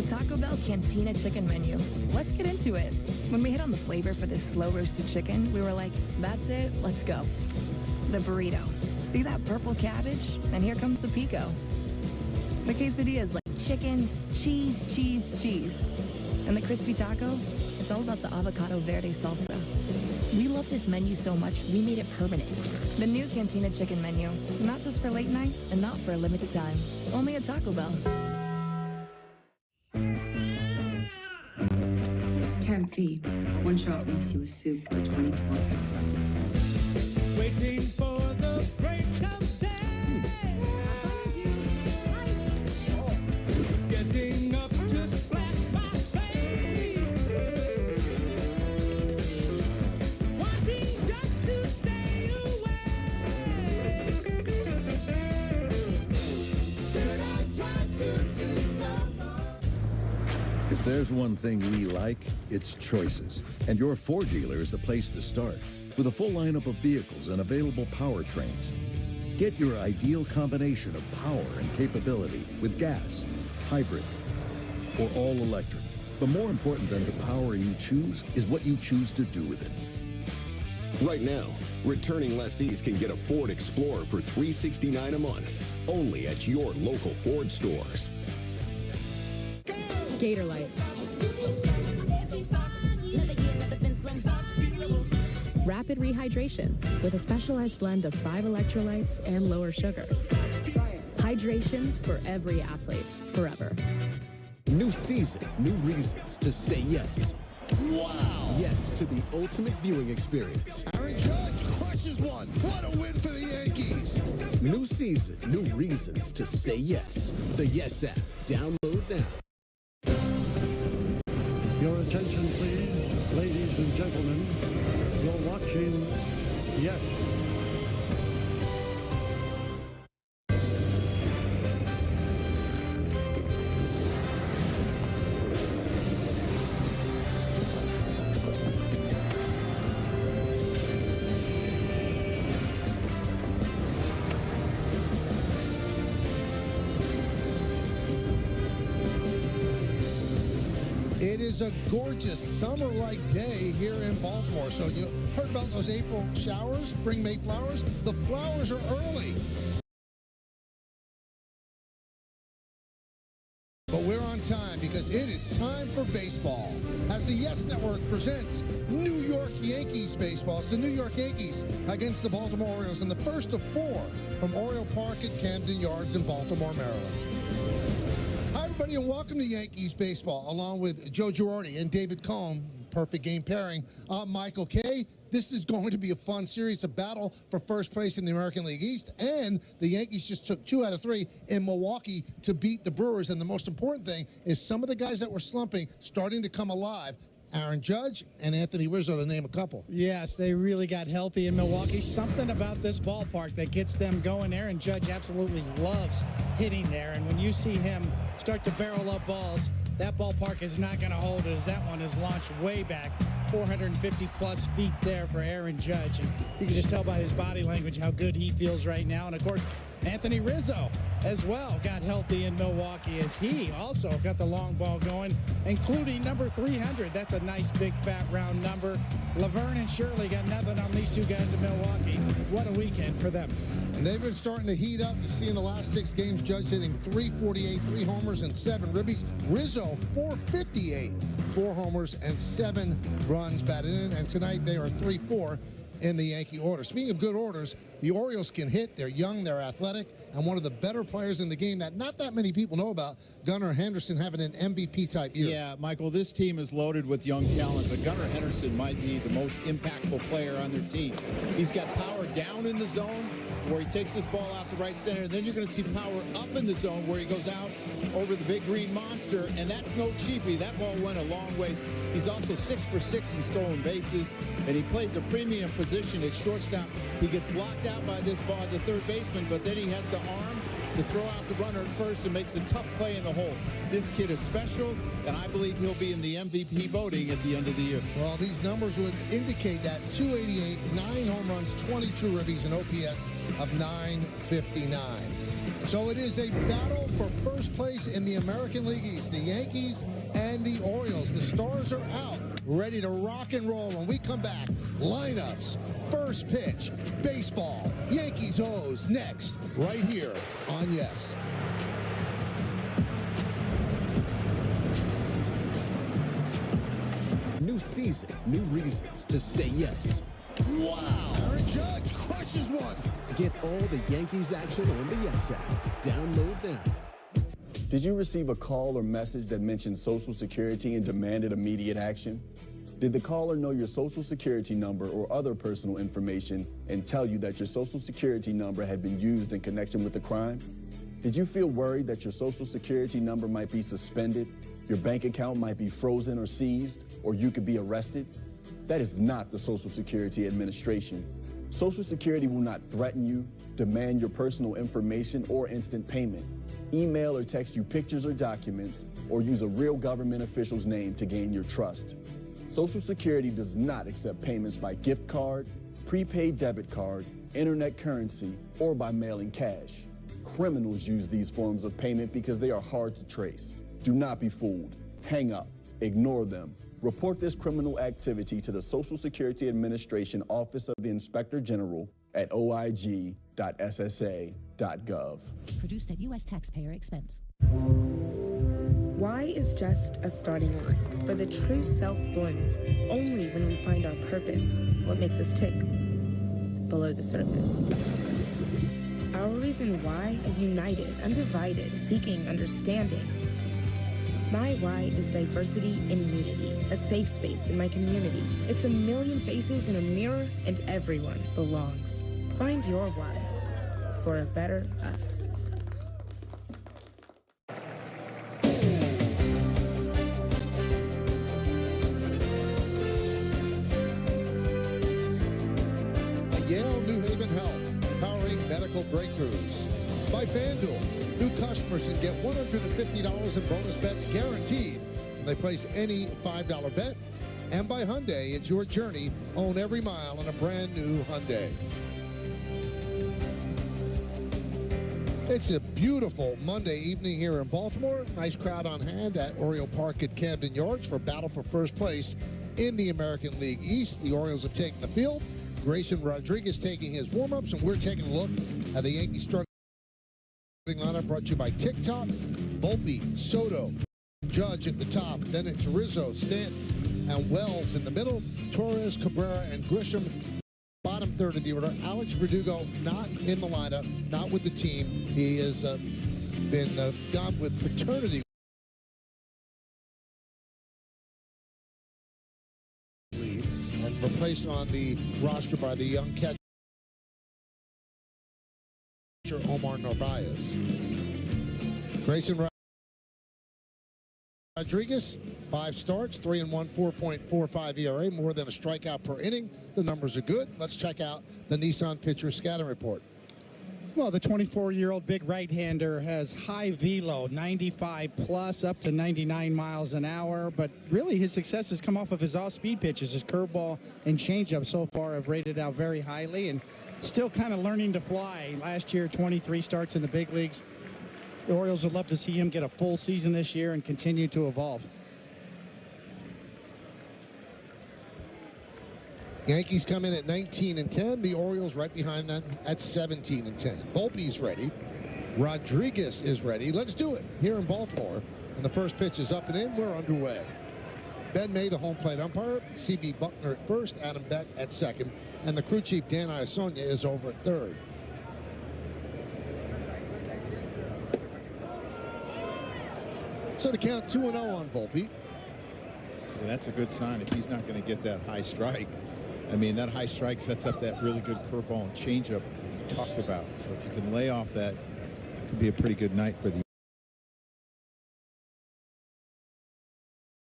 Taco Bell Cantina Chicken Menu. Let's get into it. When we hit on the flavor for this slow-roasted chicken, we were like, that's it, let's go. The burrito. See that purple cabbage? And here comes the pico. The quesadilla is like chicken, cheese, cheese, cheese. And the crispy taco? It's all about the avocado verde salsa. We love this menu so much, we made it permanent. The new Cantina Chicken Menu. Not just for late night and not for a limited time. Only at Taco Bell. It's 10 feet. One shot leaves you with soup for 24 hours. Waiting for the break of day. Getting up to splash my face. Wanting just to stay away. Should I try to do some more? If there's one thing we like, it's choices. And your Ford dealer is the place to start. With a full lineup of vehicles and available powertrains. Get your ideal combination of power and capability with gas, hybrid, or all electric. But more important than the power you choose is what you choose to do with it. Right now, returning lessees can get a Ford Explorer for $369 a month, only at your local Ford stores. Gator Light. Rapid rehydration with a specialized blend of 5 electrolytes and lower sugar. Hydration for every athlete, forever. New season, new reasons to say yes. Wow! Yes to the ultimate viewing experience. Aaron Judge crushes one. What a win for the Yankees. New season, new reasons to say yes. The Yes app. Download now. Your attention, please, ladies and gentlemen. You're watching Yes. It is a gorgeous summer-like day here in Baltimore. So you heard about those April showers, spring Mayflowers? The flowers are early. But we're on time because it is time for baseball. As the Yes Network presents New York Yankees baseball. It's the New York Yankees against the Baltimore Orioles in the first of 4 from Oriole Park at Camden Yards in Baltimore, Maryland. Hi, everybody, and welcome to Yankees baseball, along with Joe Girardi and David Cohn. Perfect game pairing. I'm Michael Kay. This is going to be a fun series, a battle for first place in the American League East, and the Yankees just took 2 out of 3 in Milwaukee to beat the Brewers, and the most important thing is some of the guys that were slumping starting to come alive. Aaron Judge and Anthony Rizzo, to name a couple. Yes, they really got healthy in Milwaukee. Something about this ballpark that gets them going. Aaron Judge absolutely loves hitting there, and when you see him start to barrel up balls, that ballpark is not going to hold it, as that one is launched way back, 450-plus feet there for Aaron Judge. And you can just tell by his body language how good he feels right now. And, of course, Anthony Rizzo as well got healthy in Milwaukee, as he also got the long ball going, including number 300. That's a nice, big, fat, round number. Laverne and Shirley got nothing on these two guys in Milwaukee. What a weekend for them. And they've been starting to heat up. You see in the last 6 games, Judge hitting .348, 3 homers and 7 ribbies. Rizzo, .458, 4 homers and 7 runs batted in. And tonight they are 3-4 in the Yankee order. Speaking of good orders, the Orioles can hit. They're young, they're athletic, and one of the better players in the game that not that many people know about, Gunnar Henderson, having an MVP-type year. Yeah, Michael, this team is loaded with young talent, but Gunnar Henderson might be the most impactful player on their team. He's got power down in the zone, where he takes this ball out to right center, and then you're going to see power up in the zone where he goes out over the big green monster, and that's no cheapie. That ball went a long ways. He's also 6 for 6 in stolen bases, and he plays a premium position at shortstop. He gets blocked out by this ball at the third baseman, but then he has the arm to throw out the runner at first and makes a tough play in the hole. This kid is special, and I believe he'll be in the MVP voting at the end of the year. Well, these numbers would indicate that 288, 9 home runs, 22 ribbies, and OPS of 9:59. So it is a battle for first place in the American League East. The Yankees and the Orioles. The Stars are out, ready to rock and roll. When we come back, lineups, first pitch, baseball, Yankees O's next, right here on Yes. New season, new reasons to say yes. Wow! Aaron Judge crushes one. Get all the Yankees action on the Yes app. Download now. Did you receive a call or message that mentioned Social Security and demanded immediate action? Did the caller know your Social Security number or other personal information and tell you that your Social Security number had been used in connection with a crime? Did you feel worried that your Social Security number might be suspended, your bank account might be frozen or seized, or you could be arrested? That is not the Social Security Administration. Social Security will not threaten you, demand your personal information, or instant payment, email or text you pictures or documents, or use a real government official's name to gain your trust. Social Security does not accept payments by gift card, prepaid debit card, internet currency, or by mailing cash. Criminals use these forms of payment because they are hard to trace. Do not be fooled. Hang up. Ignore them. Report this criminal activity to the Social Security Administration Office of the Inspector General at oig.ssa.gov. Produced at U.S. taxpayer expense. Why is just a starting line? For the true self blooms only when we find our purpose, what makes us tick, below the surface. Our reason why is united, undivided, seeking understanding. My why is diversity and unity, a safe space in my community. It's a million faces in a mirror, and everyone belongs. Find your why for a better us. Yale New Haven Health, powering medical breakthroughs. By FanDuel, new customers can get $150 in bonus bets guaranteed when they place any $5 bet. And by Hyundai, it's your journey. Own every mile in a brand new Hyundai. It's a beautiful Monday evening here in Baltimore. Nice crowd on hand at Oriole Park at Camden Yards for battle for first place in the American League East. The Orioles have taken the field. Grayson Rodriguez taking his warm-ups, and we're taking a look at the Yankees starting lineup brought to you by TikTok. Volpe, Soto, Judge at the top. Then it's Rizzo, Stanton, and Wells in the middle. Torres, Cabrera, and Grisham. Bottom third of the order. Alex Verdugo not in the lineup, not with the team. He has been gone with paternity leave and replaced on the roster by the young catcher Omar Narvaez. Grayson Rodriguez, 5 starts, 3-1, 4.45 ERA, more than a strikeout per inning. The numbers are good. Let's check out the Nissan pitcher scouting report. Well, the 24-year-old big right-hander has high velo, 95 plus, up to 99 miles an hour. But really, his success has come off of his off-speed pitches. His curveball and changeup so far have rated out very highly, and still kind of learning to fly. Last year, 23 starts in the big leagues. The Orioles would love to see him get a full season this year and continue to evolve. Yankees come in at 19-10. The Orioles right behind them at 17-10. Volpe's ready. Rodriguez is ready. Let's do it here in Baltimore. And the first pitch is up and in. We're underway. Ben May, the home plate umpire. C.B. Buckner at first. Adam Beck at second. And the crew chief, Dan Iasonia, is over at third. So the count 2-0 on Volpe. Yeah, that's a good sign if he's not going to get that high strike. I mean, that high strike sets up that really good curveball and changeup that you talked about. So if you can lay off that, it could be a pretty good night for the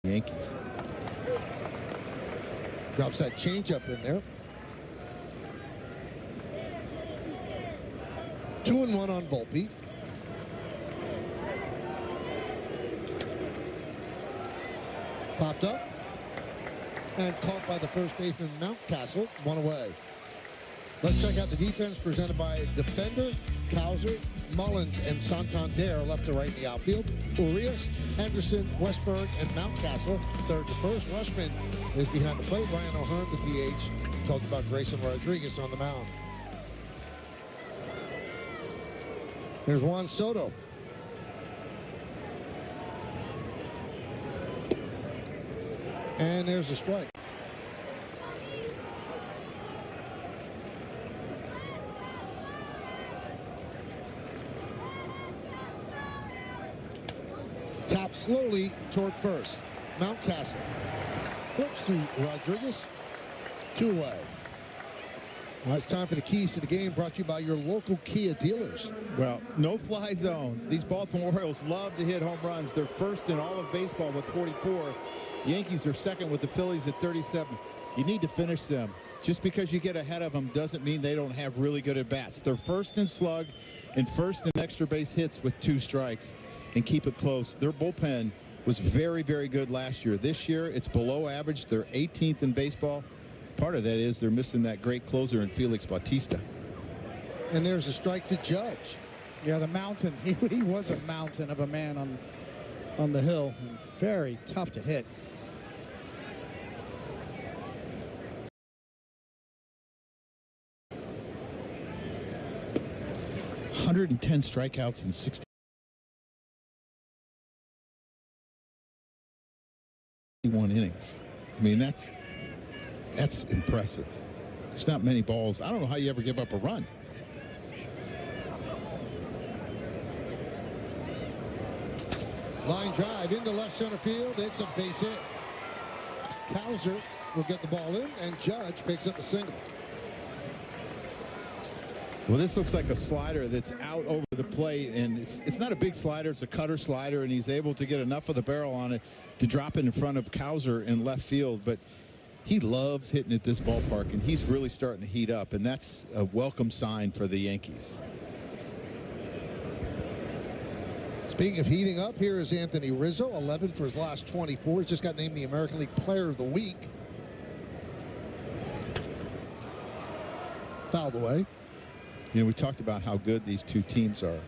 Yankees. Drops that changeup in there. 2-1 on Volpe. Popped up and caught by the first baseman Mountcastle. One away. Let's check out the defense presented by Defender, Cowser, Mullins, and Santander left to right in the outfield. Urias, Henderson, Westberg, and Mountcastle third to first. Rushman is behind the plate. Ryan O'Hearn, the DH. Talked about Grayson Rodriguez on the mound. Here's Juan Soto. And there's a strike. Tap slowly toward first. Mountcastle flips to Rodriguez. 2 away. Well, it's time for the keys to the game, brought to you by your local Kia dealers. Well, no fly zone. These Baltimore Orioles love to hit home runs. They're first in all of baseball with 44. Yankees are second with the Phillies at 37. You need to finish them. Just because you get ahead of them doesn't mean they don't have really good at-bats. They're first in slug and first in extra base hits with 2 strikes, and keep it close. Their bullpen was very, very good last year. This year, it's below average. They're 18th in baseball. Part of that is they're missing that great closer in Felix Bautista. And there's a strike to Judge. Yeah, the mountain. He was a mountain of a man on the hill. Very tough to hit. $110 strikeouts in 61 innings. I mean, that's impressive. There's not many balls. I don't know how you ever give up a run. Line drive into left center field. It's a base hit. Cowser will get the ball in, and Judge picks up a single. Well, this looks like a slider that's out over the plate, and it's not a big slider. It's a cutter slider, and he's able to get enough of the barrel on it to drop it in front of Cowser in left field. But he loves hitting at this ballpark, and he's really starting to heat up, and that's a welcome sign for the Yankees. Speaking of heating up, here is Anthony Rizzo, 11 for his last 24. He just got named the American League Player of the Week. Fouled away. You know, we talked about how good these two teams are.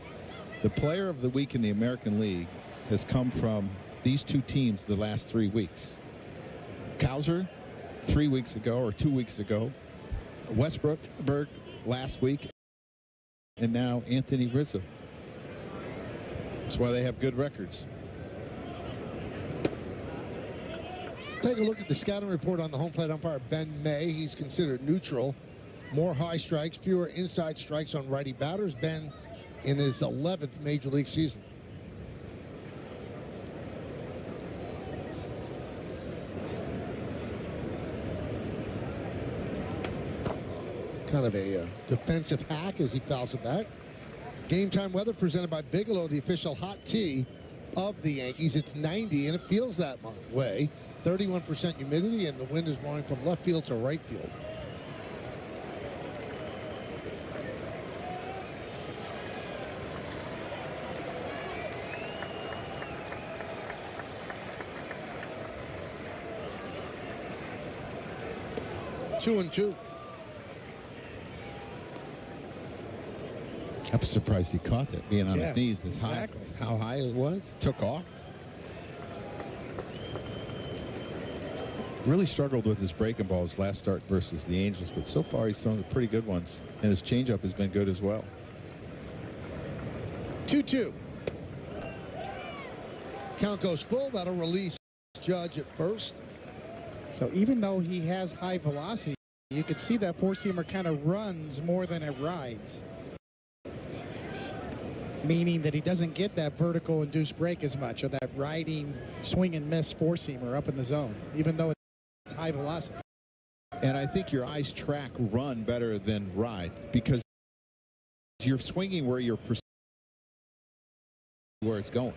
The Player of the Week in the American League has come from these two teams the last 3 weeks. Cowser 3 weeks ago or 2 weeks ago, Westberg last week, and now Anthony Rizzo. That's why they have good records. Take a look at the scouting report on the home plate umpire Ben May. He's considered neutral. More high strikes, fewer inside strikes on righty batters. Ben in his 11th major league season. Kind of a defensive hack as he fouls it back. Game time weather presented by Bigelow, the official hot tea of the Yankees. It's 90, and it feels that way. 31% humidity, and the wind is blowing from left field to right field. Two and two. I'm surprised he caught that, being on Yes, his knees as high, exactly. how high it was. Took off. Really struggled with his breaking ball his last start versus the Angels, but so far he's thrown the pretty good ones, and his changeup has been good as well. 2-2. Count goes full. That'll release Judge at first. So even though he has high velocity, you could see that four-seamer kind of runs more than it rides. Meaning that he doesn't get that vertical induced break as much, or that riding swing and miss four-seamer up in the zone, even though it's high velocity. And I think your eyes track run better than ride, because you're swinging where you're perceiving where it's going.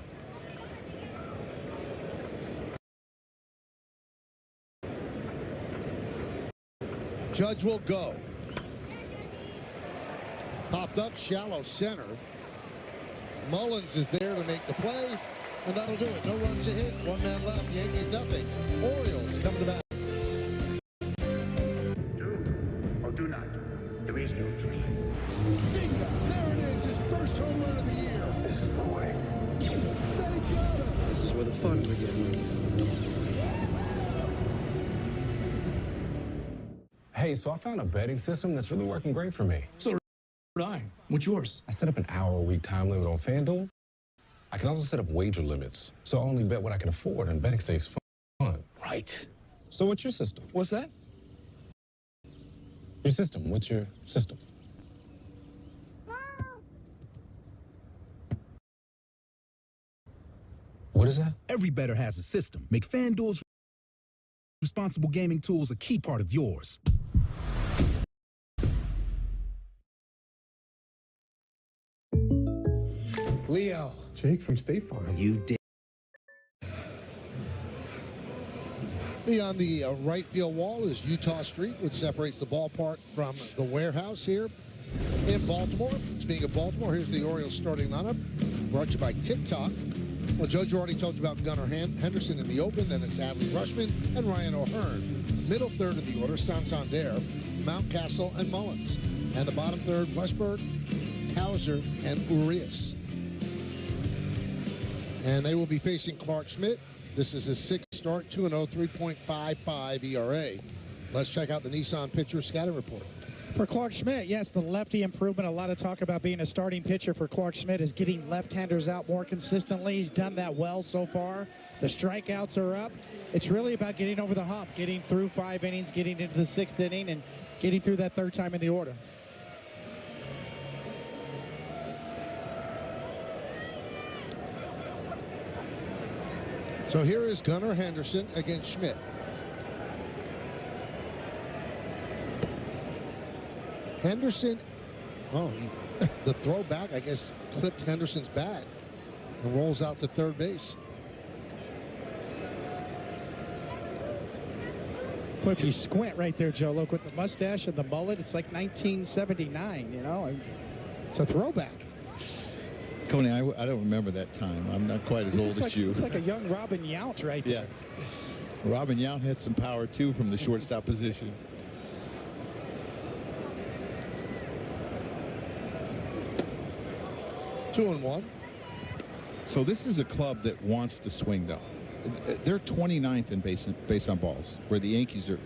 Judge will go. Popped up, shallow center. Mullins is there to make the play, and that'll do it. No runs to hit, 1 man left. Yankees nothing. Orioles come to bat. Do or do not. There is fun begins. Hey, so I found a betting system that's really working great for me. So did I. What's yours? I set up an hour-a-week time limit on FanDuel. I can also set up wager limits, so I only bet what I can afford, and betting stays fun. Right. So what's your system? What's that? Your system. What's your system? What is that? Every bettor has a system. Make FanDuel's responsible gaming tools a key part of yours. Leo. Jake from State Farm. You did. Beyond the right field wall is Utah Street, which separates the ballpark from the warehouse here in Baltimore. Speaking of Baltimore, here's the Orioles starting lineup, brought to you by TikTok. Well, Joe already told you about Gunnar Henderson in the open, then it's Adley Rutschman and Ryan O'Hearn. Middle third of the order, Santander, Mountcastle, and Mullins. And the bottom third, Westberg, Hauser, and Urias. And they will be facing Clark Schmidt. This is his sixth start, 2-0, 3.55 ERA. Let's check out the Nissan pitcher scouting report. For Clark Schmidt, yes, the lefty improvement. A lot of talk about being a starting pitcher for Clark Schmidt is getting left-handers out more consistently. He's done that well so far. The strikeouts are up. It's really about getting over the hump, getting through 5 innings, getting into the 6th inning, and getting through that third time in the order. So here is Gunnar Henderson against Schmidt. Henderson, the throwback, I guess, clipped Henderson's bat and rolls out to third base. Well, if you squint right there, Joe, look, with the mustache and the mullet, it's like 1979, you know? It's a throwback. Coney, I don't remember that time. I'm not quite as old as you. It's like a young Robin Yount right there. Yes. Robin Yount had some power, too, from the shortstop position. Two and one. So this is a club that wants to swing, though. They're 29th in base on balls, where the Yankees are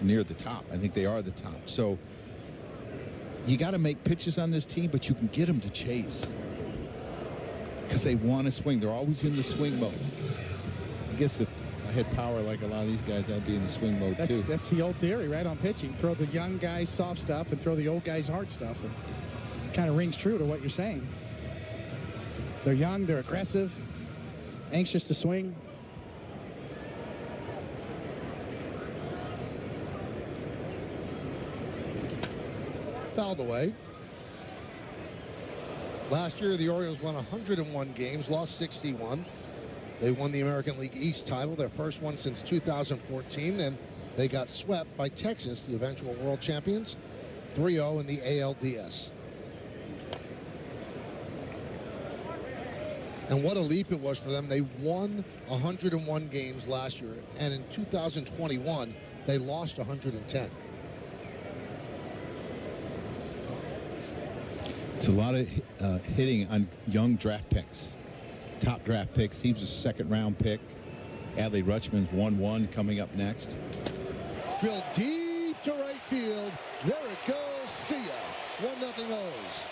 near the top. I think they are the top. So you got to make pitches on this team, but you can get them to chase because they want to swing. They're always in the swing mode. I guess if I had power like a lot of these guys, I'd be in the swing mode too. That's the old theory, right, on pitching. Throw the young guys soft stuff and throw the old guys hard stuff. And it kind of rings true to what you're saying. They're young, they're aggressive, anxious to swing. Fouled away. Last year, the Orioles won 101 games, lost 61. They won the American League East title, their first one since 2014. Then they got swept by Texas, the eventual world champions, 3-0 in the ALDS. And what a leap it was for them. They won 101 games last year, and in 2021, they lost 110. It's a lot of hitting on young draft picks, top draft picks. He was a second-round pick. Adley Rutschman's 1-1 coming up next. Drilled deep to right field. There it goes. See ya. 1-0 O's.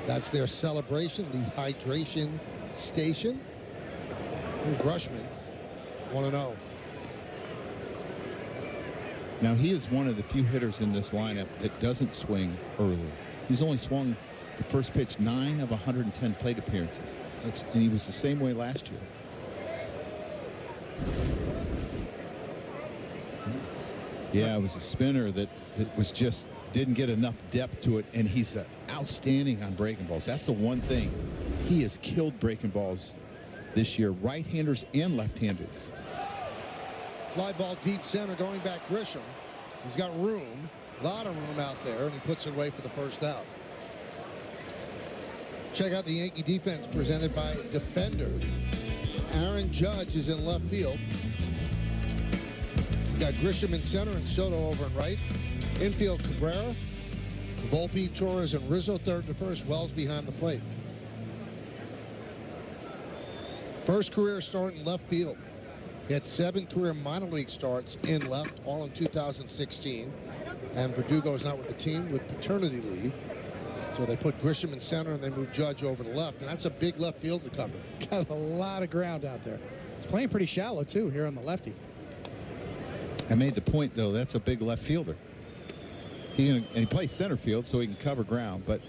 That's their celebration, the hydration station. Here's Rutschman, 1-0. Now, he is one of the few hitters in this lineup that doesn't swing early. He's only swung the first pitch 9 of 110 plate appearances. And he was the same way last year. Yeah, it was a spinner that was just didn't get enough depth to it, and he's outstanding on breaking balls. That's the one thing. He has killed breaking balls this year, right-handers and left-handers. Fly ball deep center going back Grisham. He's got room, a lot of room out there, and he puts it away for the first out. Check out the Yankee defense presented by Defender. Aaron Judge is in left field. You got Grisham in center and Soto over and right. Infield Cabrera, Volpe, Torres, and Rizzo third to first. Wells behind the plate. First career start in left field. He had 7 career minor league starts in left, all in 2016. And Verdugo is not with the team with paternity leave. So they put Grisham in center and they move Judge over to left. And that's a big left field to cover. Got a lot of ground out there. He's playing pretty shallow, too, here on the lefty. I made the point, though, that's a big left fielder. He plays center field, so he can cover ground. But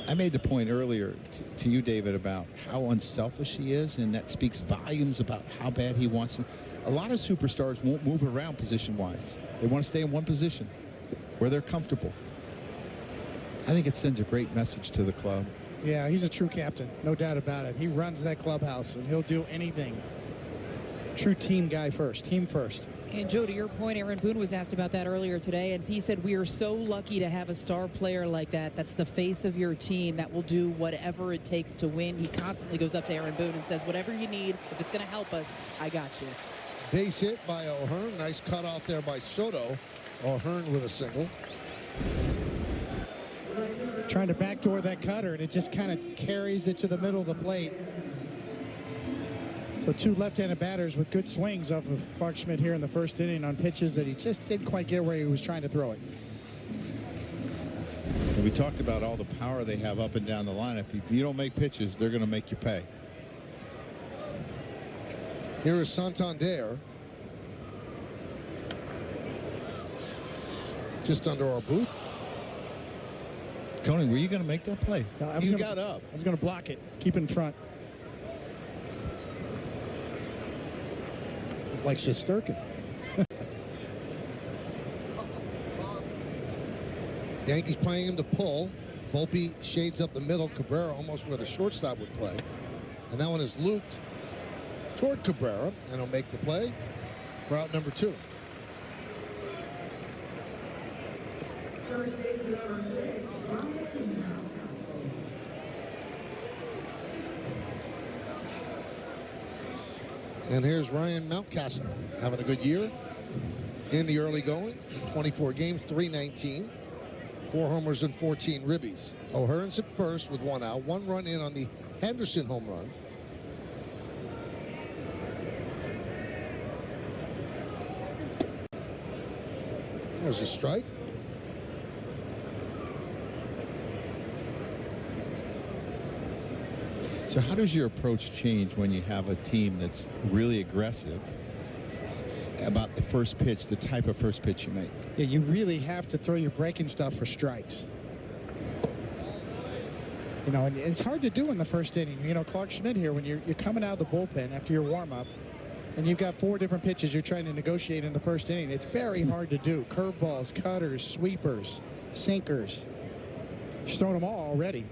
I made the point earlier to you, David, about how unselfish he is, and that speaks volumes about how bad he wants him. A lot of superstars won't move around position-wise. They want to stay in one position where they're comfortable. I think it sends a great message to the club. Yeah, he's a true captain, no doubt about it. He runs that clubhouse, and he'll do anything. True team guy first, team first. And Joe, to your point, Aaron Boone was asked about that earlier today, and he said, we are so lucky to have a star player like that. That's the face of your team that will do whatever it takes to win. He constantly goes up to Aaron Boone and says, whatever you need, if it's going to help us, I got you. Base hit by O'Hearn. Nice cutoff there by Soto. O'Hearn with a single. Trying to backdoor that cutter, and it just kind of carries it to the middle of the plate. So 2 left-handed batters with good swings off of Clark Schmidt here in the first inning on pitches that he just didn't quite get where he was trying to throw it. And we talked about all the power they have up and down the lineup. If you don't make pitches, they're going to make you pay. Here is Santander. Just under our booth. Coney, were you going to make that play? No, you got up. I was going to block it. Keep it in front. Like Shesterkin. Yankees playing him to pull. Volpe shades up the middle. Cabrera almost where the shortstop would play. And that one is looped toward Cabrera, and he'll make the play. Route number 2. And here's Ryan Mountcastle having a good year in the early going. 24 games, 319, 4 homers and 14 ribbies. O'Hearn's at first with 1 out, 1 run in on the Henderson home run. There's a strike. So how does your approach change when you have a team that's really aggressive about the first pitch, the type of first pitch you make? Yeah, you really have to throw your breaking stuff for strikes. You know, and it's hard to do in the first inning. You know, Clark Schmidt here, when you're coming out of the bullpen after your warm-up, and you've got 4 different pitches you're trying to negotiate in the first inning, it's very hard to do. Curveballs, cutters, sweepers, sinkers. You're throwing them all already.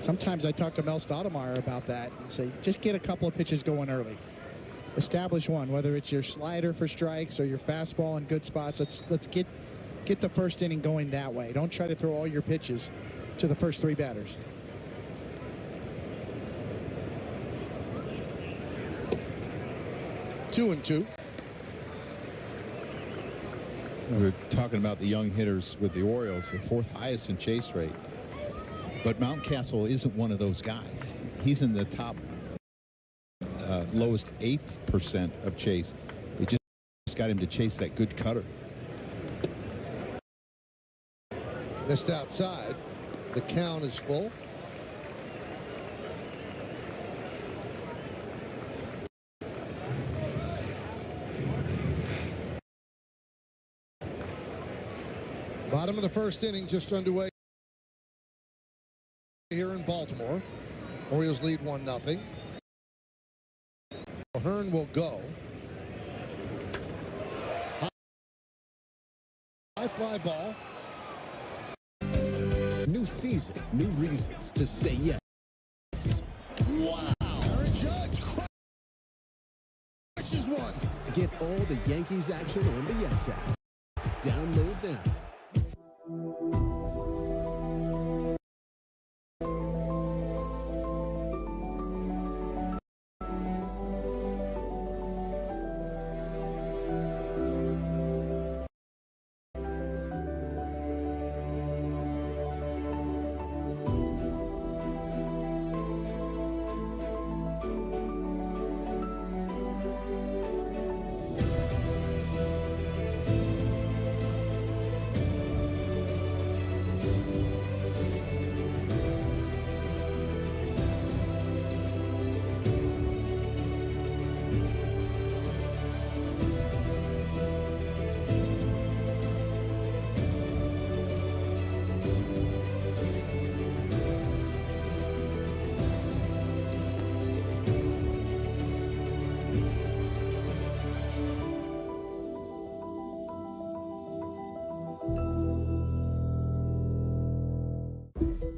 Sometimes I talk to Mel Stoudemire about that and say, just get a couple of pitches going early. Establish one, whether it's your slider for strikes or your fastball in good spots. Let's get the first inning going that way. Don't try to throw all your pitches to the first 3 batters. Two and two. We were talking about the young hitters with the Orioles, the 4th highest in chase rate. But Mountcastle isn't one of those guys. He's in the top lowest 8th% of chase. We just got him to chase that good cutter. Missed outside. The count is full. Bottom of the first inning just underway here in Baltimore. Orioles lead 1-0. O'Hearn will go. High fly ball. New season, new reasons to say yes. Wow. Aaron Judge crushes one. Get all the Yankees action on the Yes app. Download now.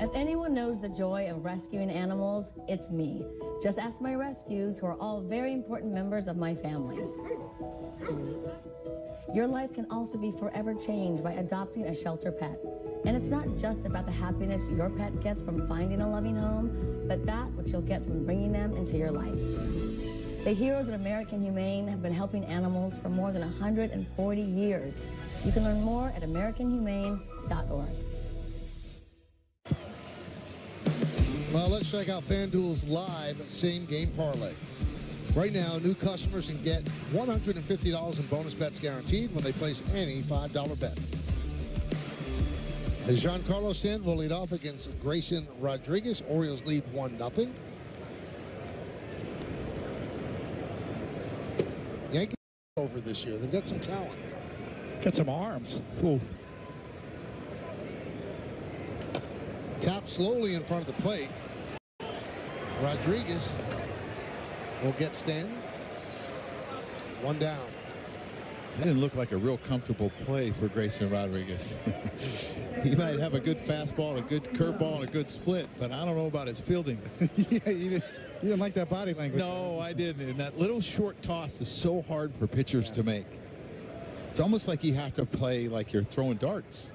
If anyone knows the joy of rescuing animals, it's me. Just ask my rescues, who are all very important members of my family. Your life can also be forever changed by adopting a shelter pet. And it's not just about the happiness your pet gets from finding a loving home, but that which you'll get from bringing them into your life. The heroes at American Humane have been helping animals for more than 140 years. You can learn more at AmericanHumane.org. Well, let's check out FanDuel's live same-game parlay. Right now, new customers can get $150 in bonus bets guaranteed when they place any $5 bet. As Giancarlo Stanton will lead off against Grayson Rodriguez. Orioles lead 1-0. Yankees over this year. They've got some talent. Got some arms. Ooh. Tap slowly in front of the plate. Rodriguez will get Stanton. One down. That didn't look like a real comfortable play for Grayson Rodriguez. He might have a good fastball, a good curveball, and a good split, but I don't know about his fielding. Yeah, you didn't like that body language. No, I didn't. And that little short toss is so hard for pitchers to make. It's almost like you have to play like you're throwing darts.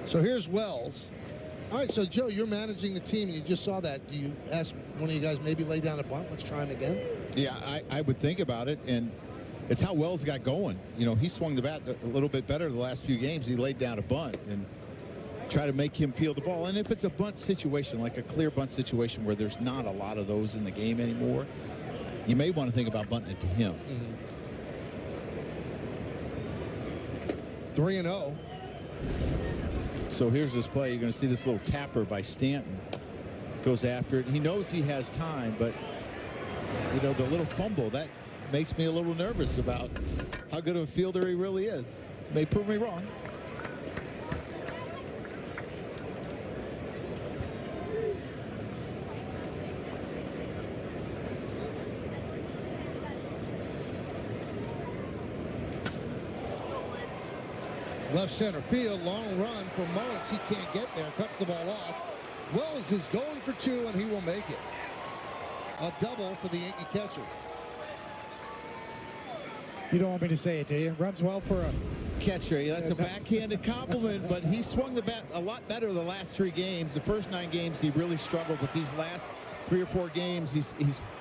So here's Wells. All right, so Joe, you're managing the team, and you just saw that. Do you ask one of you guys maybe lay down a bunt? Let's try him again. Yeah, I would think about it, and it's how Wells got going. You know, he swung the bat a little bit better the last few games. He laid down a bunt and try to make him feel the ball. And if it's a bunt situation, like a clear bunt situation where there's not a lot of those in the game anymore, you may want to think about bunting it to him. 3-0. So here's this play. You're going to see this little tapper by Stanton. Goes after it. He knows he has time, but, you know, the little fumble, that makes me a little nervous about how good of a fielder he really is. May prove me wrong. Left center field, long run for Mullins. He can't get there, cuts the ball off. Wells is going for two, and he will make it. A double for the Yankee catcher. You don't want me to say it, do you? Runs well for a catcher. Yeah, that's a backhanded compliment, but he swung the bat a lot better the last 3 games. The first 9 games, he really struggled, but these last 3 or 4 games, he's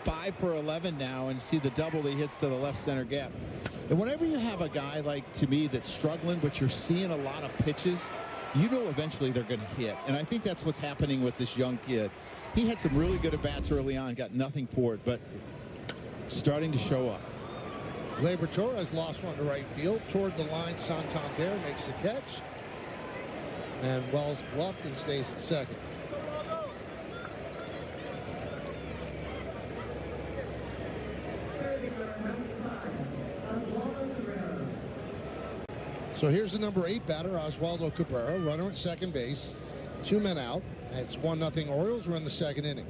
5 for 11 now, and see the double he hits to the left center gap. And whenever you have a guy like, to me, that's struggling, but you're seeing a lot of pitches, you know eventually they're going to hit. And I think that's what's happening with this young kid. He had some really good at-bats early on, got nothing for it, but starting to show up. Gleyber Torres lost one to right field. Toward the line, Santander makes the catch. And Wells bluffed and stays at second. So here's the number 8 batter, Oswaldo Cabrera, runner at second base. 2 men out. It's 1-0 Orioles. We're in the second inning.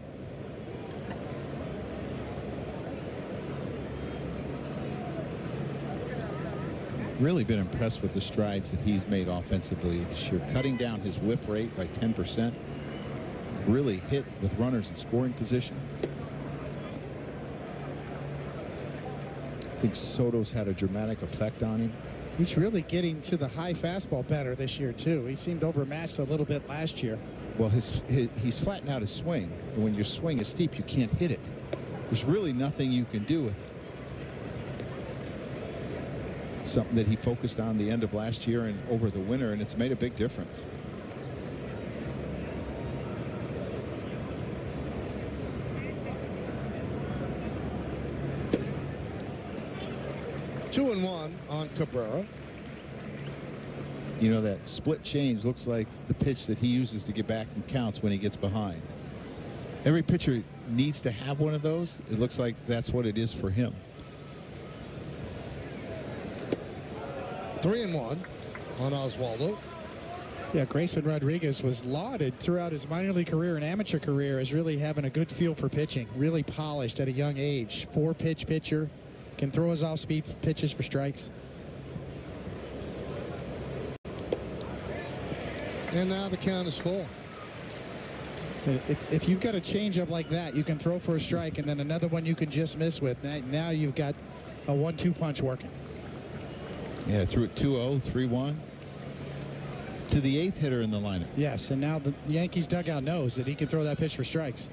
Really been impressed with the strides that he's made offensively this year, cutting down his whiff rate by 10%. Really hit with runners in scoring position. I think Soto's had a dramatic effect on him. He's really getting to the high fastball better this year, too. He seemed overmatched a little bit last year. Well, he's flattened out his swing. And when your swing is steep, you can't hit it. There's really nothing you can do with it. Something that he focused on the end of last year and over the winter, and it's made a big difference. Two and one on Cabrera. You know, that split change looks like the pitch that he uses to get back in counts when he gets behind. Every pitcher needs to have one of those. It looks like that's what it is for him. 3-1 on Oswaldo. Yeah, Grayson Rodriguez was lauded throughout his minor league career and amateur career as really having a good feel for pitching. Really polished at a young age. 4-pitch pitcher. Can throw his off-speed pitches for strikes. And now the count is full. If you've got a changeup like that, you can throw for a strike, and then another one you can just miss with. Now you've got a 1-2 punch working. Yeah, threw it 2-0, 3-1 to the 8th hitter in the lineup. Yes, and now the Yankees dugout knows that he can throw that pitch for strikes.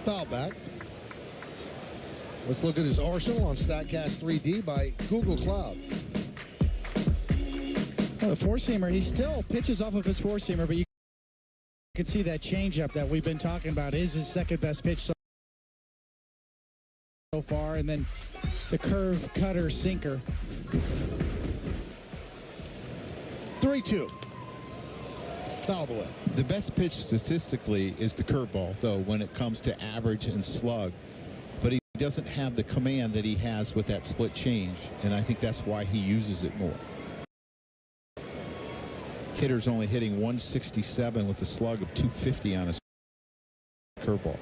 Foul back. Let's look at his arsenal on StatCast 3D by Google Cloud. Well, the four-seamer, he still pitches off of his four-seamer, but you can see that changeup that we've been talking about is his second best pitch so far, and then the curve, cutter, sinker. 3-2. Fouled away. The best pitch statistically is the curveball, though, when it comes to average and slug. But he doesn't have the command that he has with that split change, and I think that's why he uses it more. Hitter's only hitting 167 with a slug of 250 on his curveball.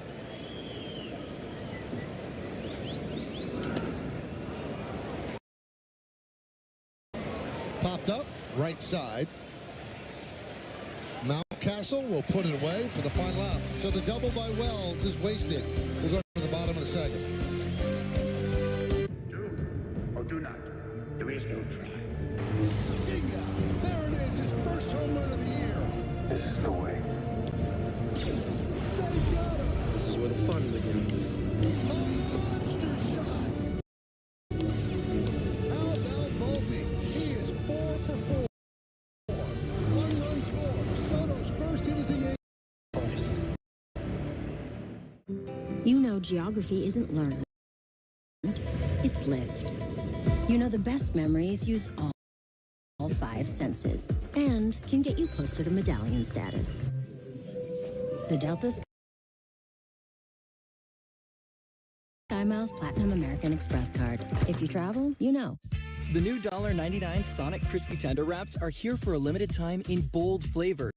Popped up, right side. Mountcastle will put it away for the final out. So the double by Wells is wasted. We'll go to the bottom of the second. Do or do not. There is no try. See ya. There it is, his first home run of the year. This is the way. That is got him. This is where the fun begins. A monster shot. How about Volpe? He is 4 for 4. One-run score. Soto's first hit as a Yankee. You know geography isn't learned, it's lived. You know the best memories use all 5 senses and can get you closer to medallion status. The Delta SkyMiles Platinum American Express card. If you travel, you know. The new $1.99 Sonic Crispy Tender Wraps are here for a limited time in bold flavors.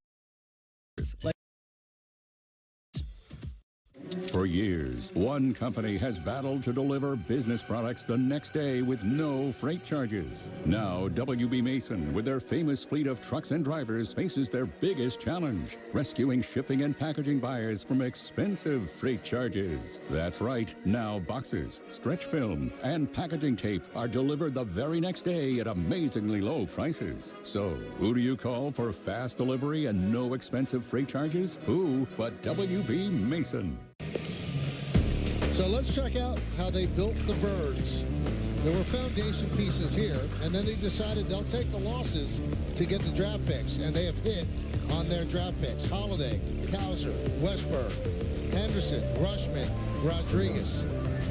For years, one company has battled to deliver business products the next day with no freight charges. Now, WB Mason, with their famous fleet of trucks and drivers, faces their biggest challenge, rescuing shipping and packaging buyers from expensive freight charges. That's right. Now, boxes, stretch film, and packaging tape are delivered the very next day at amazingly low prices. So, who do you call for fast delivery and no expensive freight charges? Who but WB Mason? So let's check out how they built the birds. There were foundation pieces here, and then they decided they'll take the losses to get the draft picks, and they have hit on their draft picks. Holiday, Cowser, Westberg, Henderson, Rushman, Rodriguez.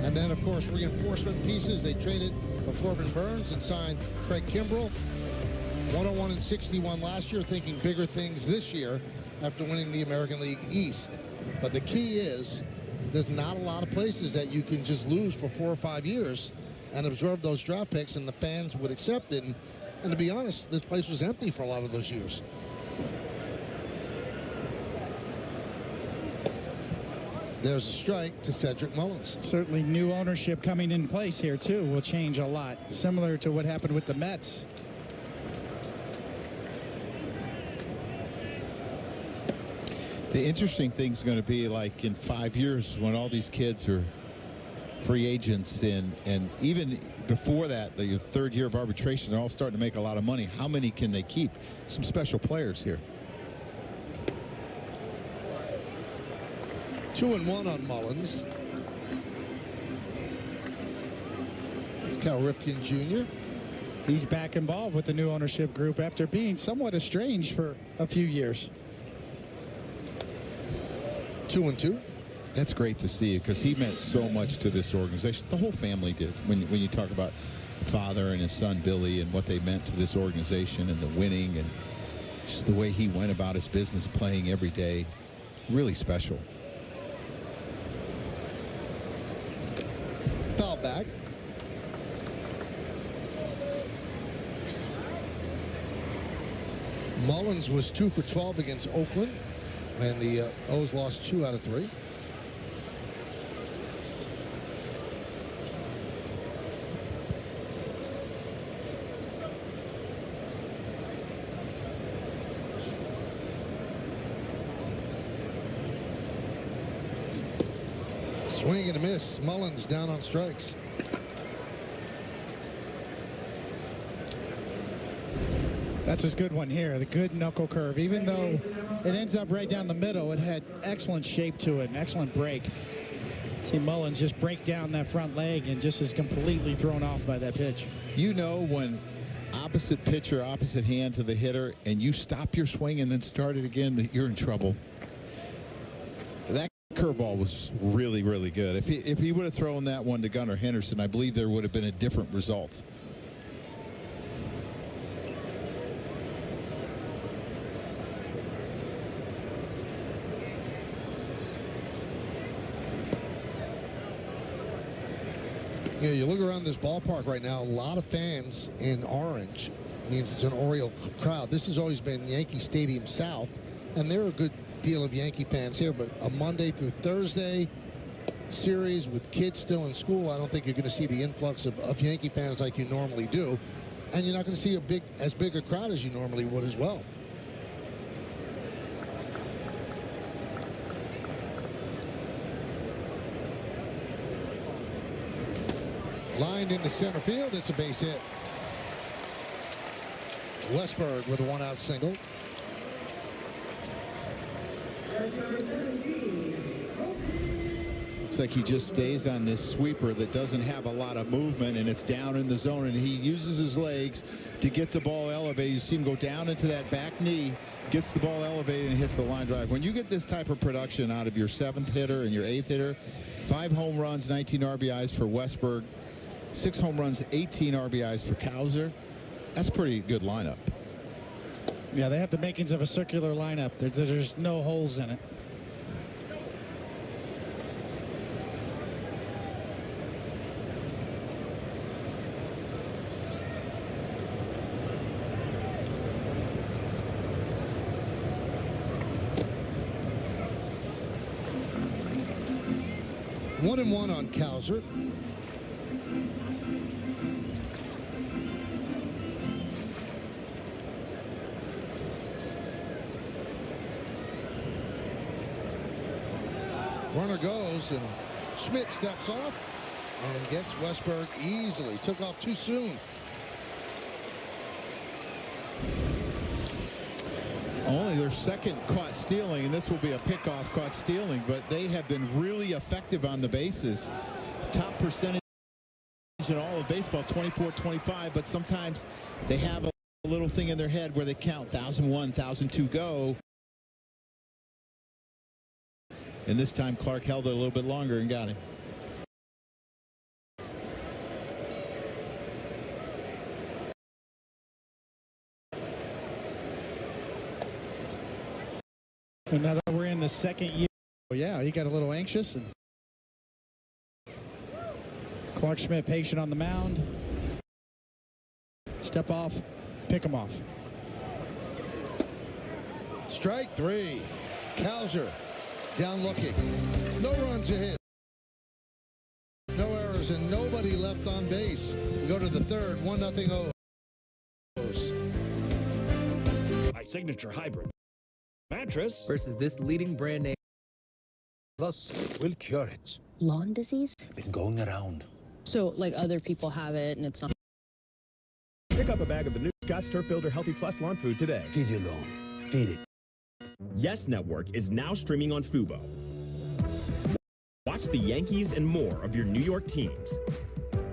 And then, of course, reinforcement pieces. They traded for Corbin Burns and signed Craig Kimbrell. 101 and 61 last year, thinking bigger things this year after winning the American League East. But the key is, there's not a lot of places that you can just lose for 4 or 5 years and absorb those draft picks, and the fans would accept it. And to be honest, this place was empty for a lot of those years. There's a strike to Cedric Mullins. Certainly new ownership coming in place here, too, will change a lot. Similar to what happened with the Mets. The interesting thing is going to be like in 5 years when all these kids are free agents and even before that, the third year of arbitration, they're all starting to make a lot of money. How many can they keep? Some special players here. 2-1 on Mullins. It's Cal Ripken Jr. He's back involved with the new ownership group after being somewhat estranged for a few years. 2-2. That's great to see because he meant so much to this organization. The whole family did. When you talk about father and his son Billy and what they meant to this organization and the winning and just the way he went about his business playing every day, really special. Foul back. Mullins was 2 for 12 against Oakland, and the O's lost 2 out of 3. Swing and a miss. Mullins down on strikes. That's his good one here, the good knuckle curve. Even though it ends up right down the middle, it had excellent shape to it, an excellent break. See Mullins just break down that front leg and just is completely thrown off by that pitch. You know when opposite pitcher, opposite hand to the hitter, and you stop your swing and then start it again, that you're in trouble. That curveball was really, really good. If he would have thrown that one to Gunnar Henderson, I believe there would have been a different result. You know, you look around this ballpark right now, a lot of fans in orange. Means it's an Oriole crowd. This has always been Yankee Stadium South, and there are a good deal of Yankee fans here, but a Monday through Thursday series with kids still in school, I don't think you're going to see the influx of Yankee fans like you normally do, and you're not going to see as big a crowd as you normally would as well. Lined into center field, it's a base hit. Westberg with a 1-out single. Looks like he just stays on this sweeper that doesn't have a lot of movement, and it's down in the zone, and he uses his legs to get the ball elevated. You see him go down into that back knee, gets the ball elevated, and hits the line drive. When you get this type of production out of your 7th hitter and your 8th hitter, 5 home runs, 19 RBIs for Westberg, 6 home runs, 18 RBIs for Cowser. That's a pretty good lineup. Yeah, they have the makings of a circular lineup. There's no holes in it. One and one on Cowser. Runner goes, and Schmidt steps off and gets Westberg easily. Took off too soon. Only their second caught stealing, and this will be a pickoff caught stealing, but they have been really effective on the bases. Top percentage in all of baseball, 24-25, but sometimes they have a little thing in their head where they count 1,001, 1,002 go. And this time Clark held it a little bit longer and got him. And now that we're in the second year, yeah, he got a little anxious. And Clark Schmidt patient on the mound. Step off, pick him off. Strike 3. Cowser down looking. No runs ahead. No errors and nobody left on base. We go to the third, 1-0 O's. My signature hybrid mattress versus this leading brand name. Plus, will cure it. Lawn disease? Been going around. So, like, other people have it and it's not. Pick up a bag of the new Scott's Turf Builder Healthy Plus lawn food today. Feed your lawn. Feed it. Yes Network is now streaming on Fubo. Watch the Yankees and more of your New York teams.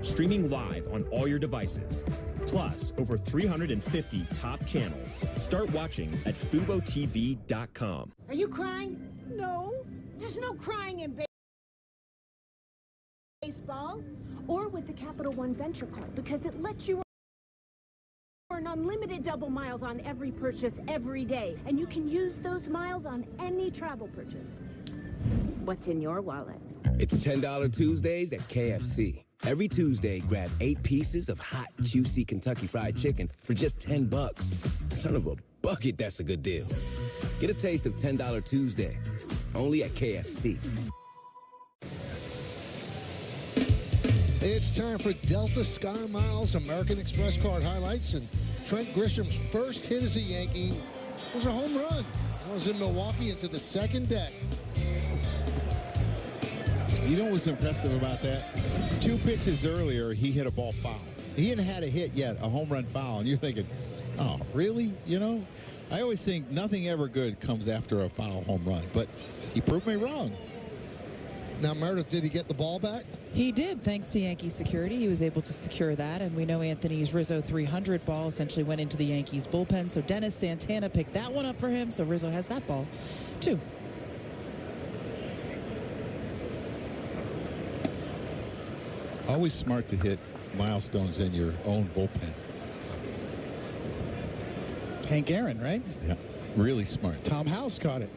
Streaming live on all your devices. Plus, over 350 top channels. Start watching at FuboTV.com. Are you crying? No. There's no crying in baseball. Or with the Capital One Venture Card, because it lets you earn unlimited double miles on every purchase every day. And you can use those miles on any travel purchase. What's in your wallet? It's $10 Tuesdays at KFC. Every Tuesday, grab 8 pieces of hot, juicy Kentucky Fried Chicken for just $10. Son of a bucket, that's a good deal. Get a taste of $10 Tuesday, only at KFC. It's time for Delta Sky Miles American Express card highlights, and Trent Grisham's first hit as a Yankee was a home run. It was in Milwaukee into the second deck. You know what's impressive about that? 2 pitches earlier, he hit a ball foul. He hadn't had a hit yet, a home run foul, and you're thinking, oh, really? You know, I always think nothing ever good comes after a foul home run, but he proved me wrong. Now, Meredith, did he get the ball back? He did, thanks to Yankee security. He was able to secure that, and we know Anthony's Rizzo 300 ball essentially went into the Yankees bullpen, so Dennis Santana picked that one up for him, so Rizzo has that ball, too. Always smart to hit milestones in your own bullpen. Hank Aaron, right? Yeah, really smart. Tom House caught it.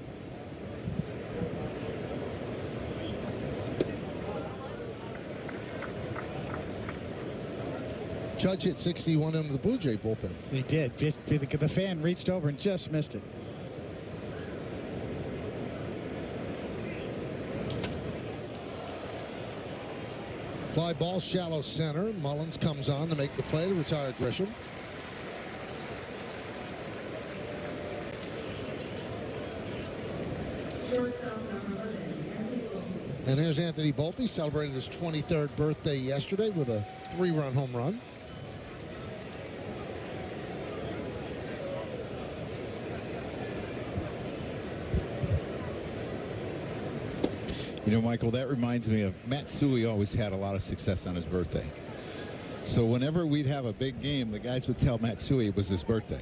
Judge hit 61 into the Blue Jay bullpen. He did. The fan reached over and just missed it. Fly ball, shallow center. Mullins comes on to make the play to retire Grisham. And here's Anthony Volpe, celebrated his 23rd birthday yesterday with a 3-run home run. You know, Michael, that reminds me of Matsui always had a lot of success on his birthday. So whenever we'd have a big game, the guys would tell Matsui it was his birthday.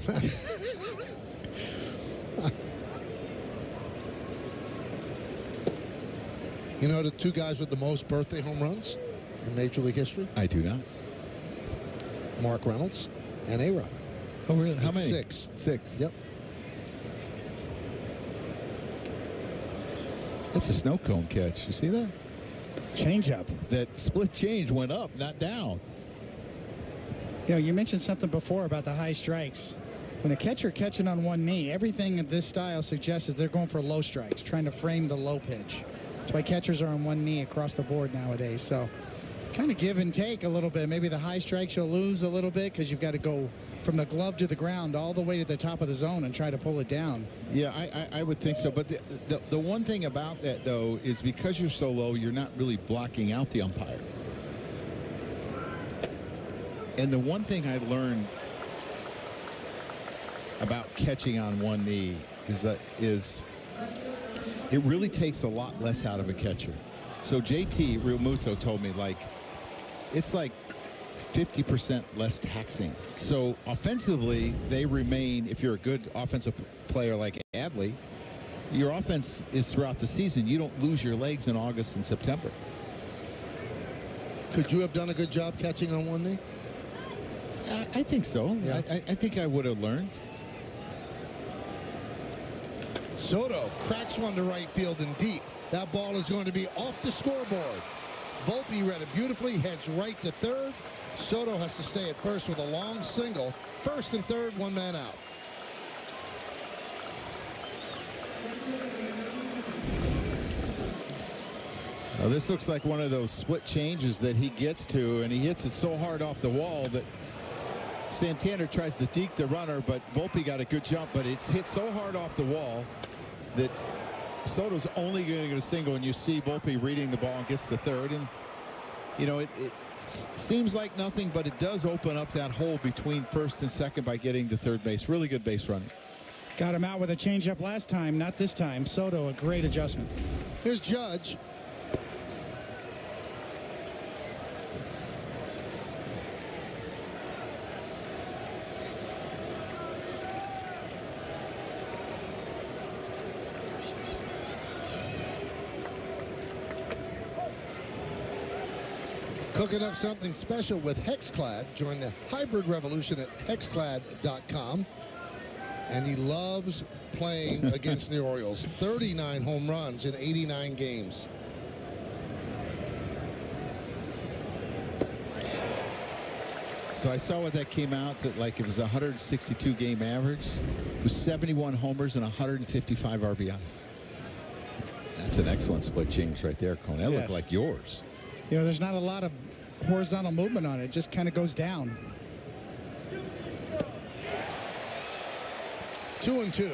You know the 2 guys with the most birthday home runs in Major League history? I do not. Mark Reynolds and A-Rod. Oh, really? How many? 6. 6. Yep. That's a snow cone catch. You see that? Change up. That split change went up, not down. You know, you mentioned something before about the high strikes. When a catcher catching on one knee, everything in this style suggests is they're going for low strikes, trying to frame the low pitch. That's why catchers are on one knee across the board nowadays. So kind of give and take a little bit. Maybe the high strikes you'll lose a little bit because you've got to go from the glove to the ground all the way to the top of the zone and try to pull it down. Yeah, I would think so. But the one thing about that, though, is because you're so low, you're not really blocking out the umpire. And the one thing I learned about catching on one knee is it really takes a lot less out of a catcher. So JT Realmuto told me, like, it's like 50% less taxing. So offensively, they remain, if you're a good offensive player like Adley, your offense is throughout the season. You don't lose your legs in August and September. Could you have done a good job catching on one knee? I think so. Yeah. I think I would have learned. Soto cracks one to right field and deep. That ball is going to be off the scoreboard. Volpe read it beautifully, heads right to third. Soto has to stay at first with a long single. First and third, 1 man out. Well, this looks like one of those split changes that he gets to, and he hits it so hard off the wall that Santander tries to deke the runner, but Volpe got a good jump, but it's hit so hard off the wall that Soto's only going to get a single, and you see Volpe reading the ball and gets the third. And, you know, it seems like nothing, but it does open up that hole between first and second by getting to third base. Really good base running. Got him out with a changeup last time, not this time. Soto, a great adjustment. Here's Judge. Cooking up something special with Hexclad. Join the hybrid revolution at hexclad.com. And he loves playing against the Orioles. 39 home runs in 89 games. So I saw what that came out to, like it was a 162 game average. It was 71 homers and 155 RBIs. That's an excellent split change right there, Cone. That looked like yours. You know, there's not a lot of horizontal movement on it. It just kind of goes down. 2-2.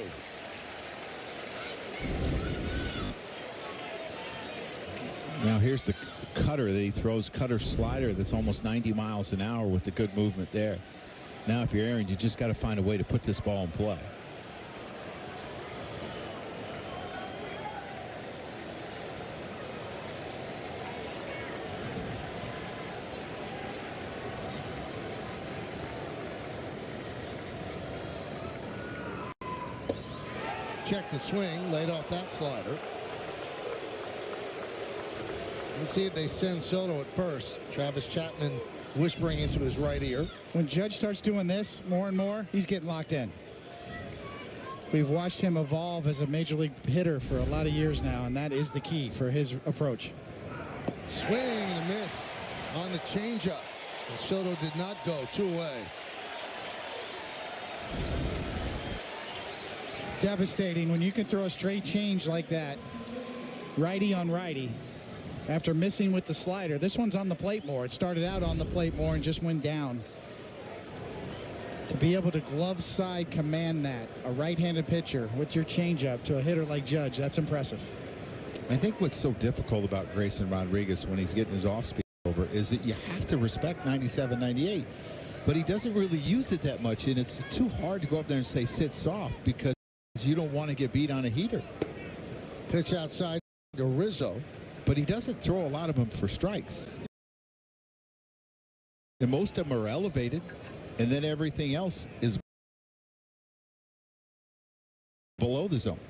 Now here's the cutter that he throws, cutter slider that's almost 90 miles an hour with the good movement there. Now if you're Aaron, you just got to find a way to put this ball in play. Check the swing, laid off that slider. Let's see if they send Soto at first. Travis Chapman whispering into his right ear. When Judge starts doing this more and more, he's getting locked in. We've watched him evolve as a major league hitter for a lot of years now, and that is the key for his approach. Swing and a miss on the changeup. And Soto did not go. 2 away. Devastating when you can throw a straight change like that, righty on righty, after missing with the slider. This one's on the plate more. It started out on the plate more and just went down. To be able to glove side command that, a right-handed pitcher with your changeup to a hitter like Judge, that's impressive. I think what's so difficult about Grayson Rodriguez when he's getting his off-speed over is that you have to respect 97, 98. But he doesn't really use it that much, and it's too hard to go up there and say sit soft because you don't want to get beat on a heater. Pitch outside to Rizzo. But he doesn't throw a lot of them for strikes. And most of them are elevated, and then everything else is below the zone.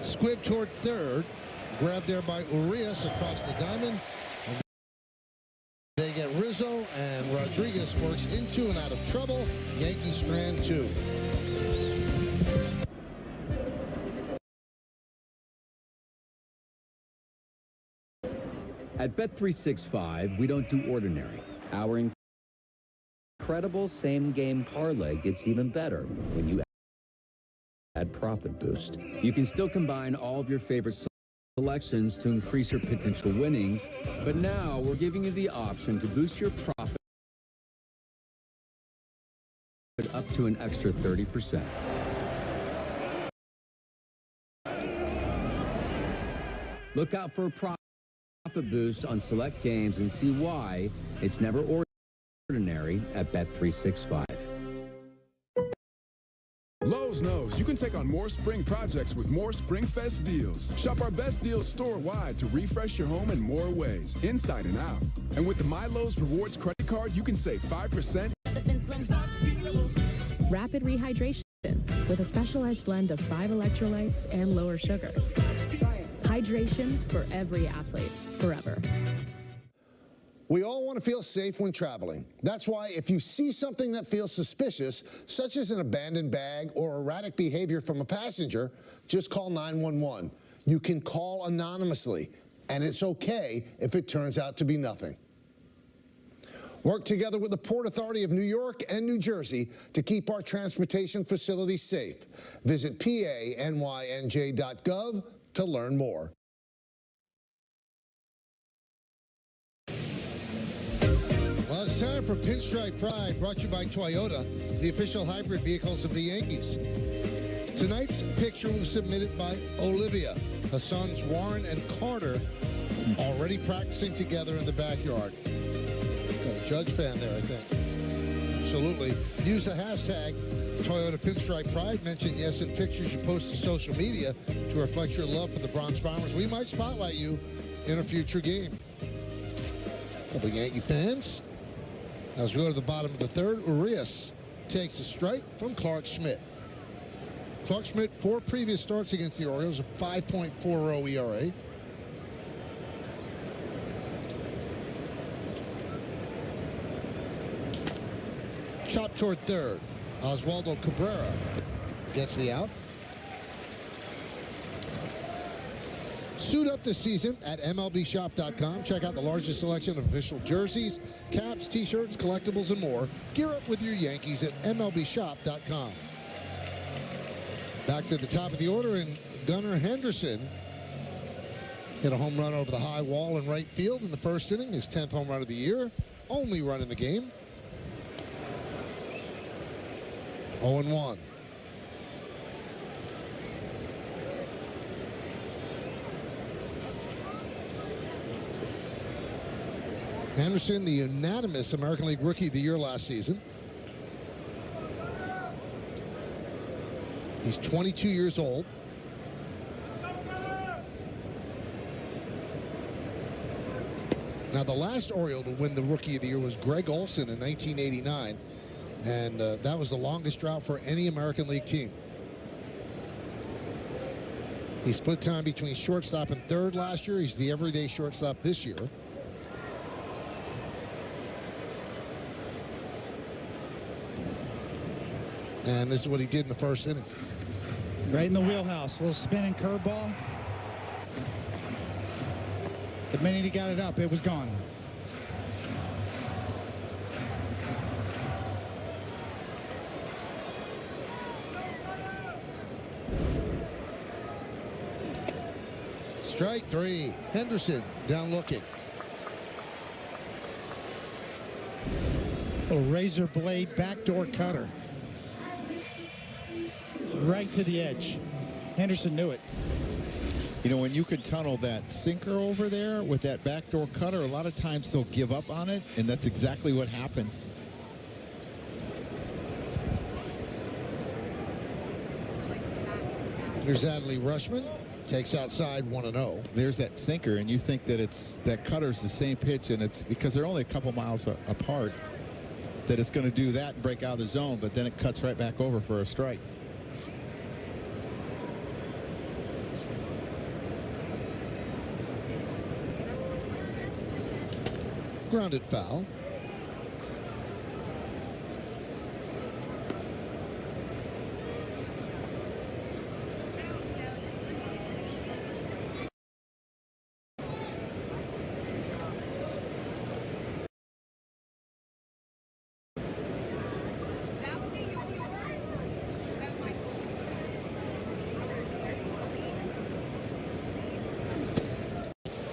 Squib toward third. Grabbed there by Urias across the diamond. They get Rizzo, and Rodriguez works into and out of trouble. Yankees strand 2. At Bet365, we don't do ordinary. Our incredible same-game parlay gets even better when you add Profit Boost. You can still combine all of your favorite selections to increase your potential winnings, but now we're giving you the option to boost your profit up to an extra 30%. Look out for a profit boost on select games and see why it's never ordinary at Bet365. Lowe's knows you can take on more spring projects with more SpringFest deals. Shop our best deals store-wide to refresh your home in more ways, inside and out. And with the My Lowe's Rewards credit card, you can save 5%. Rapid rehydration with a specialized blend of 5 electrolytes and lower sugar. Hydration for every athlete, forever. We all want to feel safe when traveling. That's why if you see something that feels suspicious, such as an abandoned bag or erratic behavior from a passenger, just call 911. You can call anonymously, and it's okay if it turns out to be nothing. Work together with the Port Authority of New York and New Jersey to keep our transportation facilities safe. Visit PANYNJ.gov to learn more. Well, it's time for Pinstripe Pride, brought to you by Toyota, the official hybrid vehicles of the Yankees. Tonight's picture was submitted by Olivia. Her sons Warren and Carter already practicing together in the backyard. Got a Judge fan there, I think. Absolutely. Use the hashtag Toyota Pinstripe Pride. Mention yes in pictures you post to social media to reflect your love for the Bronx Bombers. We might spotlight you in a future game. Couple Yankee fans. As we go to the bottom of the third, Urias takes a strike from Clark Schmidt. Clark Schmidt, 4 previous starts against the Orioles, a 5.40 ERA. Chop toward third. Oswaldo Cabrera gets the out. Suit up this season at MLBshop.com. Check out the largest selection of official jerseys, caps, t-shirts, collectibles, and more. Gear up with your Yankees at MLBshop.com. Back to the top of the order, and Gunnar Henderson hit a home run over the high wall in right field in the first inning, his 10th home run of the year, only run in the game. 0-1. Henderson, the unanimous American League Rookie of the Year last season. He's 22 years old. Now, the last Oriole to win the Rookie of the Year was Greg Olson in 1989, and that was the longest drought for any American League team. He split time between shortstop and third last year. He's the everyday shortstop this year. And this is what he did in the first inning. Right in the wheelhouse. A little spinning curveball. The minute he got it up, it was gone. Strike 3. Henderson down looking. A razor blade backdoor cutter. Right to the edge. Henderson knew it. You know, when you can tunnel that sinker over there with that backdoor cutter, a lot of times they'll give up on it, and that's exactly what happened. Here's Adley Rutschman. Takes outside 1-0. There's that sinker, and you think that that cutter's the same pitch, and it's because they're only a couple miles apart that it's going to do that and break out of the zone, but then it cuts right back over for a strike. Grounded foul.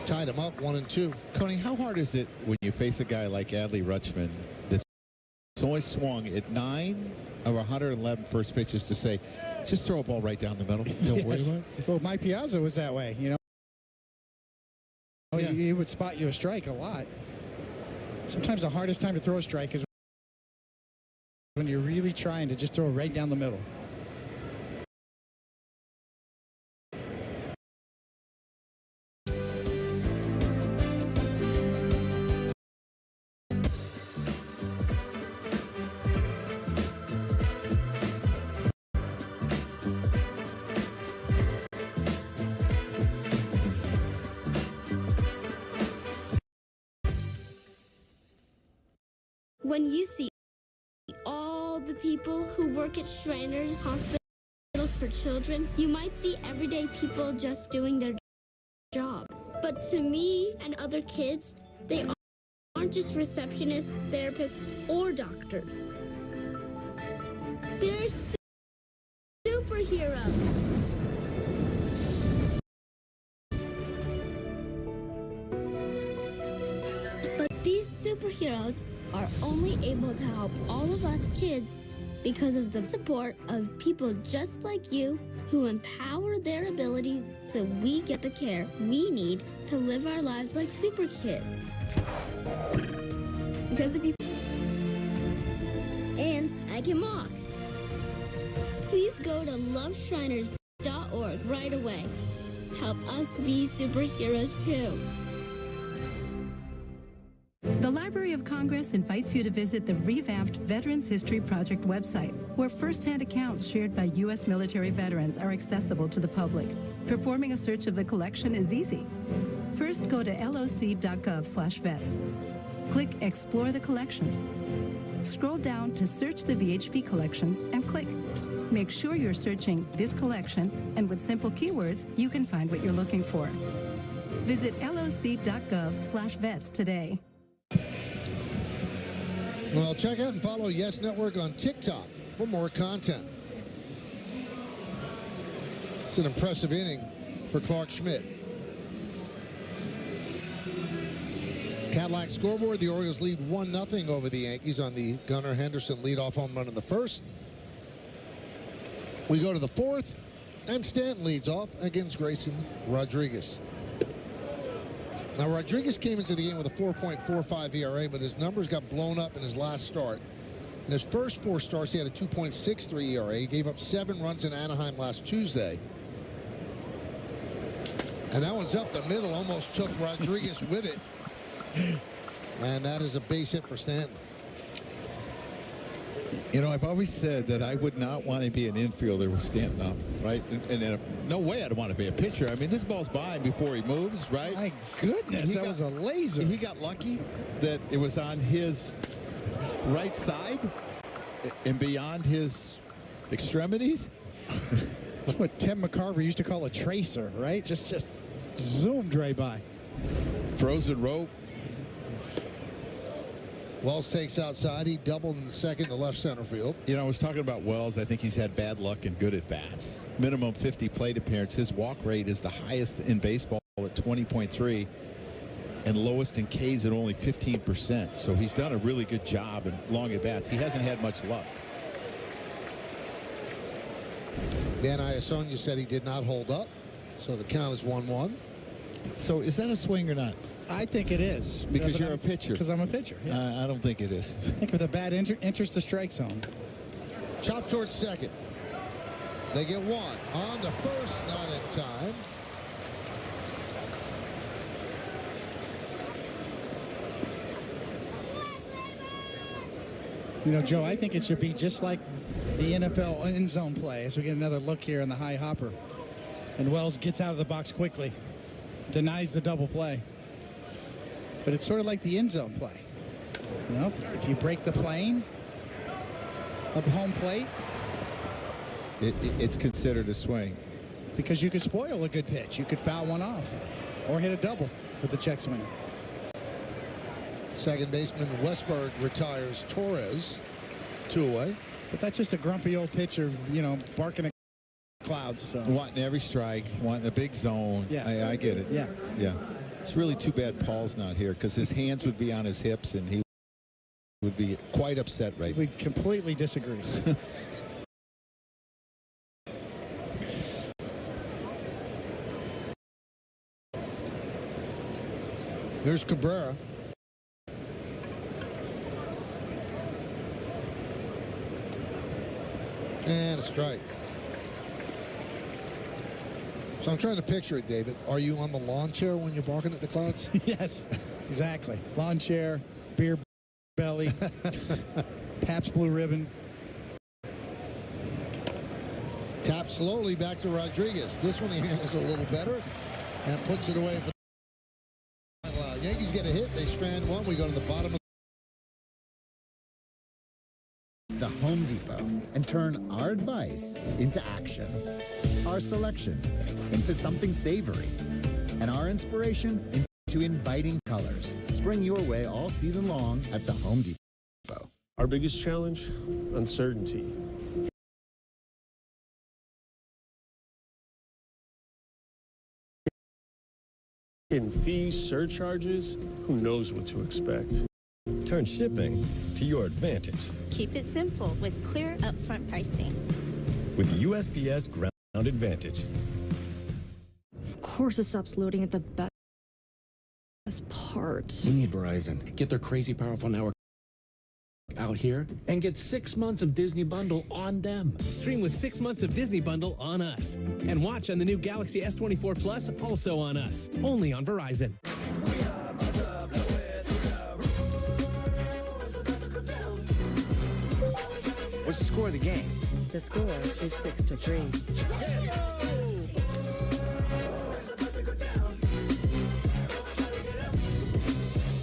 Tied him up 1-2. Coney, how hard is it when you face a guy like Adley Rutschman that's only swung at 9 of 111 first pitches to say, just throw a ball right down the middle? Don't worry about it. Well, Mike Piazza was that way, you know. Oh, yeah. He would spot you a strike a lot. Sometimes the hardest time to throw a strike is when you're really trying to just throw it right down the middle. When you see all the people who work at Shriners Hospitals for Children, you might see everyday people just doing their job. But to me and other kids, they aren't not just receptionists, therapists, or doctors. They're superheroes. But these superheroes are only able to help all of us kids because of the support of people just like you who empower their abilities so we get the care we need to live our lives like super kids. Because of you. And I can walk. Please go to loveshriners.org right away. Help us be superheroes too. The Library of Congress invites you to visit the revamped Veterans History Project website, where firsthand accounts shared by U.S. military veterans are accessible to the public. Performing a search of the collection is easy. First, go to loc.gov/vets. Click Explore the Collections. Scroll down to Search the VHP Collections and click. Make sure you're searching this collection, and with simple keywords, you can find what you're looking for. Visit loc.gov/vets today. Well, check out and follow Yes Network on TikTok for more content. It's an impressive inning for Clark Schmidt. Cadillac scoreboard, the Orioles lead 1-0 over the Yankees on the Gunnar Henderson leadoff home run in the first. We go to the fourth, and Stanton leads off against Grayson Rodriguez. Now, Rodriguez came into the game with a 4.45 ERA, but his numbers got blown up in his last start. In his first 4 starts, he had a 2.63 ERA. He gave up 7 runs in Anaheim last Tuesday. And that one's up the middle, almost took Rodriguez with it. And that is a base hit for Stanton. You know, I've always said that I would not want to be an infielder with Stanton up, right? And no way I'd want to be a pitcher. I mean, this ball's by him before he moves, right? My goodness, that was a laser. He got lucky that it was on his right side and beyond his extremities. That's what Tim McCarver used to call a tracer, right? Just zoomed right by. Frozen rope. Wells takes outside. He doubled in the second to left center field. You know, I was talking about Wells. I think he's had bad luck and good at bats. Minimum 50 plate appearance. His walk rate is the highest in baseball at 20.3 and lowest in Ks at only 15%. So he's done a really good job in long at bats. He hasn't had much luck. Dan Iasonia said he did not hold up. So the count is 1-1. So is that a swing or not? I think it is. Because you're a pitcher. Because I'm a pitcher. Yeah. I don't think it is. I think with a bat enters the strike zone. Chop towards second. They get 1. On to first, not in time. You know, Joe, I think it should be just like the NFL end zone play as we get another look here in the high hopper. And Wells gets out of the box quickly. Denies the double play. But it's sort of like the end zone play. You know, if you break the plane of the home plate, it's considered a swing. Because you could spoil a good pitch. You could foul one off or hit a double with the check swing. Second baseman Westberg retires Torres. 2 away. But that's just a grumpy old pitcher, you know, barking at clouds. So. Wanting every strike, wanting a big zone. Yeah. I get it. Yeah. Yeah. It's really too bad Paul's not here because his hands would be on his hips and he would be quite upset right now. We completely disagree. Here's Cabrera. And a strike. So I'm trying to picture it, David. Are you on the lawn chair when you're barking at the clouds? Yes, exactly. Lawn chair, beer belly, Pabst Blue Ribbon. Tap slowly back to Rodriguez. This one he handles a little better and puts it away for the final out. Yankees get a hit. They strand one. We go to the bottom of the Home Depot and turn our advice into action, our selection into something savory, and our inspiration into to inviting colors. Spring your way all season long at the Home Depot. Our biggest challenge? Uncertainty. In fees, surcharges, who knows what to expect? Turn shipping to your advantage. Keep it simple with clear upfront pricing. With USPS Ground Advantage. Of course it stops loading at the best part. We need Verizon. Get their crazy powerful network out here and get 6 months of Disney Bundle on them. Stream with 6 months of Disney Bundle on us. And watch on the new Galaxy S24 Plus, also on us. Only on Verizon. What's the score of the game? The score is 6-3.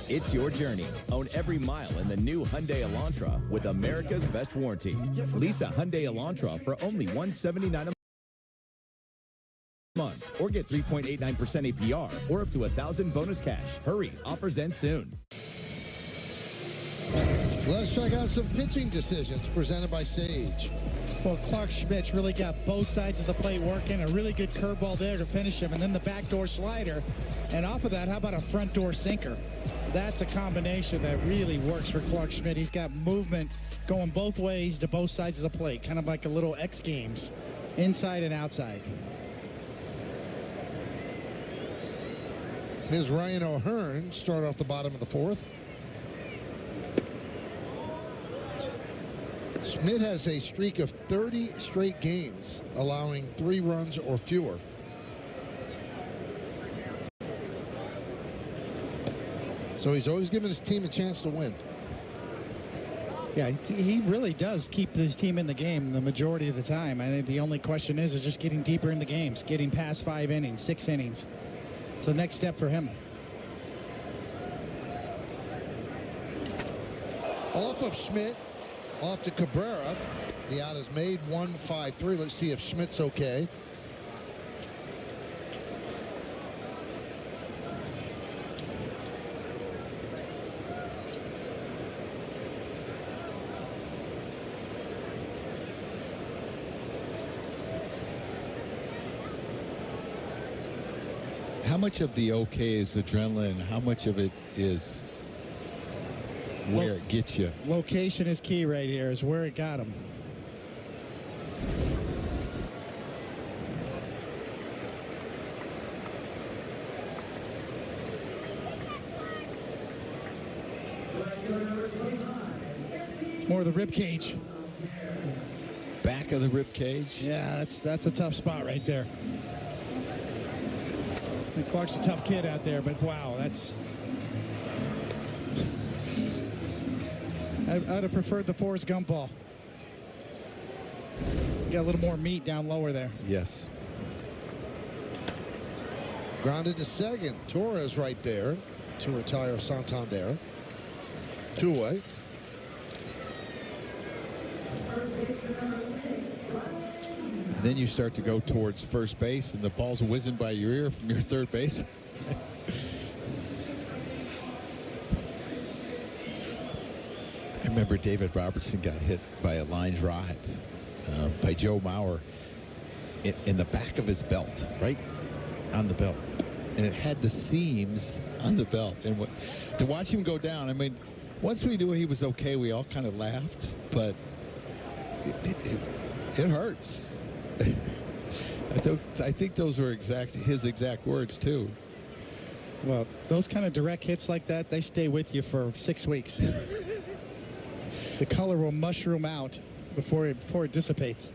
It's your journey. Own every mile in the new Hyundai Elantra with America's best warranty. Lease a Hyundai Elantra for only $179 a month, or get 3.89% APR, or up to $1,000 bonus cash. Hurry, offers end soon. Let's check out some pitching decisions presented by Sage. Well, Clark Schmidt's really got both sides of the plate working. A really good curveball there to finish him, and then the backdoor slider. And off of that, how about a front door sinker? That's a combination that really works for Clark Schmidt. He's got movement going both ways to both sides of the plate, kind of like a little X Games, inside and outside. Here's Ryan O'Hearn, start off the bottom of the fourth. Schmidt has a streak of 30 straight games, allowing 3 runs or fewer. So he's always given his team a chance to win. Yeah, he really does keep his team in the game the majority of the time. I think the only question is just getting deeper in the games, getting past 5 innings, 6 innings. It's the next step for him. Off of Schmidt, off to Cabrera. The out is made, 1-5-3. Let's see if Schmidt's okay. How much of the okay is adrenaline and how much of it is where it gets you? Location is key right here, is where it got him. It's more the rib cage. Back of the rib cage? Yeah, that's a tough spot right there. And Clark's a tough kid out there, but wow, that's... I'd have preferred the Forrest Gump ball. Got a little more meat down lower there. Yes. Grounded to second. Torres right there to retire Santander. 2 away. Then you start to go towards first base, and the ball's whizzing by your ear from your third baseman. I remember David Robertson got hit by a line drive by Joe Mauer in the back of his belt, right on the belt. And it had the seams on the belt. And to watch him go down, I mean, once we knew he was okay, we all kind of laughed, but it hurts. I think those were his exact words, too. Well, those kind of direct hits like that, they stay with you for 6 weeks. The color will mushroom out before it dissipates.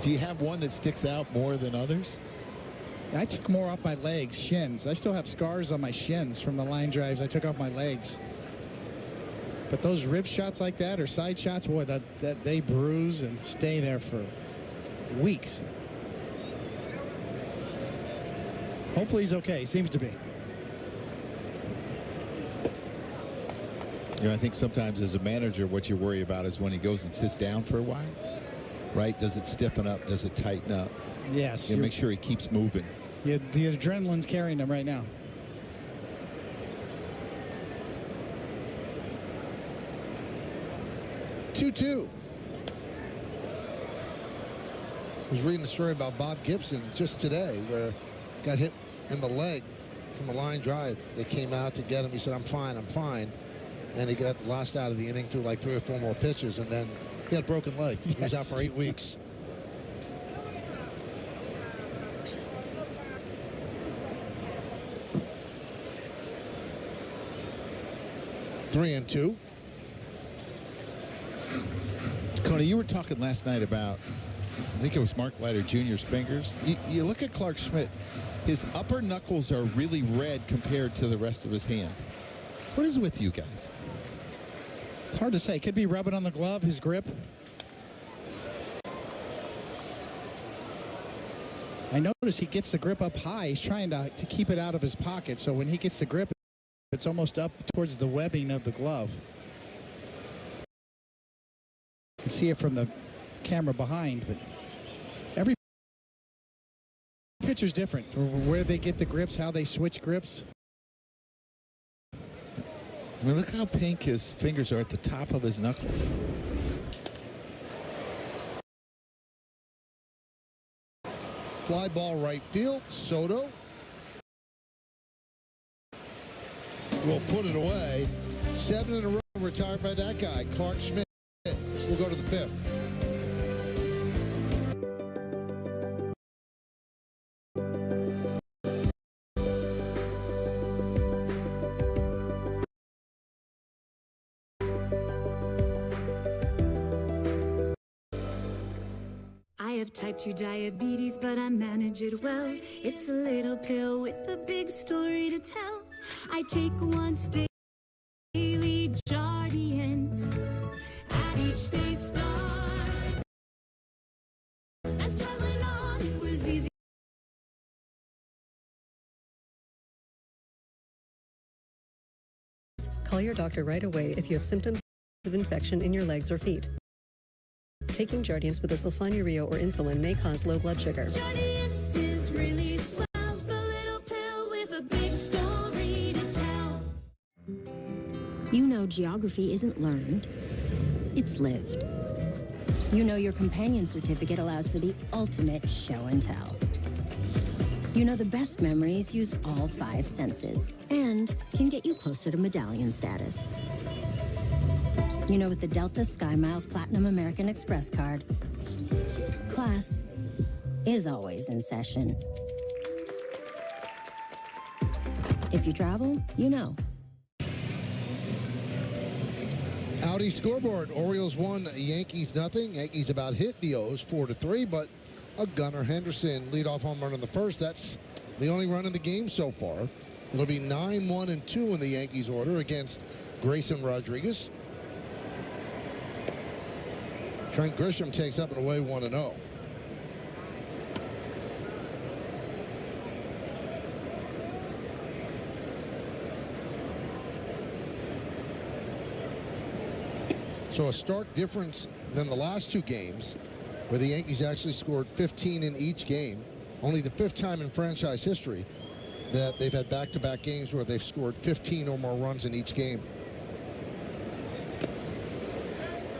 Do you have one that sticks out more than others? I took more off my legs, shins. I still have scars on my shins from the line drives I took off my legs. But those rib shots like that or side shots, boy, that they bruise and stay there for weeks. Hopefully he's okay. Seems to be. You know, I think sometimes as a manager, what you worry about is when he goes and sits down for a while, right? Does it stiffen up? Does it tighten up? Yes. You make sure he keeps moving. The adrenaline's carrying him right now. I was reading a story about Bob Gibson just today where got hit in the leg from a line drive. They came out to get him. He said, I'm fine. And he got lost out of the inning through like 3 or 4 more pitches, and then he had a broken leg. He was out for 8 weeks. Three and two. Coney, you were talking last night about, I think it was Mark Leiter Jr.'s fingers. You look at Clark Schmidt, his upper knuckles are really red compared to the rest of his hand. What is with you guys? It's hard to say. Could be rubbing on the glove, his grip. I notice he gets the grip up high. He's trying to keep it out of his pocket. So when he gets the grip, it's almost up towards the webbing of the glove. You can see it from the camera behind, but every pitcher's different. Where they get the grips, how they switch grips. I mean, look how pink his fingers are at the top of his knuckles. Fly ball right field. Soto will put it away. 7 in a row retired by that guy, Clark Schmidt. We'll go to the 5th. I have type 2 diabetes, but I manage it well. It's a little pill with a big story to tell. I take once daily Jardiance at each day start. As time went on, it was easy. Call your doctor right away if you have symptoms of infection in your legs or feet. Taking Jardiance with a sulfonylurea or insulin may cause low blood sugar. Jardiance is really swell, the little pill with a big story to tell. You know geography isn't learned, it's lived. You know your companion certificate allows for the ultimate show and tell. You know the best memories use all 5 senses and can get you closer to medallion status. You know, with the Delta Sky Miles Platinum American Express card, class is always in session. If you travel, you know. Audi scoreboard. Orioles 1, Yankees nothing. Yankees about hit the O's 4-3, but a Gunnar Henderson leadoff home run in the first. That's the only run in the game so far. It'll be 9-1-2 in the Yankees order against Grayson Rodriguez. Trent Grisham takes up and away 1-0. So a stark difference than the last 2 games, where the Yankees actually scored 15 in each game. Only the 5th time in franchise history that they've had back-to-back games where they've scored 15 or more runs in each game.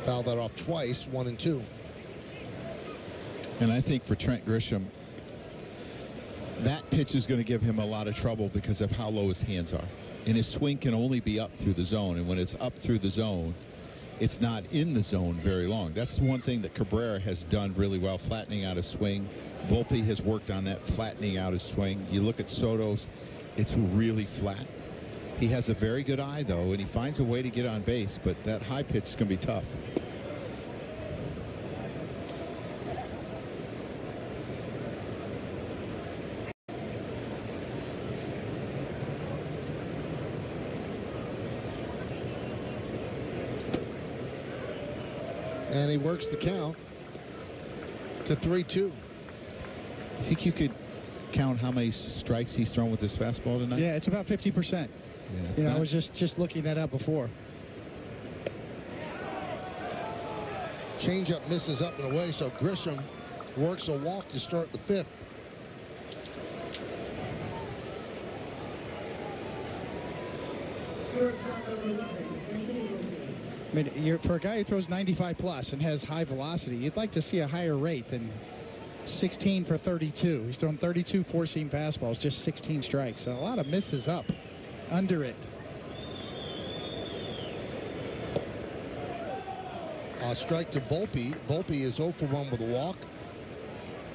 Fouled that off twice, 1-2. And I think for Trent Grisham, that pitch is going to give him a lot of trouble because of how low his hands are. And his swing can only be up through the zone. And when it's up through the zone, it's not in the zone very long. That's one thing that Cabrera has done really well, flattening out his swing. Volpe has worked on that, flattening out his swing. You look at Soto's, it's really flat. He has a very good eye, though, and he finds a way to get on base, but that high pitch is going to be tough. And he works the count to 3-2. You think you could count how many strikes he's thrown with his fastball tonight? Yeah, it's about 50%. I was just looking that up before. Changeup misses up and away, so Grisham works a walk to start the 5th. I mean, for a guy who throws 95 plus and has high velocity, you'd like to see a higher rate than 16 for 32. He's thrown 32 four-seam fastballs, just 16 strikes. So a lot of misses up under it. Strike to Volpe. Volpe is 0 for 1 with a walk.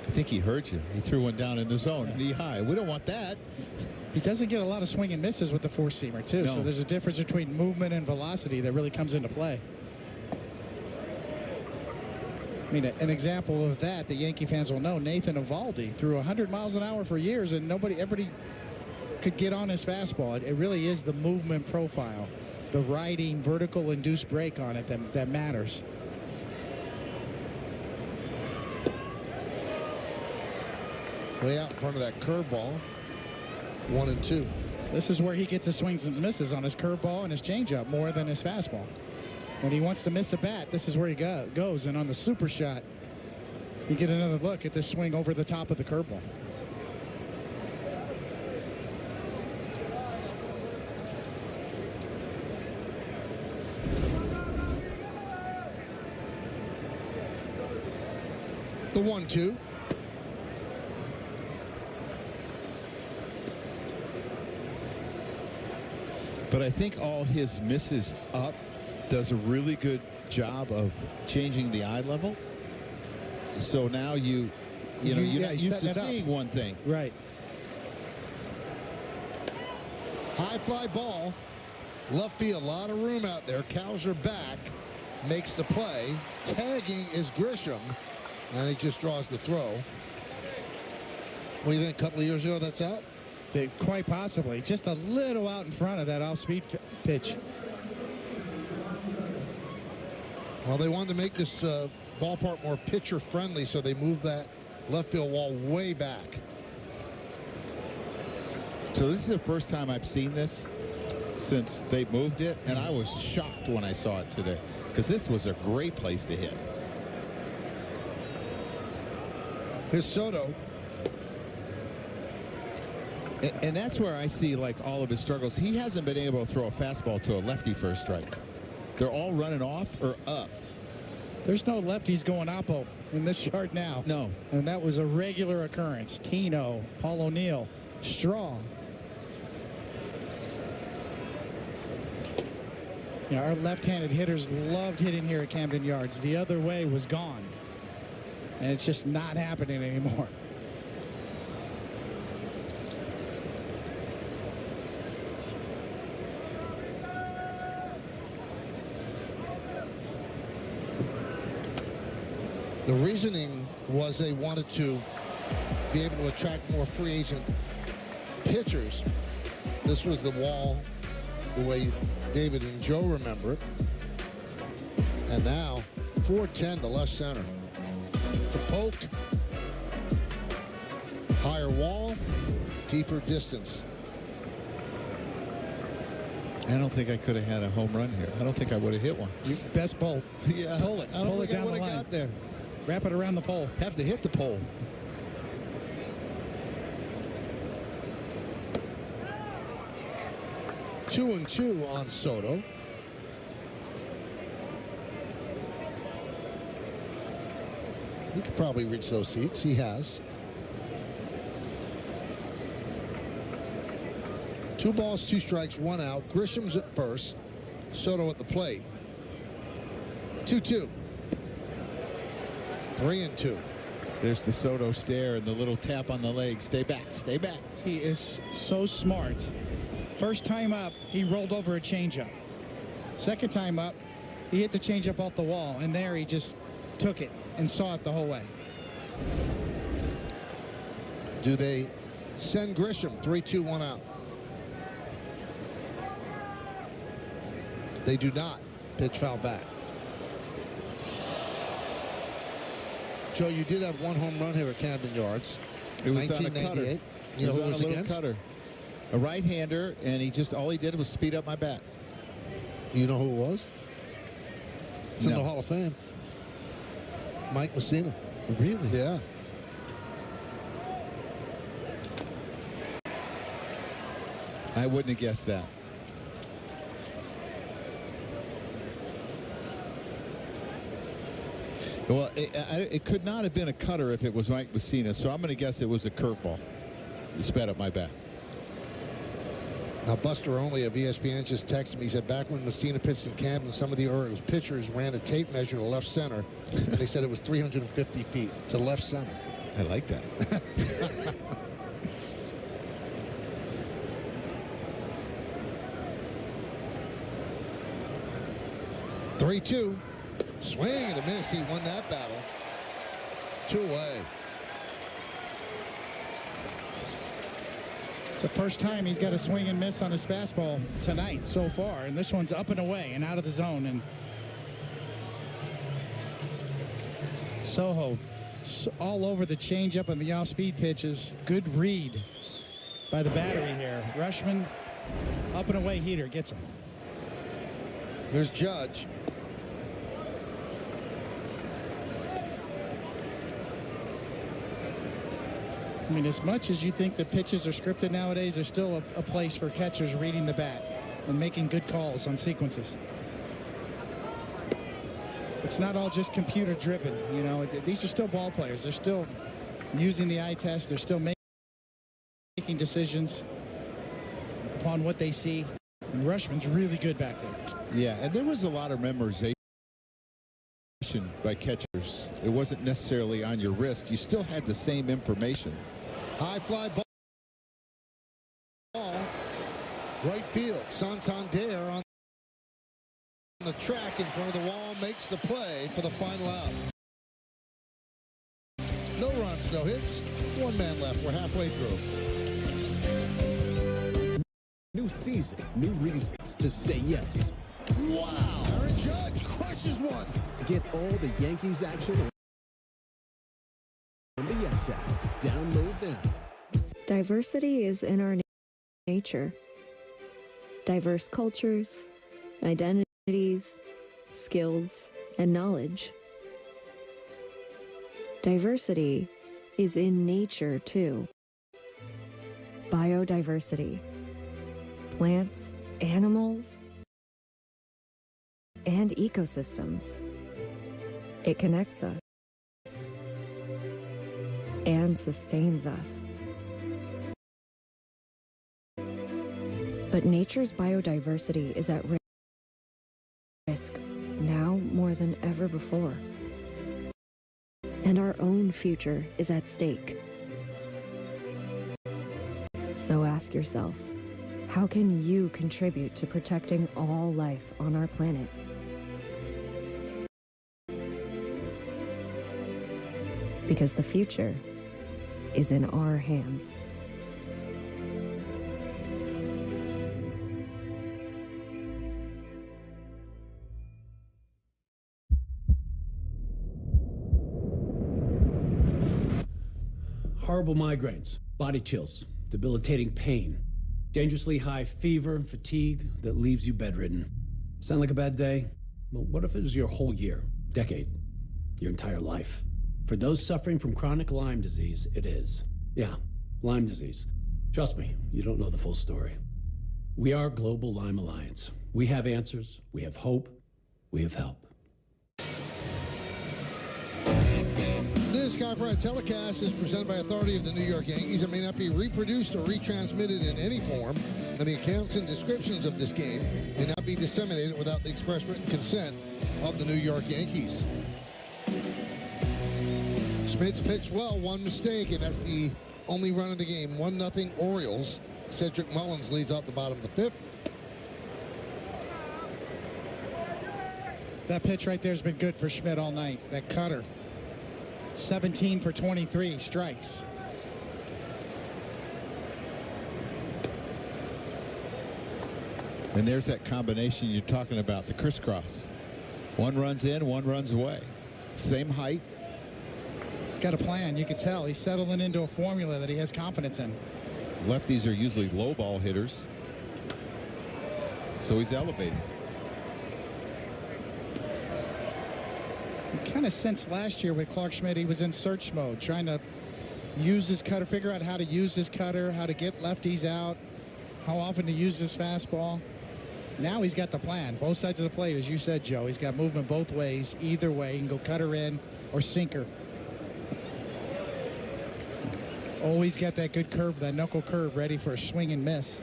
I think he heard you. He threw one down in the zone, knee high. We don't want that. He doesn't get a lot of swing and misses with the four-seamer, too. No. So there's a difference between movement and velocity that really comes into play. I mean, an example of that, the Yankee fans will know, Nathan Eovaldi threw 100 miles an hour for years, and everybody could get on his fastball. It really is the movement profile, the riding vertical induced break on it that matters. Way out in front of that curveball. 1 and 2. This is where he gets his swings and misses on his curveball and his changeup more than his fastball. When he wants to miss a bat, this is where he goes. And on the super shot, you get another look at this swing over the top of the curveball. The 1-2. But I think all his misses up does a really good job of changing the eye level. So now you're not used to seeing one thing. Right. High fly ball. Left field, a lot of room out there. Cowser back, makes the play. Tagging is Grisham, and he just draws the throw. What do you think, a couple of years ago that's out? Quite possibly. Just a little out in front of that off-speed pitch. Well, they wanted to make this ballpark more pitcher-friendly, so they moved that left field wall way back. So this is the first time I've seen this since they moved it, and I was shocked when I saw it today because this was a great place to hit. Here's Soto. And that's where I see like all of his struggles. He hasn't been able to throw a fastball to a lefty for a strike. They're all running off or up. There's no lefties going oppo in this yard now. No. And that was a regular occurrence. Tino, Paul O'Neill, Straw. You know, our left-handed hitters loved hitting here at Camden Yards. The other way was gone. And it's just not happening anymore. The reasoning was they wanted to be able to attract more free agent pitchers. This was the wall, the way David and Joe remember it. And now, 410 to left center. The poke, higher wall, deeper distance. I don't think I could have had a home run here. I don't think I would have hit one. Best bolt. Yeah, pull it. I don't pull think it down I would the have line. got there. Wrap it around the pole. Have to hit the pole. Two and two on Soto. He could probably reach those seats. He has. 2 balls, 2 strikes, 1 out. Grisham's at first. Soto at the plate. 2-2. 3-2. There's the Soto stare and the little tap on the leg. Stay back, stay back. He is so smart. First time up, he rolled over a changeup. Second time up, he hit the changeup off the wall, and there he just took it and saw it the whole way. Do they send Grisham? 3-2, 1 out. They do not. Pitch foul back. Joe, you did have 1 home run here at Camden Yards. It was on a cutter. You It know was who on it was a little against? cutter. A right-hander, and all he did was speed up my bat. You know who it was? It's in No. the Hall of Fame. Mike Messina. Really? Yeah. I wouldn't have guessed that. Well, it could not have been a cutter if it was Mike Messina, so I'm going to guess it was a curveball. He sped up my bat. Now, Buster Only of ESPN just texted me. He said back when Messina pitched in Camden, some of the Orioles pitchers ran a tape measure to left center, and they said it was 350 feet to left center. I like that. 3-2. Swing and a miss. He won that battle. 2 away. It's the first time he's got a swing and miss on his fastball tonight so far, and this one's up and away and out of the zone. And Soho all over the changeup and the off-speed pitches. Good read by the battery here. Rushman, up and away heater, gets him. There's Judge. I mean, as much as you think the pitches are scripted nowadays, there's still a place for catchers reading the bat and making good calls on sequences. It's not all just computer driven, you know. These are still ball players. They're still using the eye test. They're still making decisions upon what they see. And Rushman's really good back there. Yeah, and there was a lot of memorization by catchers. It wasn't necessarily on your wrist. You still had the same information. High fly ball. Right field. Santander on the track in front of the wall makes the play for the final out. No runs, no hits. 1 man left. We're halfway through. New season, new reasons to say yes. Wow! Aaron Judge crushes one. Get all the Yankees action on the Yes app. Download now. Diversity is in our nature. Diverse cultures, identities, skills, and knowledge. Diversity is in nature, too. Biodiversity. Plants, animals, and ecosystems. It connects us and sustains us. But nature's biodiversity is at risk now more than ever before. And our own future is at stake. So ask yourself, how can you contribute to protecting all life on our planet? Because the future is in our hands. Horrible migraines, body chills, debilitating pain, dangerously high fever and fatigue that leaves you bedridden. Sound like a bad day? Well, what if it was your whole year, decade, your entire life? For those suffering from chronic Lyme disease, it is. Yeah, Lyme disease. Trust me, you don't know the full story. We are Global Lyme Alliance. We have answers, we have hope, we have help. This copyright telecast is presented by authority of the New York Yankees and may not be reproduced or retransmitted in any form, and the accounts and descriptions of this game may not be disseminated without the express written consent of the New York Yankees. Schmitz pitched well, one mistake, and that's the only run of the game. 1-0 Orioles. Cedric Mullins leads out the bottom of the 5th. That pitch right there has been good for Schmidt all night. That cutter. 17 for 23 strikes. And there's that combination you're talking about, the crisscross. One runs in, one runs away. Same height. He's got a plan. You can tell he's settling into a formula that he has confidence in. Lefties are usually low ball hitters, so he's elevating. You kind of sensed last year with Clark Schmidt, he was in search mode, trying to use his cutter, figure out how to use his cutter, how to get lefties out, how often to use his fastball. Now he's got the plan. Both sides of the plate, as you said, Joe. He's got movement both ways. Either way, he can go cutter in or sinker. Always got that good curve, that knuckle curve ready for a swing and miss.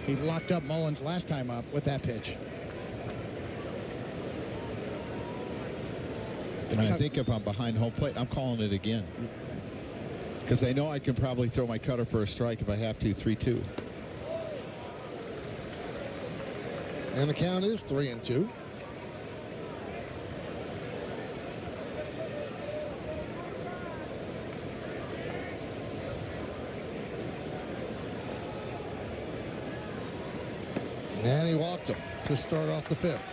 He locked up Mullins last time up with that pitch. And I think if I'm behind home plate, I'm calling it again. Because I know I can probably throw my cutter for a strike if I have to, 3-2. And the count is 3-2. And he walked him to start off the fifth.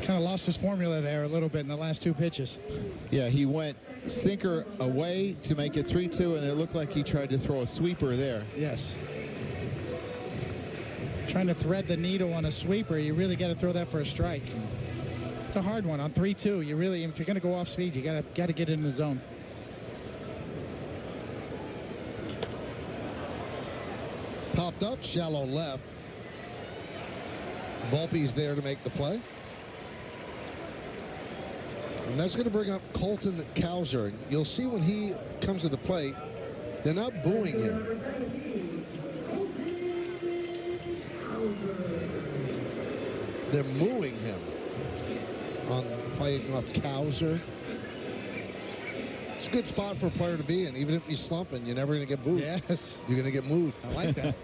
Kind of lost his formula there a little bit in the last two pitches. Yeah, he went sinker away to make it 3-2, and it looked like he tried to throw a sweeper there. Yes. Trying to thread the needle on a sweeper, you really got to throw that for a strike. It's a hard one on 3-2. You really, if you're going to go off speed, you got to get in the zone. Popped up, shallow left. Volpe's there to make the play. And that's going to bring up Colton Cowser. And you'll see when he comes to the plate, they're not booing him. They're mooing him on playing off Cowser. It's a good spot for a player to be in. Even if he's slumping, you're never going to get booed. Yes. You're going to get mooed. I like that.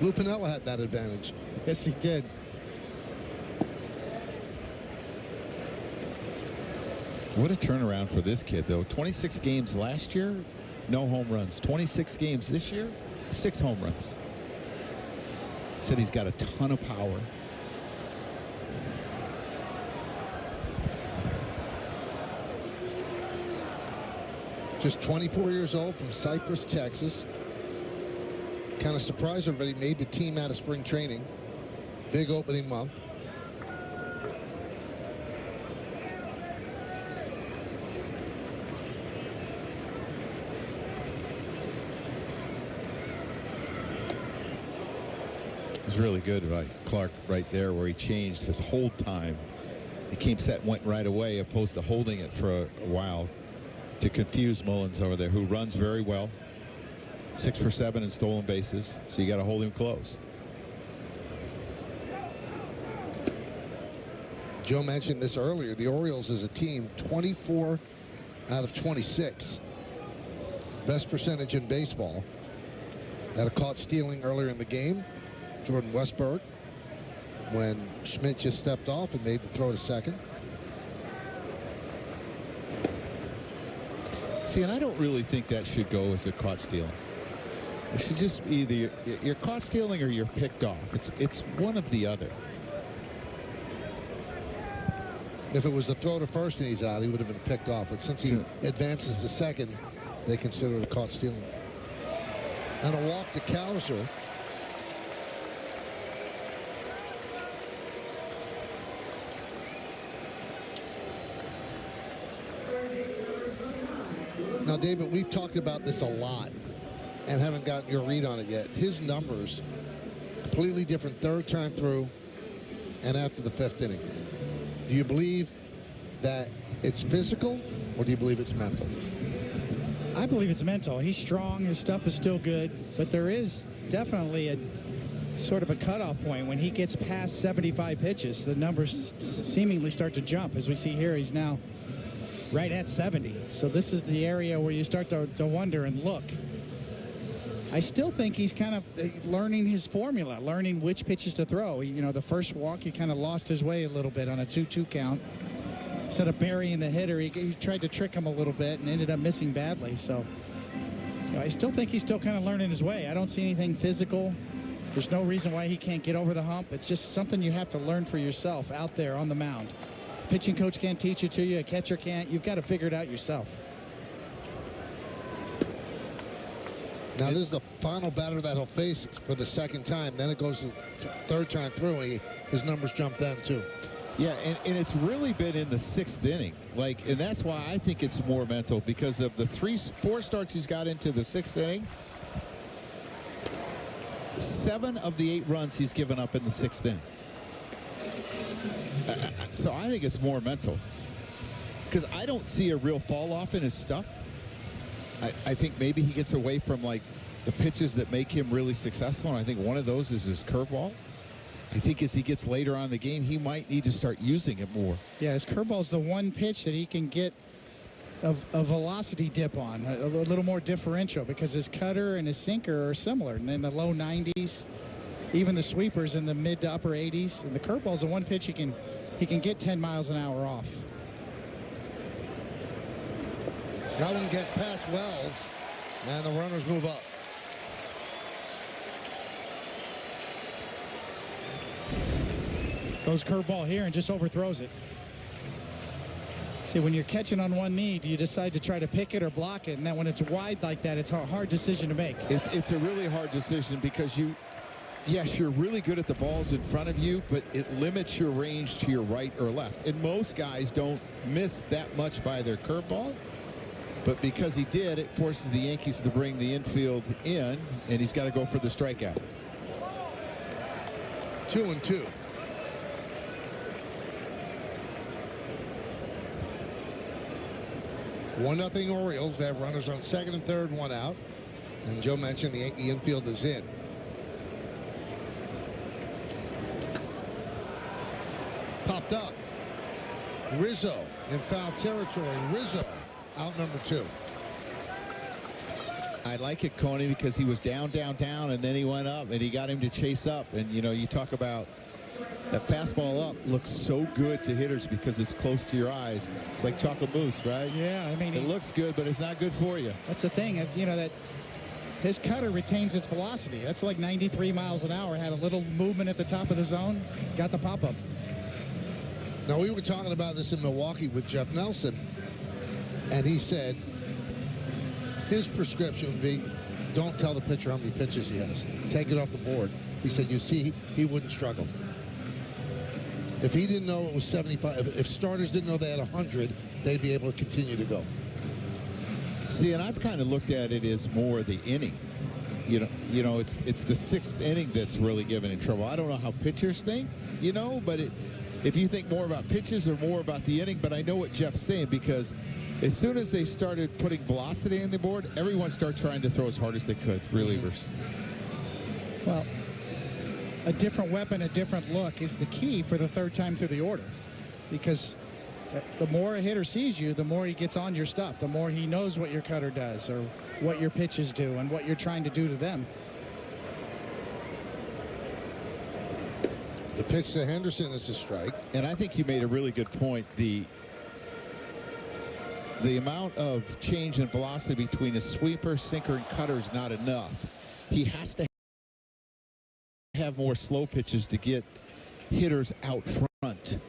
Lou Piniella had that advantage. Yes, he did. What a turnaround for this kid, though. 26 games last year, no home runs. 26 games this year, 6 home runs. Said he's got a ton of power. Just 24 years old from Cypress, Texas. Kind of surprised everybody. Made the team out of spring training. Big opening month. It was really good by Clark right there where he changed his hold time. He came set, went right away, opposed to holding it for a while to confuse Mullins over there, who runs very well. 6 for 7 in stolen bases, so you got to hold him close. Joe mentioned this earlier. The Orioles as a team, 24 out of 26. Best percentage in baseball. Had a caught stealing earlier in the game. Jordan Westberg, when Schmidt just stepped off and made the throw to second. See, and I don't really think that should go as a caught stealing. It should just be either you're caught stealing or you're picked off. It's one of the other. If it was a throw to first and he's out, he would have been picked off. But since he advances to second, they consider it a caught stealing. And a walk to Cowser. Now, David, we've talked about this a lot and haven't gotten your read on it yet. His numbers, completely different third time through and after the 5th inning. Do you believe that it's physical or do you believe it's mental? I believe it's mental. He's strong. His stuff is still good. But there is definitely a sort of a cutoff point. When he gets past 75 pitches, the numbers seemingly start to jump. As we see here, he's now right at 70. So this is the area where you start to wonder and look. I still think he's kind of learning his formula, learning which pitches to throw. You know, the first walk, he kind of lost his way a little bit on a 2-2 count. Instead of burying the hitter, he tried to trick him a little bit and ended up missing badly. So you know, I still think he's still kind of learning his way. I don't see anything physical. There's no reason why he can't get over the hump. It's just something you have to learn for yourself out there on the mound. Pitching coach can't teach it to you. A catcher can't. You've got to figure it out yourself. Now, this is the final batter that he'll face for the second time. Then it goes to third time through, and his numbers jump then, too. Yeah, and it's really been in the 6th inning. And that's why I think it's more mental, because of the 4 starts he's got into the 6th inning. 7 of the 8 runs he's given up in the 6th inning. So I think it's more mental, because I don't see a real fall off in his stuff. I think maybe he gets away from the pitches that make him really successful, and I think one of those is his curveball. I think as he gets later on in the game, he might need to start using it more. Yeah, his curveball's the one pitch that he can get a velocity dip on, a little more differential, because his cutter and his sinker are similar, and in the low 90s, even the sweepers in the mid to upper 80s. And the curveball's the one pitch he can get 10 miles an hour off. That one gets past Wells, and the runners move up. Goes curveball here and just overthrows it. See, when you're catching on one knee, do you decide to try to pick it or block it? And then when it's wide like that, it's a hard decision to make. It's a really hard decision, because yes, you're really good at the balls in front of you, but it limits your range to your right or left. And most guys don't miss that much by their curveball. But because he did, it forces the Yankees to bring the infield in, and he's got to go for the strikeout. 2-2. 1-0 Orioles. They have runners on 2nd and 3rd, 1 out. And Joe mentioned the Yankee infield is in. Popped up. Rizzo in foul territory. Rizzo out number 2. I like it, Coney, because he was down, and then he went up, and he got him to chase up. And, you talk about that fastball up looks so good to hitters because it's close to your eyes. It's like chocolate mousse, right? Yeah, I mean, it looks good, but it's not good for you. That's the thing. It's, that his cutter retains its velocity. That's like 93 miles an hour. Had a little movement at the top of the zone, got the pop-up. Now, we were talking about this in Milwaukee with Jeff Nelson, and he said his prescription would be, don't tell the pitcher how many pitches he has. Take it off the board. He said, you see, he wouldn't struggle. If he didn't know it was 75, if starters didn't know they had 100, they'd be able to continue to go. See, and I've kind of looked at it as more the inning. It's the 6th inning that's really giving him trouble. I don't know how pitchers think, but if you think more about pitches or more about the inning, but I know what Jeff's saying, because as soon as they started putting velocity on the board, everyone started trying to throw as hard as they could, relievers. Well, a different weapon, a different look is the key for the 3rd time through the order, because the more a hitter sees you, the more he gets on your stuff, the more he knows what your cutter does or what your pitches do and what you're trying to do to them. The pitch to Henderson is a strike. And I think you made a really good point. The amount of change in velocity between a sweeper, sinker, and cutter is not enough. He has to have more slow pitches to get hitters out front.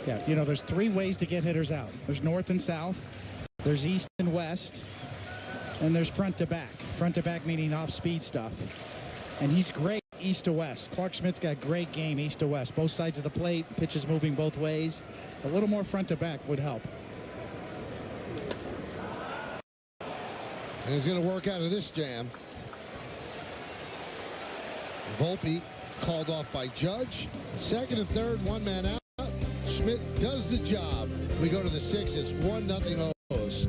Yeah, there's 3 ways to get hitters out. There's north and south, there's east and west, and there's front to back. Front to back meaning off-speed stuff. And he's great east to west. Clark Schmidt's got great game east to west. Both sides of the plate, pitches moving both ways. A little more front to back would help. And he's going to work out of this jam. Volpe called off by Judge. 2nd and 3rd, 1 man out. Schmidt does the job. We go to the 6th. It's 1-0 O's.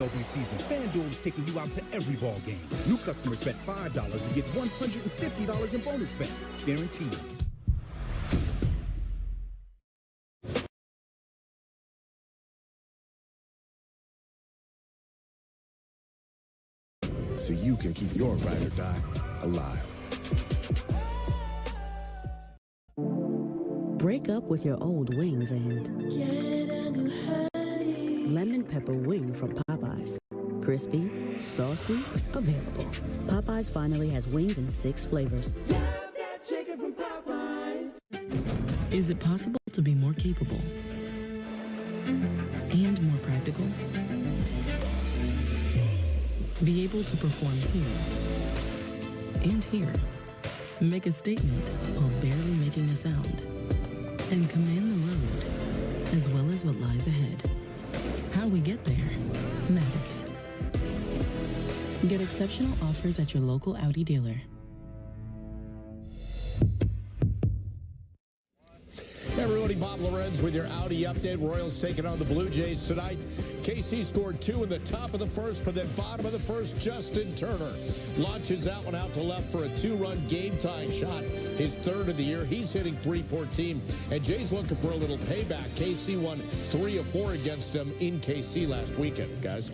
MLB season, FanDuel is taking you out to every ball game. New customers bet $5 and get $150 in bonus bets, guaranteed. So you can keep your ride or die alive. Break up with your old wings and get a new lemon pepper wing from Popeyes. Crispy, saucy, available. Popeyes finally has wings in 6 flavors. Love that chicken from Popeyes. Is it possible to be more capable and more practical? Be able to perform here and here. Make a statement while barely making a sound. And command the road, as well as what lies ahead. How we get there matters. Get exceptional offers at your local Audi dealer. Hey everybody, Bob Lorenz with your Audi update. Royals taking on the Blue Jays tonight. KC scored 2 in the top of the first, but then bottom of the first, Justin Turner launches that one out to left for a 2-run game-tying shot, his 3rd of the year. He's hitting .314, and Jay's looking for a little payback. KC won 3 of 4 against him in KC last weekend, guys.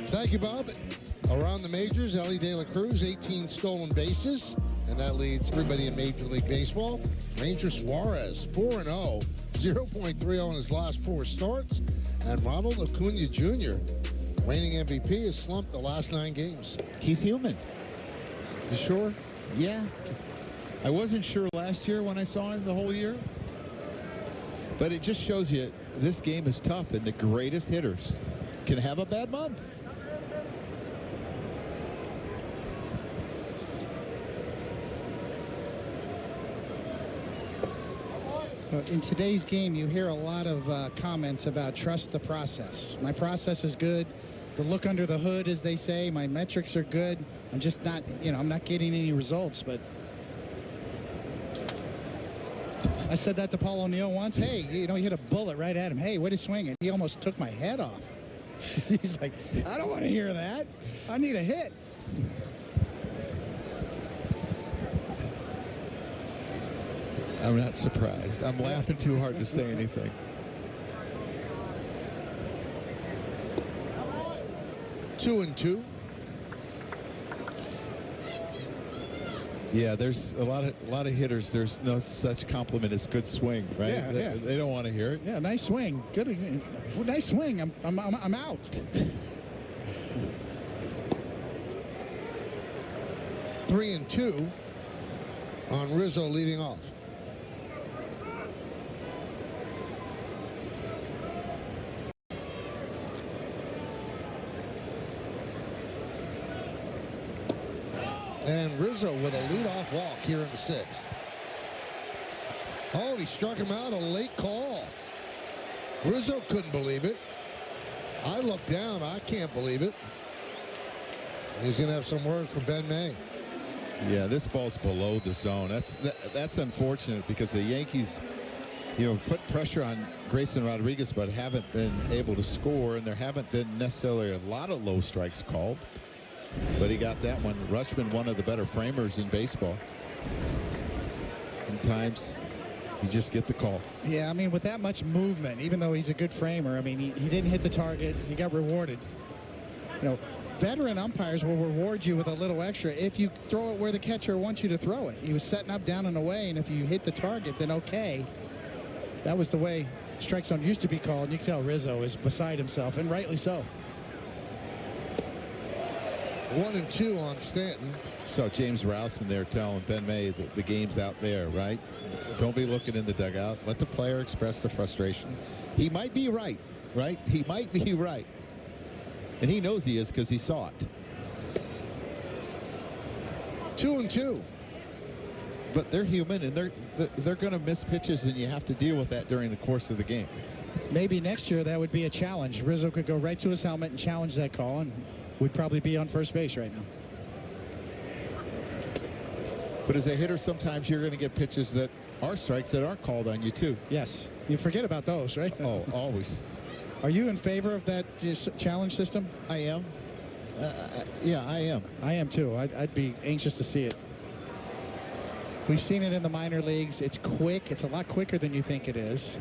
Thank you, Bob. Around the majors, Ellie De La Cruz, 18 stolen bases, and that leads everybody in Major League Baseball. Ranger Suarez, 4-0, 0.30 in his last 4 starts, and Ronald Acuna Jr., reigning MVP, has slumped the last 9 games. He's human. You sure? Yeah. I wasn't sure last year when I saw him the whole year, but it just shows you this game is tough, and the greatest hitters can have a bad month. In today's game, you hear a lot of comments about trust the process. My process is good. The look under the hood, as they say, my metrics are good. I'm just not, I'm not getting any results. But I said that to Paul O'Neill once. Hey, he hit a bullet right at him. Hey, what is swinging? He almost took my head off. He's like, I don't want to hear that. I need a hit. I'm not surprised. I'm laughing too hard to say anything. Two and two. Yeah, there's a lot of hitters. There's no such compliment as good swing, right? Yeah, they don't want to hear it. Yeah, nice swing. Good, nice swing. I'm out. 3 and 2 on Rizzo leading off. And Rizzo with a leadoff walk here in the 6th. Oh, he struck him out, a late call. Rizzo couldn't believe it. I looked down, I can't believe it. He's going to have some words for Ben May. Yeah, this ball's below the zone. That's unfortunate because the Yankees, put pressure on Grayson Rodriguez, but haven't been able to score, and there haven't been necessarily a lot of low strikes called. But he got that one. Rutschman, one of the better framers in baseball. Sometimes you just get the call. Yeah, I mean, with that much movement, even though he's a good framer, I mean, he didn't hit the target. He got rewarded. Veteran umpires will reward you with a little extra if you throw it where the catcher wants you to throw it. He was setting up down and away, and if you hit the target, then okay. That was the way strike zone used to be called. And you can tell Rizzo is beside himself, and rightly so. 1 and 2 on Stanton. So James Rouse in there telling Ben May that the game's out there, right? Don't be looking in the dugout. Let the player express the frustration. He might be right? He might be right. And he knows he is because he saw it. 2 and 2. But they're human, and they're going to miss pitches, and you have to deal with that during the course of the game. Maybe next year that would be a challenge. Rizzo could go right to his helmet and challenge that call, and would probably be on first base right now. But as a hitter, sometimes you're going to get pitches that are strikes that are called on you too. Yes, you forget about those, right? Oh, always. Are you in favor of that challenge system? I am. Yeah, I am. I am too. I'd be anxious to see it. We've seen it in the minor leagues. It's quick. It's a lot quicker than you think it is.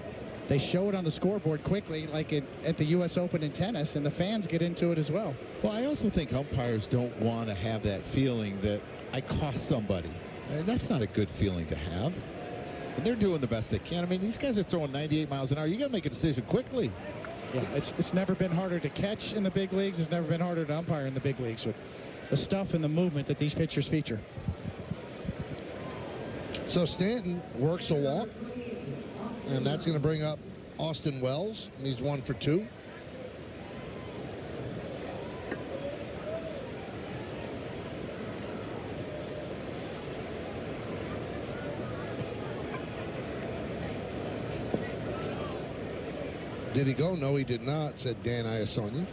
they show it on the scoreboard quickly, like at the U.S. Open in tennis, and the fans get into it as well. Well, I also think umpires don't want to have that feeling that I cost somebody. That's not a good feeling to have. And they're doing the best they can. I mean, these guys are throwing 98 miles an hour. You got to make a decision quickly. Yeah, it's never been harder to catch in the big leagues. It's never been harder to umpire in the big leagues with the stuff and the movement that these pitchers feature. So Stanton works a walk, and that's going to bring up Austin Wells. He's 1 for 2. Did he go? No, he did not, said Dan Iassogna.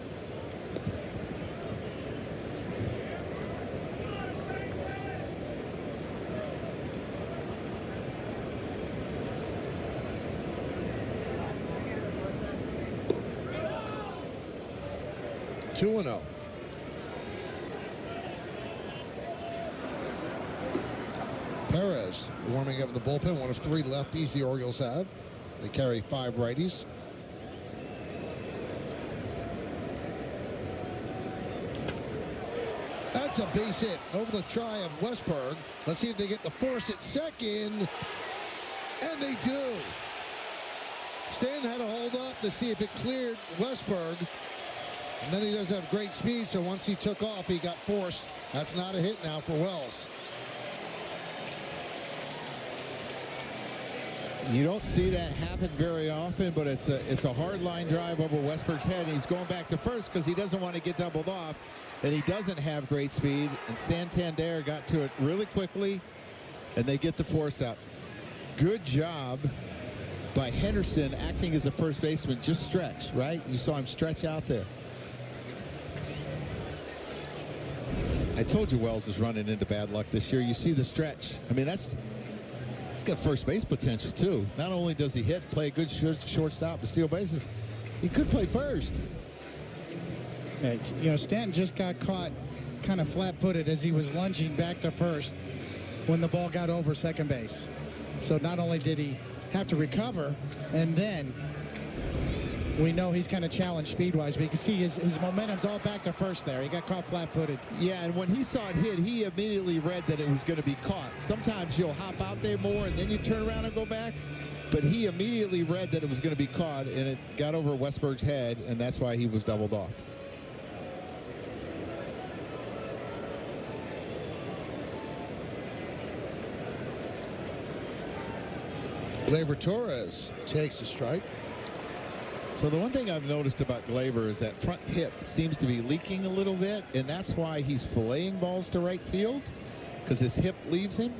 Two 2-0. Perez warming up in the bullpen. One of 3 lefties the Orioles have. They carry 5 righties. That's a base hit over the try of Westberg. Let's see if they get the force at second. And they do. Stanton had to hold up to see if it cleared Westberg. And then he doesn't have great speed, so once he took off, he got forced. That's not a hit now for Wells. You don't see that happen very often, but it's a hard line drive over Westberg's head. And he's going back to first because he doesn't want to get doubled off. And he doesn't have great speed. And Santander got to it really quickly, and they get the force out. Good job by Henderson acting as a first baseman. Just stretch, right? You saw him stretch out there. I told you Wells is running into bad luck this year. You see the stretch. I mean, he's got first base potential, too. Not only does he hit, play a good shortstop, and steal bases, he could play first. Stanton just got caught kind of flat-footed as he was lunging back to first when the ball got over second base. So not only did he have to recover, and then we know he's kind of challenged speed-wise, but you can see his momentum's all back to first there. He got caught flat-footed. Yeah, and when he saw it hit, he immediately read that it was going to be caught. Sometimes you'll hop out there more, and then you turn around and go back. But he immediately read that it was going to be caught, and it got over Westberg's head, and that's why he was doubled off. Gleyber Torres takes a strike. So the one thing I've noticed about Gleyber is that front hip seems to be leaking a little bit, and that's why he's filleting balls to right field, because his hip leaves him.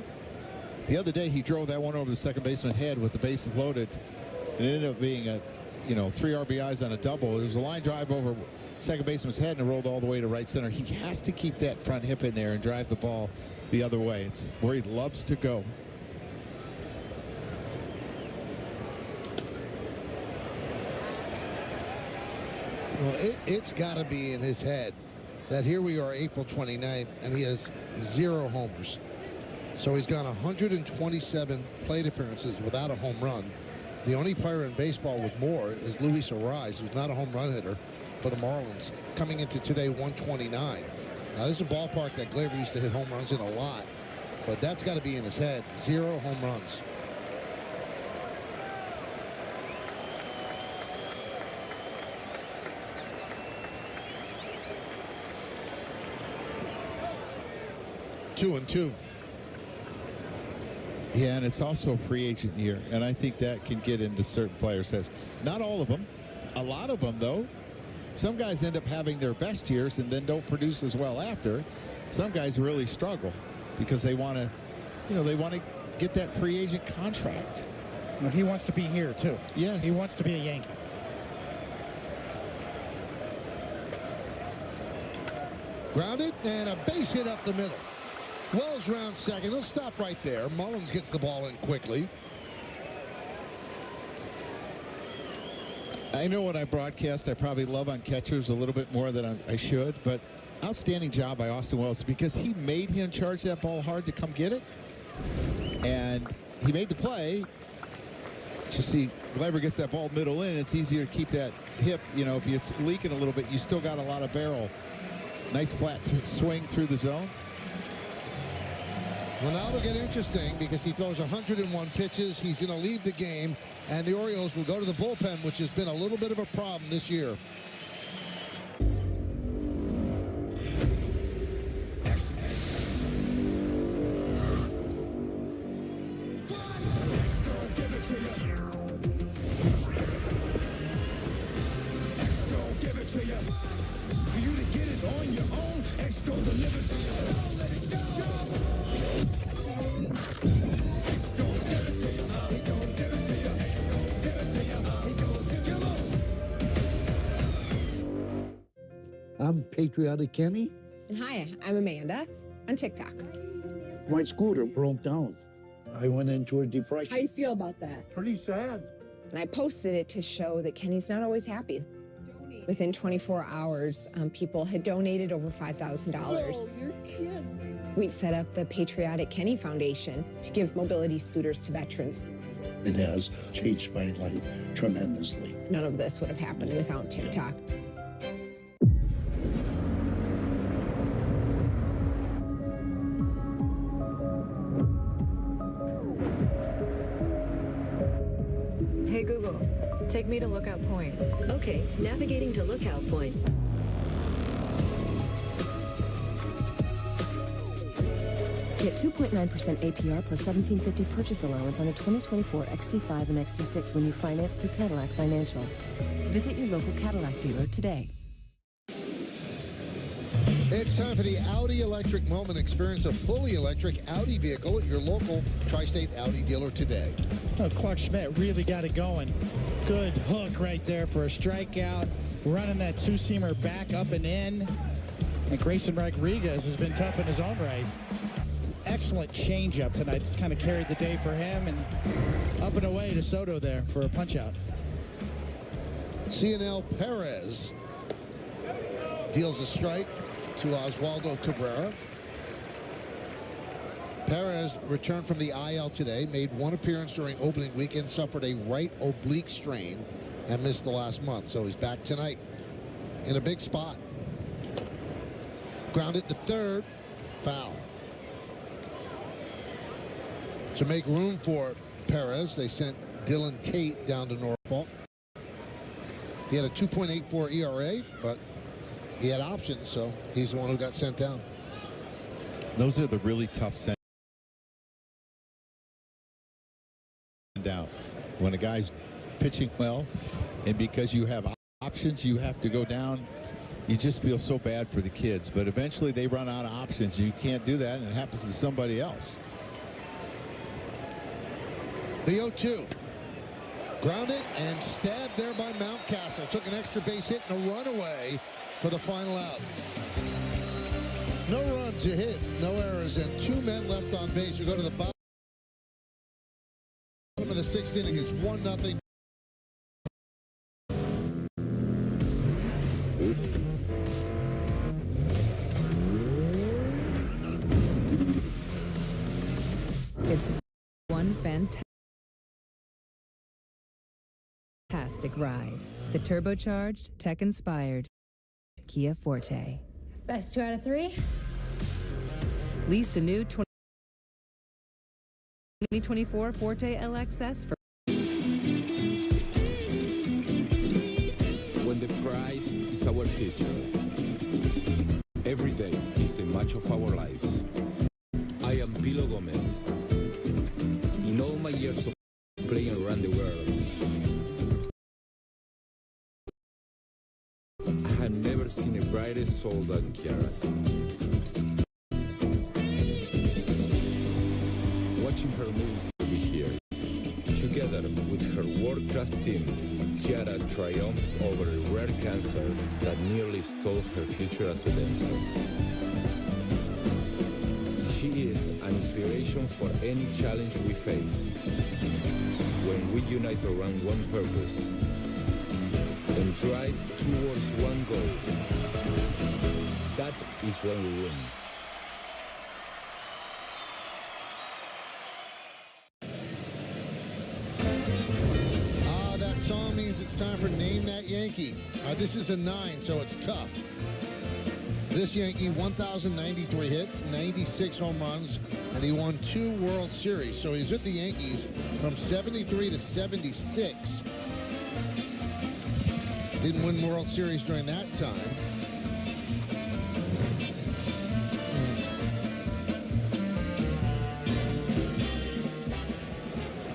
The other day he drove that one over the second baseman's head with the bases loaded. It ended up being 3 RBIs on a double. It was a line drive over second baseman's head and it rolled all the way to right center. He has to keep that front hip in there and drive the ball the other way. It's where he loves to go. Well, it's got to be in his head that here we are April 29th and he has 0 homers. So he's gone 127 plate appearances without a home run. The only player in baseball with more is Luis Arraez, who's not a home run hitter for the Marlins, coming into today 129. Now, this is a ballpark that Gleyber used to hit home runs in a lot, but that's got to be in his head. 0 home runs. Two and two. Yeah, and it's also a free agent year, and I think that can get into certain players' heads. Not all of them. A lot of them, though. Some guys end up having their best years and then don't produce as well after. Some guys really struggle because they want to, they want to get that free agent contract. Well, he wants to be here, too. Yes. He wants to be a Yankee. Grounded and a base hit up the middle. Wells round second. He'll stop right there. Mullins gets the ball in quickly. I know when I broadcast, I probably love on catchers a little bit more than I should, but outstanding job by Austin Wells because he made him charge that ball hard to come get it. And he made the play. You see, Gleiber gets that ball middle in. It's easier to keep that hip. You know, if it's leaking a little bit, you still got a lot of barrel. Nice flat swing through the zone. Well, now it'll get interesting because he throws 101 pitches. He's going to leave the game, and the Orioles will go to the bullpen, which has been a little bit of a problem this year. For you to get it on your own, X gon' deliver to you. Don't let it go. X gon' give it to you. He gon' give it to you. X gon' give it to you. He gon' give it to you. I'm Patriotic Kenny. And hi, I'm Amanda on TikTok. My scooter broke down. I went into a depression. How do you feel about that? Pretty sad. And I posted it to show that Kenny's not always happy. Within 24 hours, people had donated over $5,000. Oh, you're kidding. We'd set up the Patriotic Kenny Foundation to give mobility scooters to veterans. It has changed my life tremendously. None of this would have happened without TikTok. Hey Google, take me to Lookout Point. Okay, navigating to Lookout Point. Get 2.9% APR plus $1,750 purchase allowance on a 2024 XT5 and XT6 when you finance through Cadillac Financial. Visit your local Cadillac dealer today. It's time for the Audi Electric Moment. Experience a fully electric Audi vehicle at your local Tri-State Audi dealer today. Oh, Clark Schmidt really got it going. Good hook right there for a strikeout. Running that two-seamer back up and in. And Grayson Rodriguez has been tough in his own right. Excellent changeup tonight. It's kind of carried the day for him. And up and away to Soto there for a punch-out. Cionel Perez deals a strike to Oswaldo Cabrera. Perez returned from the IL today, made one appearance during opening weekend, suffered a right oblique strain, and missed the last month. So he's back tonight in a big spot. Grounded to third, foul. To make room for Perez, they sent Dylan Tate down to Norfolk. He had a 2.84 ERA, but he had options, so he's the one who got sent down. Those are the really tough send downs. When a guy's pitching well, and because you have options, you have to go down. You just feel so bad for the kids, but eventually they run out of options. You can't do that, and it happens to somebody else. The 0-2. Grounded and stabbed there by Mountcastle. Took an extra base hit and a runaway for the final out. No runs, a hit, no errors, and 2 men left on base. We go to the bottom of the 6th inning. It's 1-0. It's one fantastic ride. The turbocharged, tech-inspired Kia Forte. Best 2 out of 3. Lease the new 2024 Forte LXS for When the prize is our future, every day is a match of our lives. I am Pilo Gomez. In all my years of playing around the world, I had never seen a brighter soul than Kiara's. Watching her moves over here, together with her world-class team, Kiara triumphed over a rare cancer that nearly stole her future as a dancer. She is an inspiration for any challenge we face. When we unite around one purpose and drive towards one goal, that is when we win. means it's time for Name That Yankee. This is a 9, so it's tough. This Yankee, 1,093 hits, 96 home runs, and he won 2 World Series. So he's with the Yankees from 73 to 76. Didn't win World Series during that time.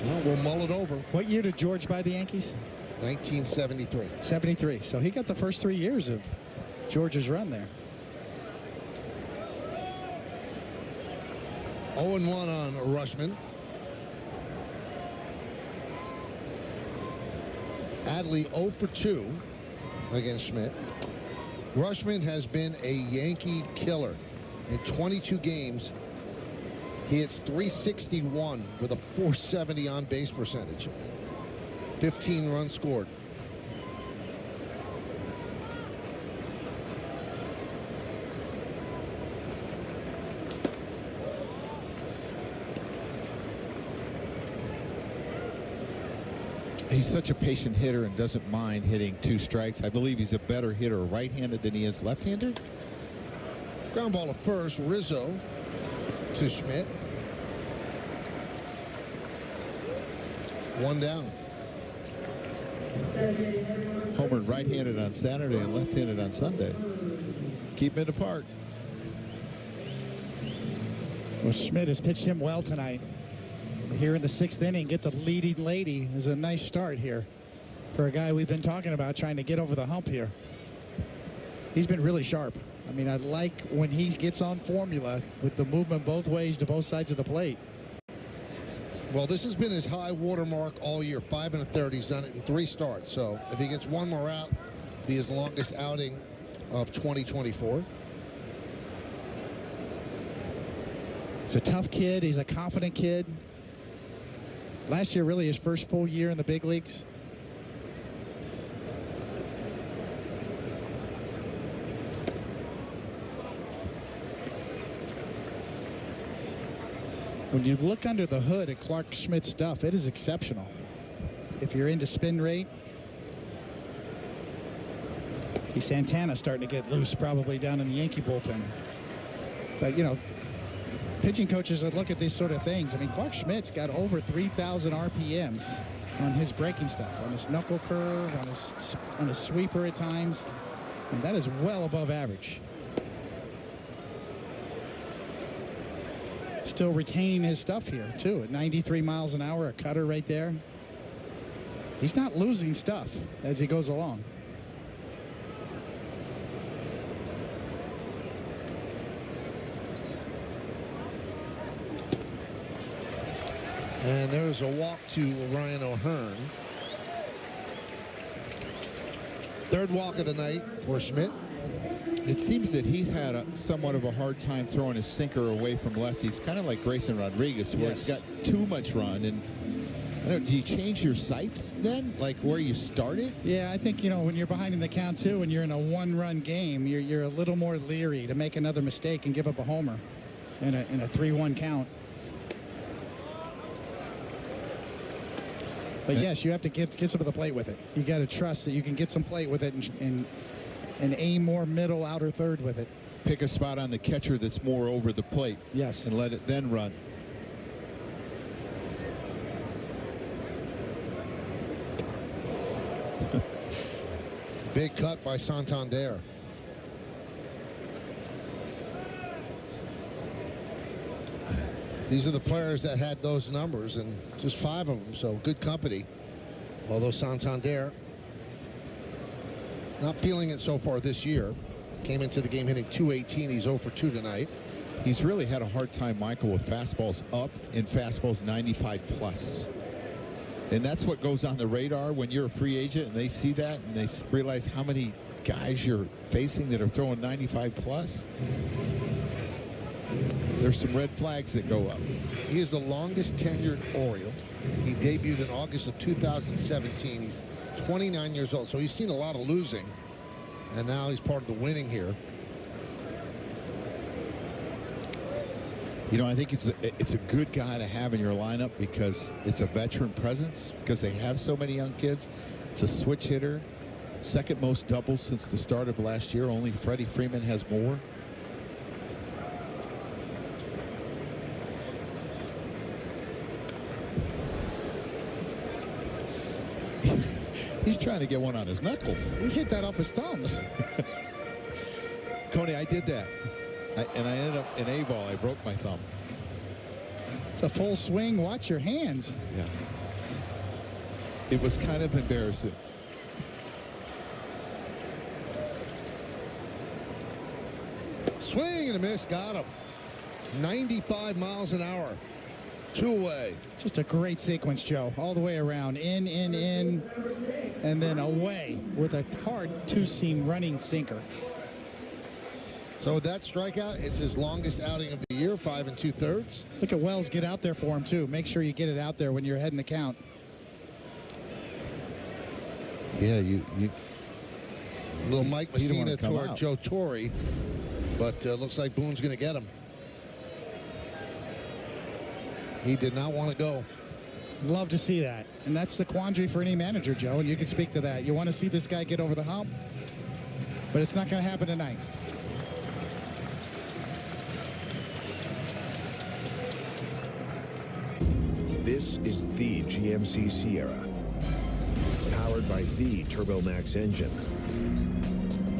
Well, we'll mull it over. What year did George buy the Yankees? 1973. 73. So he got the first 3 years of George's run there. 0-1 on Rushman. Adley 0 for 2 against Schmidt. Rushman has been a Yankee killer. In 22 games, he hits .361 with a .470 on base percentage. 15 runs scored. He's such a patient hitter and doesn't mind hitting 2 strikes. I believe he's a better hitter right-handed than he is left-handed. Ground ball to first. Rizzo to Schmidt. 1 down. Homered right-handed on Saturday and left-handed on Sunday. Keep them apart. Well, Schmidt has pitched him well tonight. Here in the 6th inning, get the leading lady is a nice start here for a guy we've been talking about trying to get over the hump here. He's been really sharp. I mean, I like when he gets on formula with the movement both ways to both sides of the plate. Well, this has been his high water mark all year, 5 1/3. He's done it in 3 starts. So if he gets one more out, it'll be his longest outing of 2024. He's a tough kid. He's a confident kid. Last year, really his first full year in the big leagues. When you look under the hood at Clark Schmidt's stuff, it is exceptional. If you're into spin rate. See Santana starting to get loose probably down in the Yankee bullpen. But, you know, pitching coaches that look at these sort of things. I mean, Clark Schmidt's got over 3,000 RPMs on his breaking stuff, on his knuckle curve, on his sweeper at times. And that is well above average. Still retaining his stuff here, too, at 93 miles an hour, a cutter right there. He's not losing stuff as he goes along. And there's a walk to Ryan O'Hearn. 3rd walk of the night for Schmidt. It seems that he's had somewhat of a hard time throwing his sinker away from lefties, kind of like Grayson Rodriguez, where it's got too much run. And I don't know, do you change your sights then, like where you started? Yeah, I think, you know, when you're behind in the count, too, and you're in a 1-run game, you're a little more leery to make another mistake and give up a homer in a 3-1 count. But yes, you have to get some of the plate with it. You got to trust that you can get some plate with it and aim more middle, outer third with it. Pick a spot on the catcher that's more over the plate. Yes. And let it then run. Big cut by Santander. These are the players that had those numbers, and just 5 of them, so good company. Although Santander not feeling it so far this year. Came into the game hitting .218. He's 0 for 2 tonight. He's really had a hard time, Michael, with fastballs up and fastballs 95 plus. And that's what goes on the radar when you're a free agent and they see that and they realize how many guys you're facing that are throwing 95 plus. There's some red flags that go up. He is the longest tenured Oriole. He debuted in August of 2017. He's 29 years old, so he's seen a lot of losing, and now he's part of the winning here. You know, I think it's a good guy to have in your lineup because it's a veteran presence, because they have so many young kids. It's a switch hitter. Second most doubles since the start of last year. Only Freddie Freeman has more. He's trying to get one on his knuckles. He hit that off his thumbs. Coney, I did that. And I ended up in A ball. I broke my thumb. It's a full swing. Watch your hands. Yeah. It was kind of embarrassing. Swing and a miss. Got him. 95 miles an hour. Two-way. Just a great sequence, Joe. All the way around. In, and then away with a hard two-seam running sinker. So with that strikeout, it's his longest outing of the year, 5 2/3. Look at Wells get out there for him, too. Make sure you get it out there when you're heading the count. Yeah, little Mike Messina toward Joe Torre, but looks like Boone's going to get him. He did not want to go. Love to see that. And that's the quandary for any manager, Joe, and you can speak to that. You want to see this guy get over the hump, but it's not going to happen tonight. This is the GMC Sierra, powered by the TurboMax engine,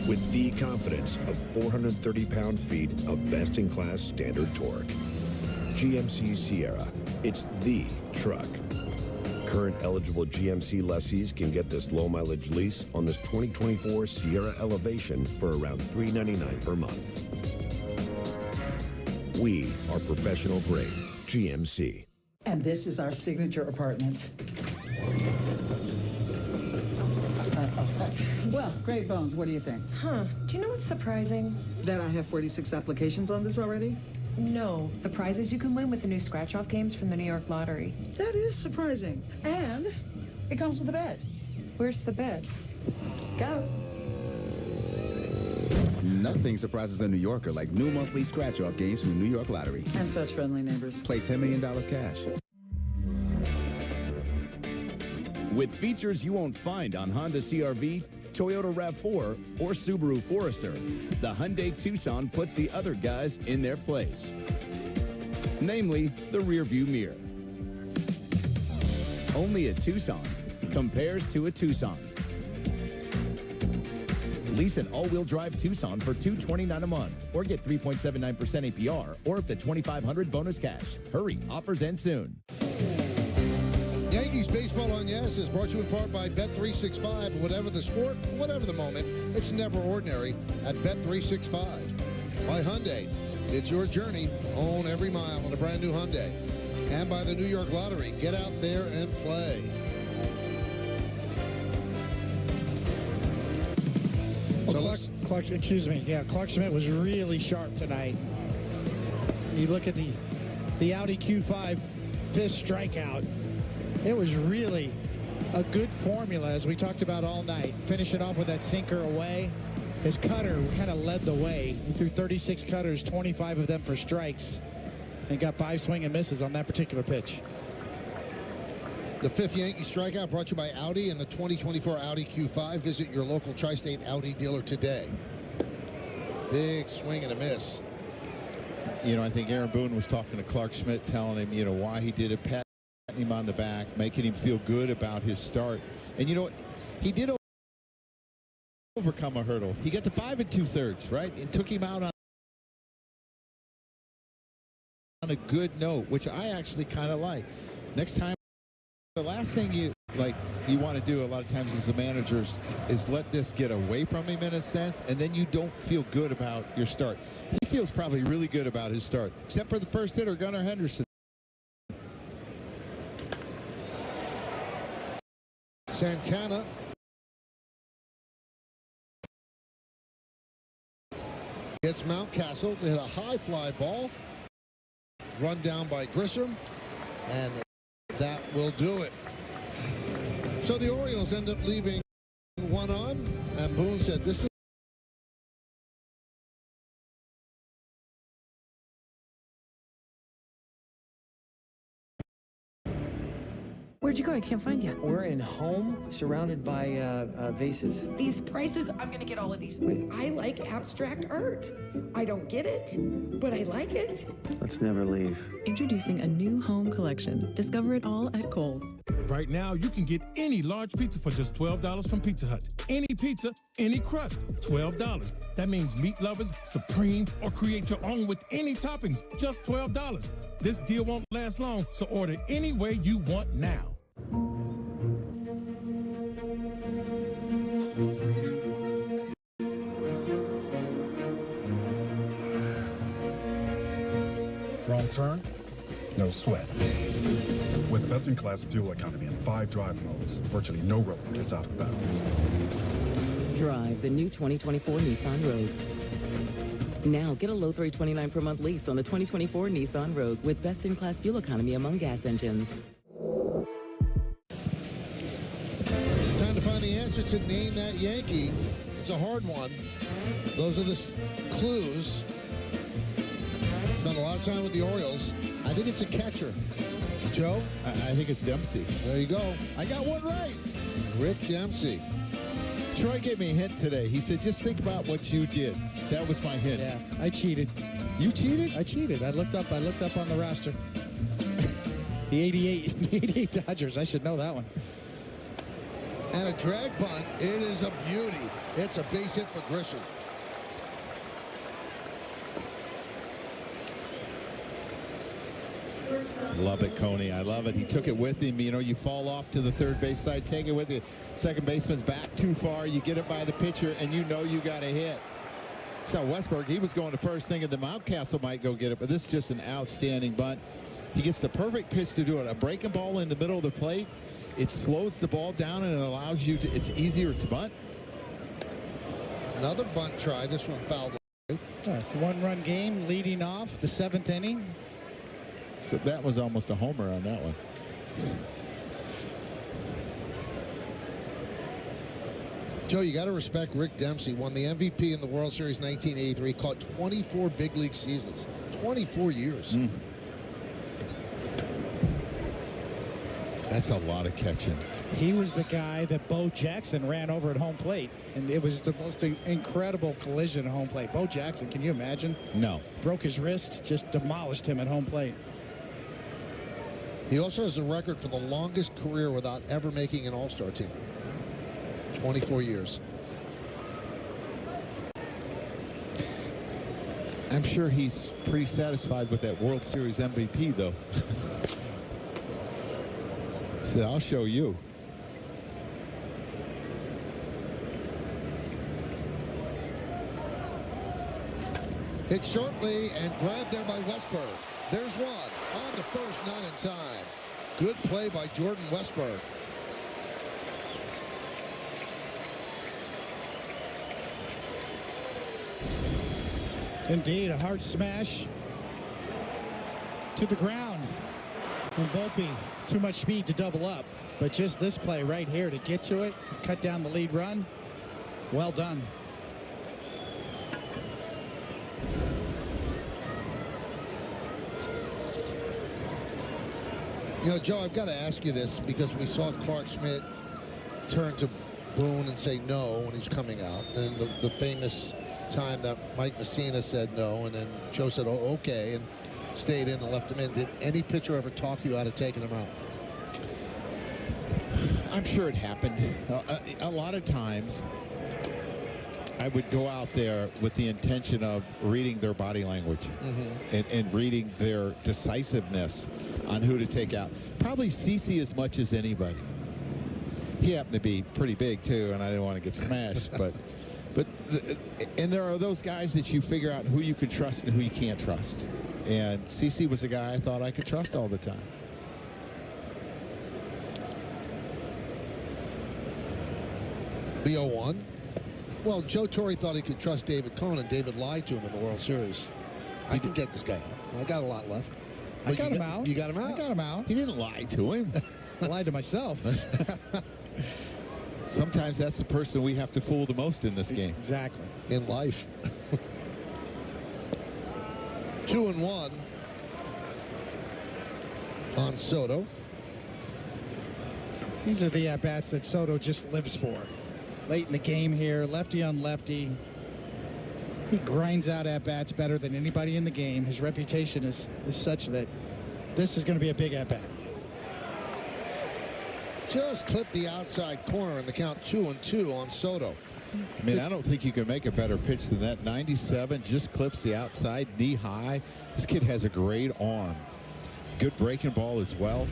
with the confidence of 430 pound-feet of best-in-class standard torque. GMC Sierra, it's the truck. Current eligible GMC lessees can get this low-mileage lease on this 2024 Sierra Elevation for around $399 per month. We are professional grade GMC. And this is our signature apartment. Well, great bones. What do you think? Huh. Do you know what's surprising? That I have 46 applications on this already? No. The prizes you can win with the new scratch-off games from the New York Lottery. That is surprising. And it comes with a bed. Where's the bed? Go. Nothing surprises a New Yorker like new monthly scratch-off games from the New York Lottery. And such friendly neighbors. Play $10 million cash. With features you won't find on Honda CR-V, Toyota RAV4, or Subaru Forester, the Hyundai Tucson puts the other guys in their place. Namely, the rearview mirror. Only a Tucson compares to a Tucson. Lease an all-wheel drive Tucson for $229 a month, or get 3.79% APR, or up to $2,500 bonus cash. Hurry, offers end soon. Yankees Baseball on Yes is brought to you in part by Bet365. Whatever the sport, whatever the moment, it's never ordinary at Bet365. By Hyundai, it's your journey. Own every mile on a brand new Hyundai. And by the New York Lottery. Get out there and play. Well, Clark Schmidt was really sharp tonight. You look at the Audi Q5 fifth strikeout. It was really a good formula, as we talked about all night. Finishing off with that sinker away. His cutter kind of led the way. He threw 36 cutters, 25 of them for strikes, and got 5 swing and misses on that particular pitch. The fifth Yankee strikeout brought to you by Audi and the 2024 Audi Q5. Visit your local tri-state Audi dealer today. Big swing and a miss. You know, I think Aaron Boone was talking to Clark Schmidt, telling him, you know, why he did it, patting him on the back, making him feel good about his start. And you know what? He did overcome a hurdle. He got to 5 2/3, right? It took him out on a good note, which I actually kind of like. Next time, the last thing you want to do a lot of times as a manager is let this get away from him in a sense, and then you don't feel good about your start. He feels probably really good about his start, except for the first hitter, Gunnar Henderson. Santana gets Mountcastle to hit a high fly ball. Run down by Grissom, and that will do it. So the Orioles end up leaving one on, and Boone said, this is Where'd you go? I can't find you. We're in home, surrounded by vases. These prices, I'm gonna get all of these. But I like abstract art. I don't get it, but I like it. Let's never leave. Introducing a new home collection. Discover it all at Kohl's. Right now, you can get any large pizza for just $12 from Pizza Hut. Any pizza, any crust, $12. That means meat lovers, supreme, or create your own with any toppings, just $12. This deal won't last long, so order any way you want now. Wrong turn? No sweat. With best-in-class fuel economy and 5 drive modes, virtually no road is out of bounds. Drive the new 2024 Nissan Rogue. Now get a low $329 per month lease on the 2024 Nissan Rogue with best-in-class fuel economy among gas engines. Time to find the answer to Name That Yankee. It's a hard one. Those are the clues. Spent a lot of time with the Orioles. I think it's a catcher. Joe? I think it's Dempsey. There you go. I got one right. Rick Dempsey. Troy gave me a hint today. He said, just think about what you did. That was my hint. Yeah, I cheated. You cheated? I cheated. I looked up on the roster. The 88 Dodgers. I should know that one. And a drag bunt. It is a beauty. It's a base hit for Grisham. Love it, Coney. I love it. He took it with him. You know, you fall off to the third base side, take it with you. Second baseman's back too far. You get it by the pitcher, and you know you got a hit. So Westberg, he was going to first, thinking the Mountcastle might go get it, but this is just an outstanding bunt. He gets the perfect pitch to do it. A breaking ball in the middle of the plate. It slows the ball down, and it allows you to, it's easier to bunt. Another bunt try. This one fouled. One-run game leading off the 7th inning. So that was almost a homer on that one. Joe, you got to respect Rick Dempsey. Won the MVP in the World Series 1983. Caught 24 big league seasons. 24 years. That's a lot of catching. He was the guy that Bo Jackson ran over at home plate, and it was the most incredible collision at home plate. Bo Jackson, can you imagine? No. Broke his wrist, just demolished him at home plate. He also has the record for the longest career without ever making an All-Star team. 24 years. I'm sure he's pretty satisfied with that World Series MVP, though. So I'll show you. Hit shortly and grabbed there by Westberg. There's one. On to first, not in time. Good play by Jordan Westberg. Indeed, a hard smash to the ground. And Volpe, too much speed to double up. But just this play right here to get to it, cut down the lead run. Well done. You know, Joe, I've got to ask you this because we saw Clark Schmidt turn to Boone and say no when he's coming out. And the famous time that Mike Messina said no, and then Joe said, oh, okay, and stayed in and left him in. Did any pitcher ever talk you out of taking him out? I'm sure it happened. A lot of times, I would go out there with the intention of reading their body language and reading their decisiveness on who to take out. Probably CeCe as much as anybody. He happened to be pretty big too, and I didn't want to get smashed. And there are those guys that you figure out who you can trust and who you can't trust. And CeCe was a guy I thought I could trust all the time. The 0-1. Well, Joe Torre thought he could trust David Cohn, and David lied to him in the World Series. I can get this guy out. I got a lot left. I got him out. You got him out? I got him out. He didn't lie to him. I lied to myself. Sometimes that's the person we have to fool the most in this game. Exactly. In life. 2-1 on Soto. These are the at-bats that Soto just lives for. Late in the game here, lefty on lefty. He grinds out at-bats better than anybody in the game. His reputation is such that this is going to be a big at-bat. Just clipped the outside corner in the count 2-2 on Soto. I mean, I don't think you can make a better pitch than that. 97 just clips the outside, knee high. This kid has a great arm. Good breaking ball as well.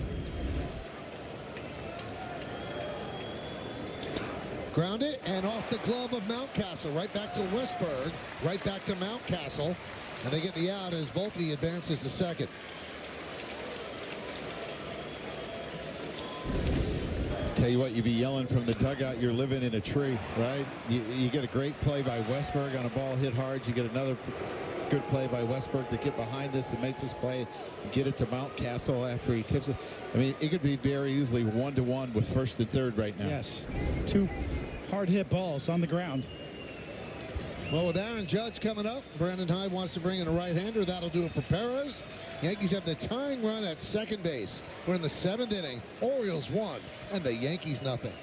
Grounded and off the glove of Mountcastle. Right back to Westberg. Right back to Mountcastle. And they get the out as Volpe advances to second. Tell you what, you'd be yelling from the dugout, you're living in a tree, right? You get a great play by Westberg on a ball hit hard. You get another good play by Westberg to get behind this and make this play, get it to Mountcastle after he tips it. I mean, it could be very easily 1-1 with first and third right now. Yes, two hard hit balls on the ground. Well, with Aaron Judge coming up, Brandon Hyde wants to bring in a right-hander. That'll do it for Perez. Yankees have the tying run at second base. We're in the 7th inning. Orioles 1 and the Yankees nothing.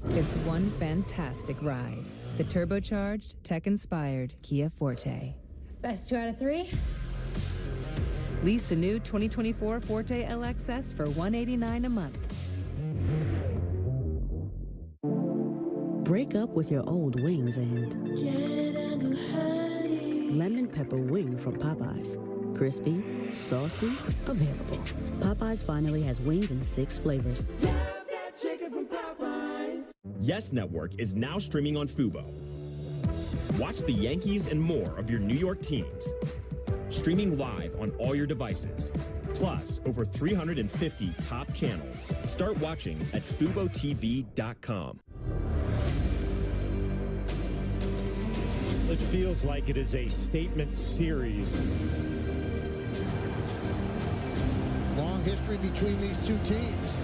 It's one fantastic ride. The turbocharged, tech-inspired Kia Forte. Best 2 out of 3? Lease a new 2024 Forte LXS for $189 a month. Break up with your old wings and lemon pepper wing from Popeyes. Crispy, saucy, available. Popeyes finally has wings in 6 flavors. Yes Network is now streaming on Fubo. Watch the Yankees and more of your New York teams. Streaming live on all your devices. Plus, over 350 top channels. Start watching at FuboTV.com. It feels like it is a statement series. Long history between these two teams.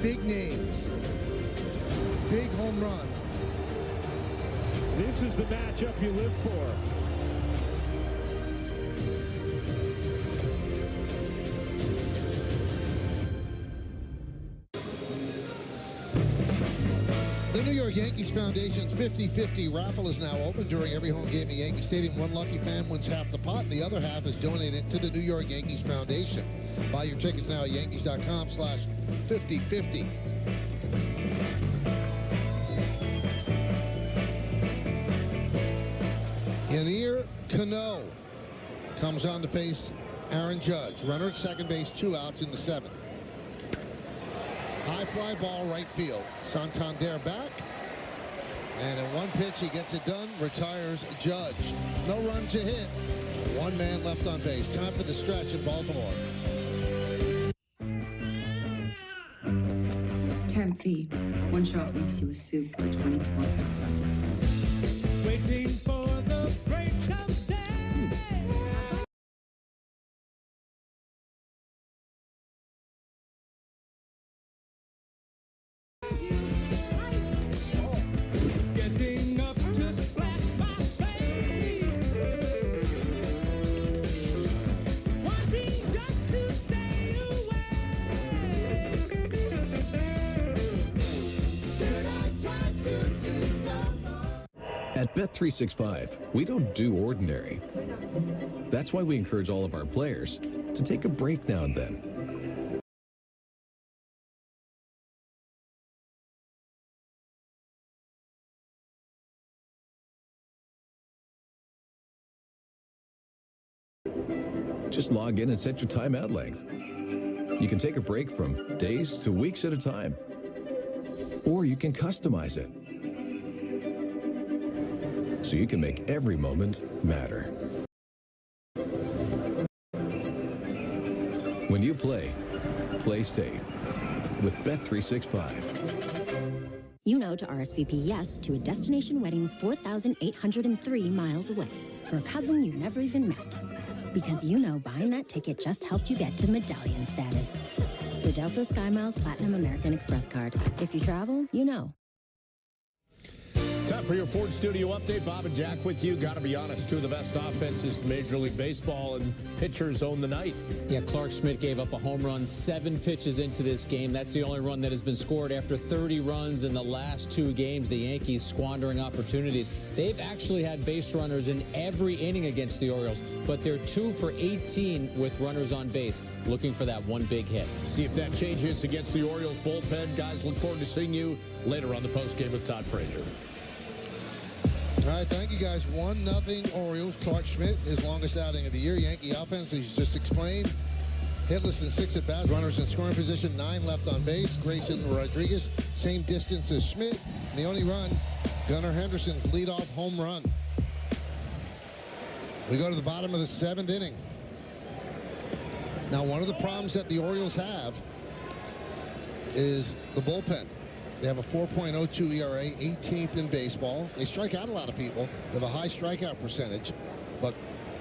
Big names. Big home runs. This is the matchup you live for. The New York Yankees Foundation's 50-50 raffle is now open during every home game at Yankee Stadium. One lucky fan wins half the pot. The other half is donated to the New York Yankees Foundation. Buy your tickets now at Yankees.com/50-50. Yanir Cano comes on to face Aaron Judge. Runner at second base, 2 outs in the 7th. High fly ball right field. Santander back. And in one pitch, he gets it done, retires Judge. No runs to hit. 1 man left on base. Time for the stretch in Baltimore. It's 10 feet. 1 shot makes you a soup for 24. Waiting for the break of day. Getting up to splash my face. Wanting just to stay away. Should I try to do some more? At Bet365, we don't do ordinary. That's why we encourage all of our players to take a break now and then. Just log in and set your timeout length. You can take a break from days to weeks at a time. Or you can customize it, so you can make every moment matter. When you play safe with Bet365. you know to RSVP yes to a destination wedding 4,803 miles away for a cousin you never even met. Because you know buying that ticket just helped you get to medallion status. The Delta SkyMiles Platinum American Express card. If you travel, you know. Time for your Ford Studio update. Bob and Jack with you. Got to be honest, two of the best offenses in Major League Baseball, and pitchers own the night. Yeah, Clark Schmidt gave up a home run 7 pitches into this game. That's the only run that has been scored after 30 runs in the last 2 games. The Yankees squandering opportunities. They've actually had base runners in every inning against the Orioles, but they're 2 for 18 with runners on base, looking for that one big hit. See if that changes against the Orioles bullpen. Guys, look forward to seeing you later on the postgame with Todd Frazier. All right, thank you guys. 1-0 Orioles. Clark Schmidt, his longest outing of the year. Yankee offense, as you just explained, hitless in 6 at bats. Runners in scoring position, 9 left on base. Grayson Rodriguez, same distance as Schmidt. And the only run, Gunnar Henderson's leadoff home run. We go to the bottom of the 7th inning. Now, one of the problems that the Orioles have is the bullpen. They have a 4.02 ERA, 18th in baseball. They strike out a lot of people. They have a high strikeout percentage. But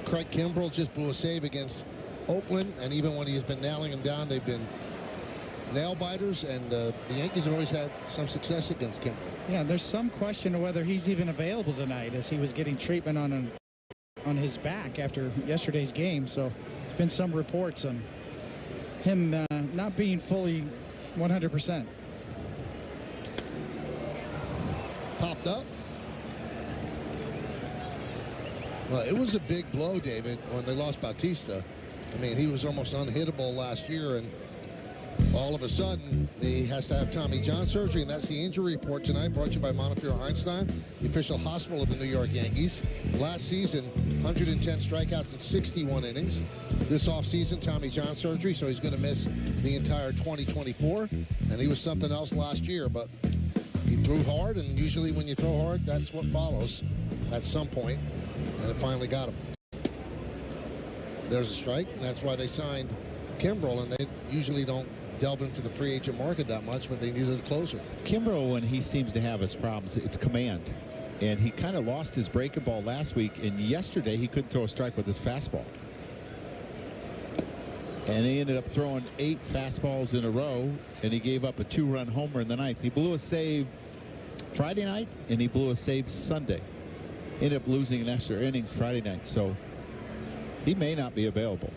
Craig Kimbrell just blew a save against Oakland, and even when he has been nailing them down, they've been nail biters, and the Yankees have always had some success against Kimbrell. Yeah, there's some question of whether he's even available tonight, as he was getting treatment on his back after yesterday's game. So there's been some reports on him not being fully 100%. Popped up. Well, it was a big blow, David, when they lost Bautista. I mean, he was almost unhittable last year, and all of a sudden, he has to have Tommy John surgery, and that's the injury report tonight, brought to you by Montefiore Einstein, the official hospital of the New York Yankees. Last season, 110 strikeouts in 61 innings. This offseason, Tommy John surgery, so he's going to miss the entire 2024, and he was something else last year, but he threw hard, and usually when you throw hard, that's what follows at some point, and it finally got him. There's a strike, and that's why they signed Kimbrell, and they usually don't delve into the free agent market that much, but they needed a closer. Kimbrell, when he seems to have his problems, it's command. And he kind of lost his breaking ball last week, and yesterday he couldn't throw a strike with his fastball. And he ended up throwing 8 fastballs in a row, and he gave up a 2-run homer in the ninth. He blew a save Friday night, and he blew a save Sunday. Ended up losing an extra inning Friday night, so he may not be available.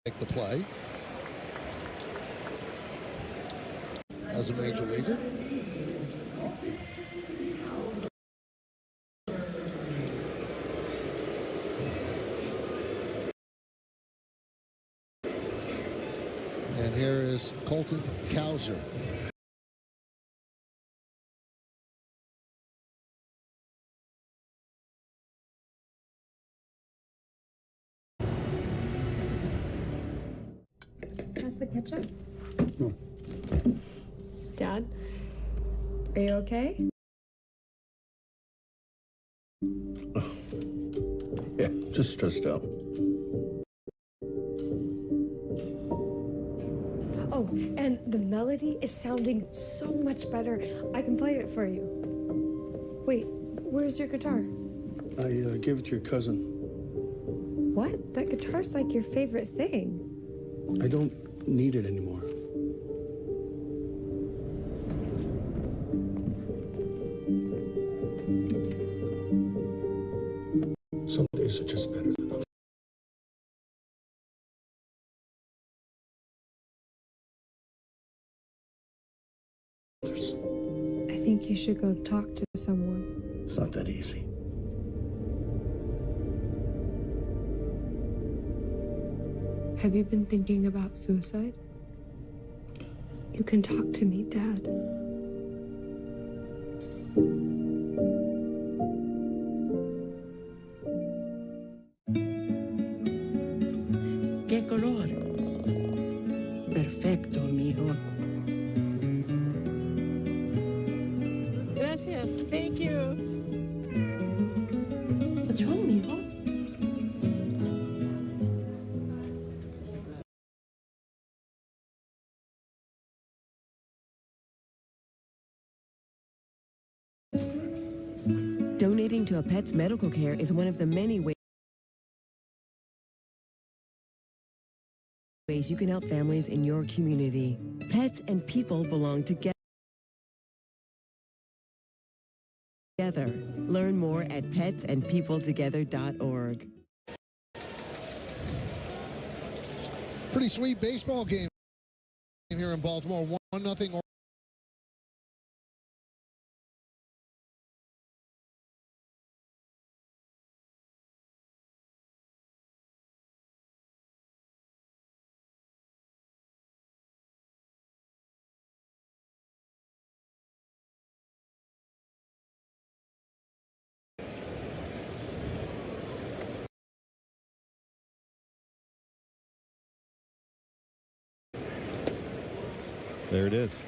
Make the play as a major leaguer. And here is Colton Cowser. How's the ketchup? Dad, are you okay? Yeah, just stressed out. Oh, and the melody is sounding so much better. I can play it for you. Wait, where's your guitar? I gave it to your cousin. What? That guitar's like your favorite thing. I don't need it anymore. Some days are just better than others. I think you should go talk to someone. It's not that easy. Have you been thinking about suicide? You can talk to me, Dad. ¿Qué color? Perfecto, mijo. Gracias. Thank you. to a pet's medical care is one of the many ways you can help families in your community. Pets and people belong together. Learn more at petsandpeopletogether.org. Pretty sweet baseball game here in Baltimore. 1-0. There it is.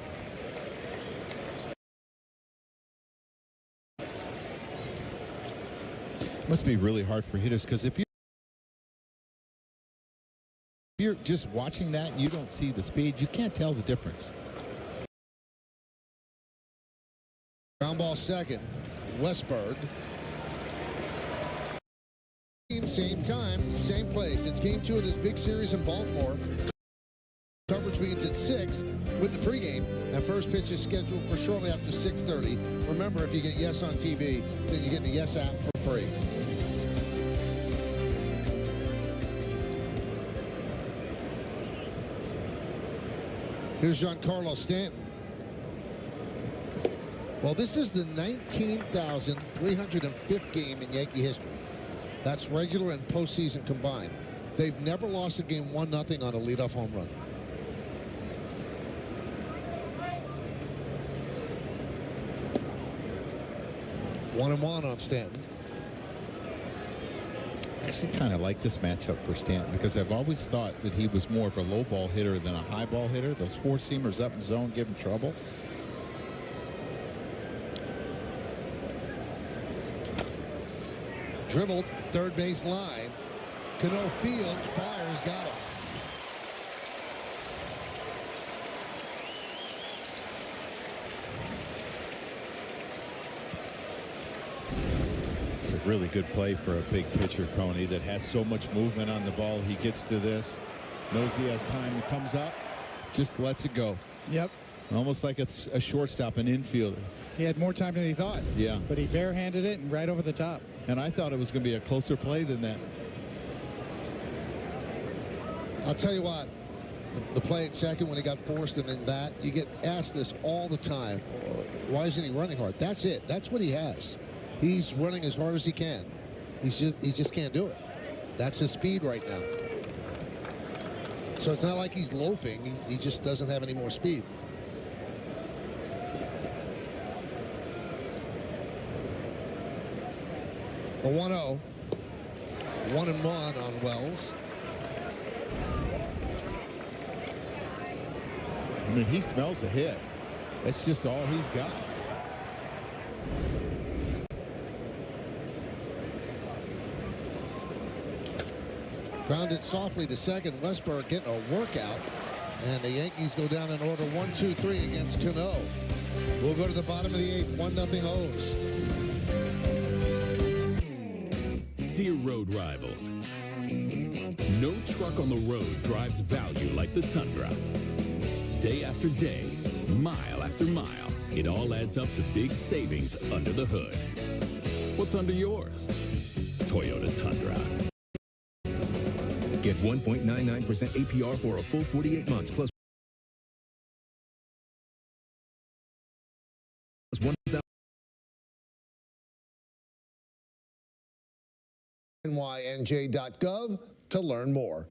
Must be really hard for hitters, because if you're just watching that, you don't see the speed. You can't tell the difference. Ground ball second. Westberg. Same time, same place. It's game 2 of this big series in Baltimore. Coverage begins at 6 with the pregame, and first pitch is scheduled for shortly after 6:30. Remember, if you get Yes on TV, then you get the Yes app for free. Here's Giancarlo Stanton. Well, this is the 19,305th game in Yankee history. That's regular and postseason combined. They've never lost a game 1-0 on a leadoff home run. 1-1 on Stanton. I actually kind of like this matchup for Stanton, because I've always thought that he was more of a low ball hitter than a high ball hitter. Those four-seamers up in zone give him trouble. Dribbled, third base line. Cano fields, fires, got him. It's a really good play for a big pitcher, Coney, that has so much movement on the ball. He gets to this, knows he has time, and comes up, just lets it go. Yep. Almost like it's a shortstop, an infielder. He had more time than he thought. Yeah. But he barehanded it and right over the top. And I thought it was going to be a closer play than that. I'll tell you what, the play at second when he got forced and then that, you get asked this all the time. Why isn't he running hard? That's it. That's what he has. He's running as hard as he can. He just can't do it. That's his speed right now. So it's not like he's loafing. He just doesn't have any more speed. The 1-0. 1-1 on Wells. I mean, he smells a hit. That's just all he's got. Grounded softly to second. Westberg getting a workout. And the Yankees go down in order 1-2-3 against Cano. We'll go to the bottom of the 8th. 1-0 O's. Dear road rivals, no truck on the road drives value like the Tundra. Day after day, mile after mile, it all adds up to big savings under the hood. What's under yours? Toyota Tundra. Get 1.99% APR for a full 48 months plus $1,000. NYNJ.gov to learn more.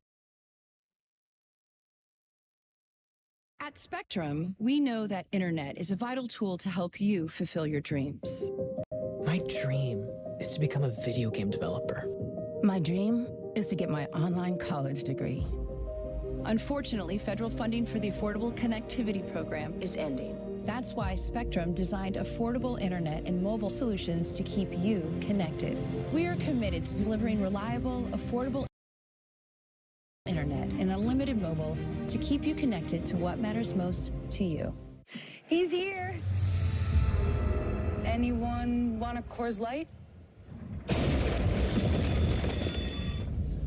At Spectrum, we know that internet is a vital tool to help you fulfill your dreams. My dream is to become a video game developer. My dream is to get my online college degree. Unfortunately, federal funding for the Affordable Connectivity Program is ending. That's why Spectrum designed affordable internet and mobile solutions to keep you connected. We are committed to delivering reliable, affordable internet and unlimited mobile to keep you connected to what matters most to you. He's here. Anyone want a Coors Light?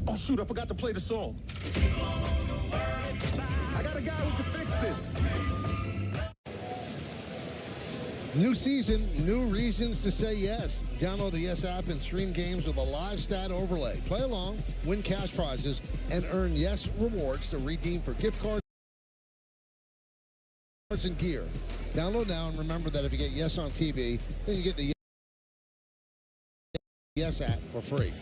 Oh, shoot, I forgot to play the song. I got a guy who can fix this. New season, new reasons to say yes. Download the Yes app and stream games with a live stat overlay. Play along, win cash prizes, and earn Yes rewards to redeem for gift cards and gear. Download now, and remember that if you get Yes on TV, then you get the Yes app for free.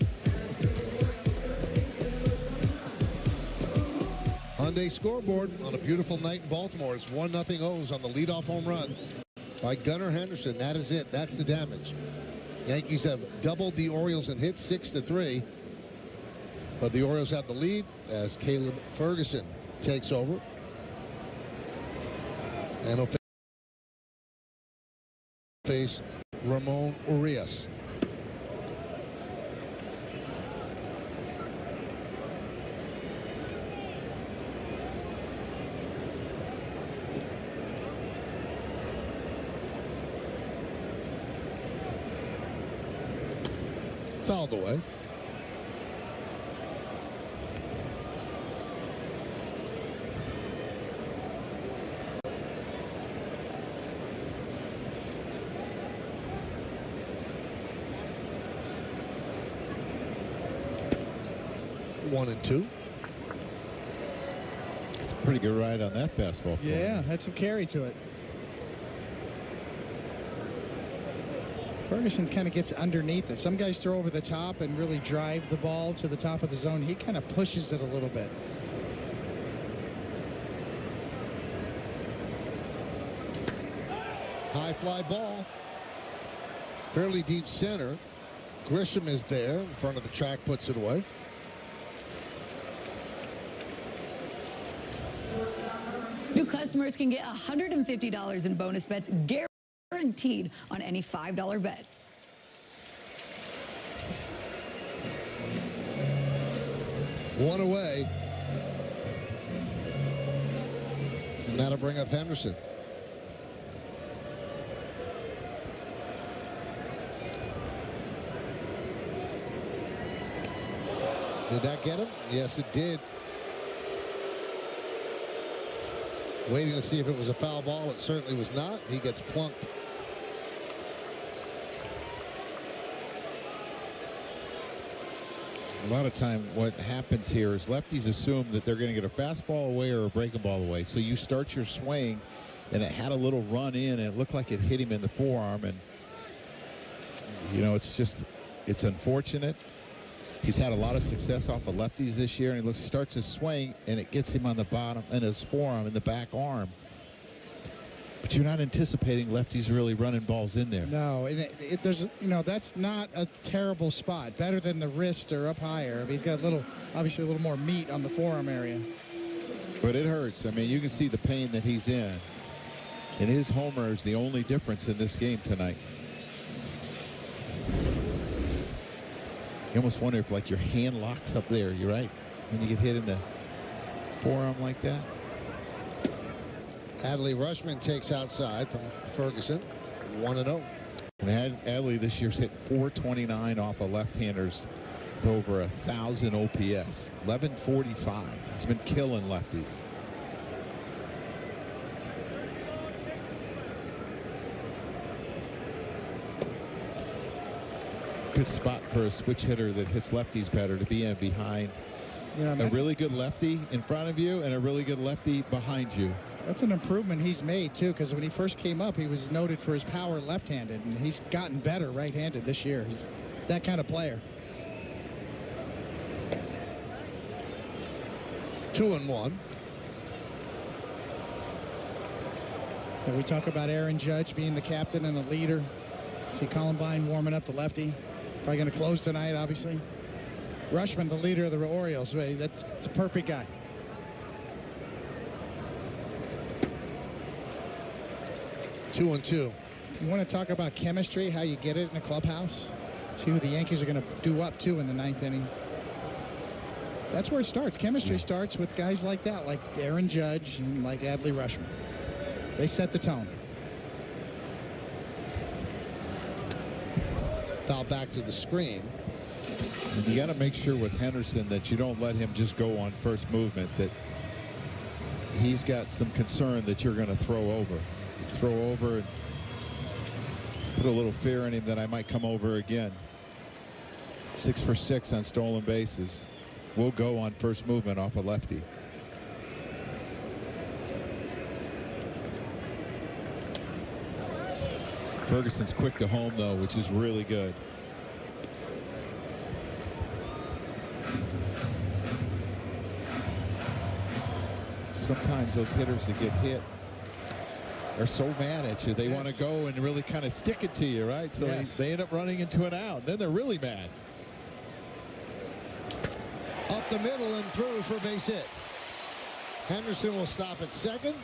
Hyundai Scoreboard on a beautiful night in Baltimore. It's 1-0 O's on the leadoff home run by Gunnar Henderson. That is it. That's the damage. Yankees have doubled the Orioles and hit 6-3. But the Orioles have the lead as Caleb Ferguson takes over. And he'll face Ramon Urias. Fouled away. One and two. It's a pretty good ride on that fastball. Yeah, had some carry to it. Ferguson kind of gets underneath it. Some guys throw over the top and really drive the ball to the top of the zone. He kind of pushes it a little bit. High fly ball. Fairly deep center. Grisham is there in front of the track, puts it away. New customers can get $150 in bonus bets guaranteed on any $5 bet. One away. And that'll bring up Henderson. Did that get him? Yes, it did. Waiting to see if it was a foul ball. It certainly was not. He gets plunked. A lot of time what happens here is lefties assume that they're going to get a fastball away or a breaking ball away. So you start your swing, and it had a little run in, and it looked like it hit him in the forearm. And, you know, it's unfortunate. He's had a lot of success off of lefties this year, and he starts his swing, and it gets him on the bottom and his forearm in the back arm. But you're not anticipating lefties really running balls in there. No, there's, you know, that's not a terrible spot. Better than the wrist or up higher. I mean, he's got obviously a little more meat on the forearm area. But it hurts. I mean, you can see the pain that he's in. And his homer is the only difference in this game tonight. You almost wonder if, like, your hand locks up there. You're right. When you get hit in the forearm like that. Adley Rutschman takes outside from Ferguson. 1-0. And Adley this year's hit .429 off of left-handers with over 1,000 OPS. 1145. He's been killing lefties. Good spot for a switch hitter that hits lefties better to be in behind. You know, a really good lefty in front of you and a really good lefty behind you. That's an improvement he's made, too, because when he first came up, he was noted for his power left-handed, and he's gotten better right-handed this year. He's that kind of player. 2-1. And we talk about Aaron Judge being the captain and a leader. See Columbine warming up the lefty. Probably going to close tonight, obviously. Rutschman, the leader of the Orioles. That's a perfect guy. Two and two. You want to talk about chemistry, how you get it in a clubhouse? See who the Yankees are going to do up to in the ninth inning. That's where it starts. Chemistry starts with guys like that, like Aaron Judge and like Adley Rutschman. They set the tone. Foul back to the screen. And you got to make sure with Henderson that you don't let him just go on first movement, that he's got some concern that you're going to throw over. Throw over and put a little fear in him that I might come over again. 6 for 6 on stolen bases. Will go on first movement off a lefty. Ferguson's quick to home, though, which is really good. Sometimes those hitters that get hit are so mad at you. They want to go and really kind of stick it to you, right? So they end up running into an out. Then they're really mad. Up the middle and through for a base hit. Henderson will stop at second.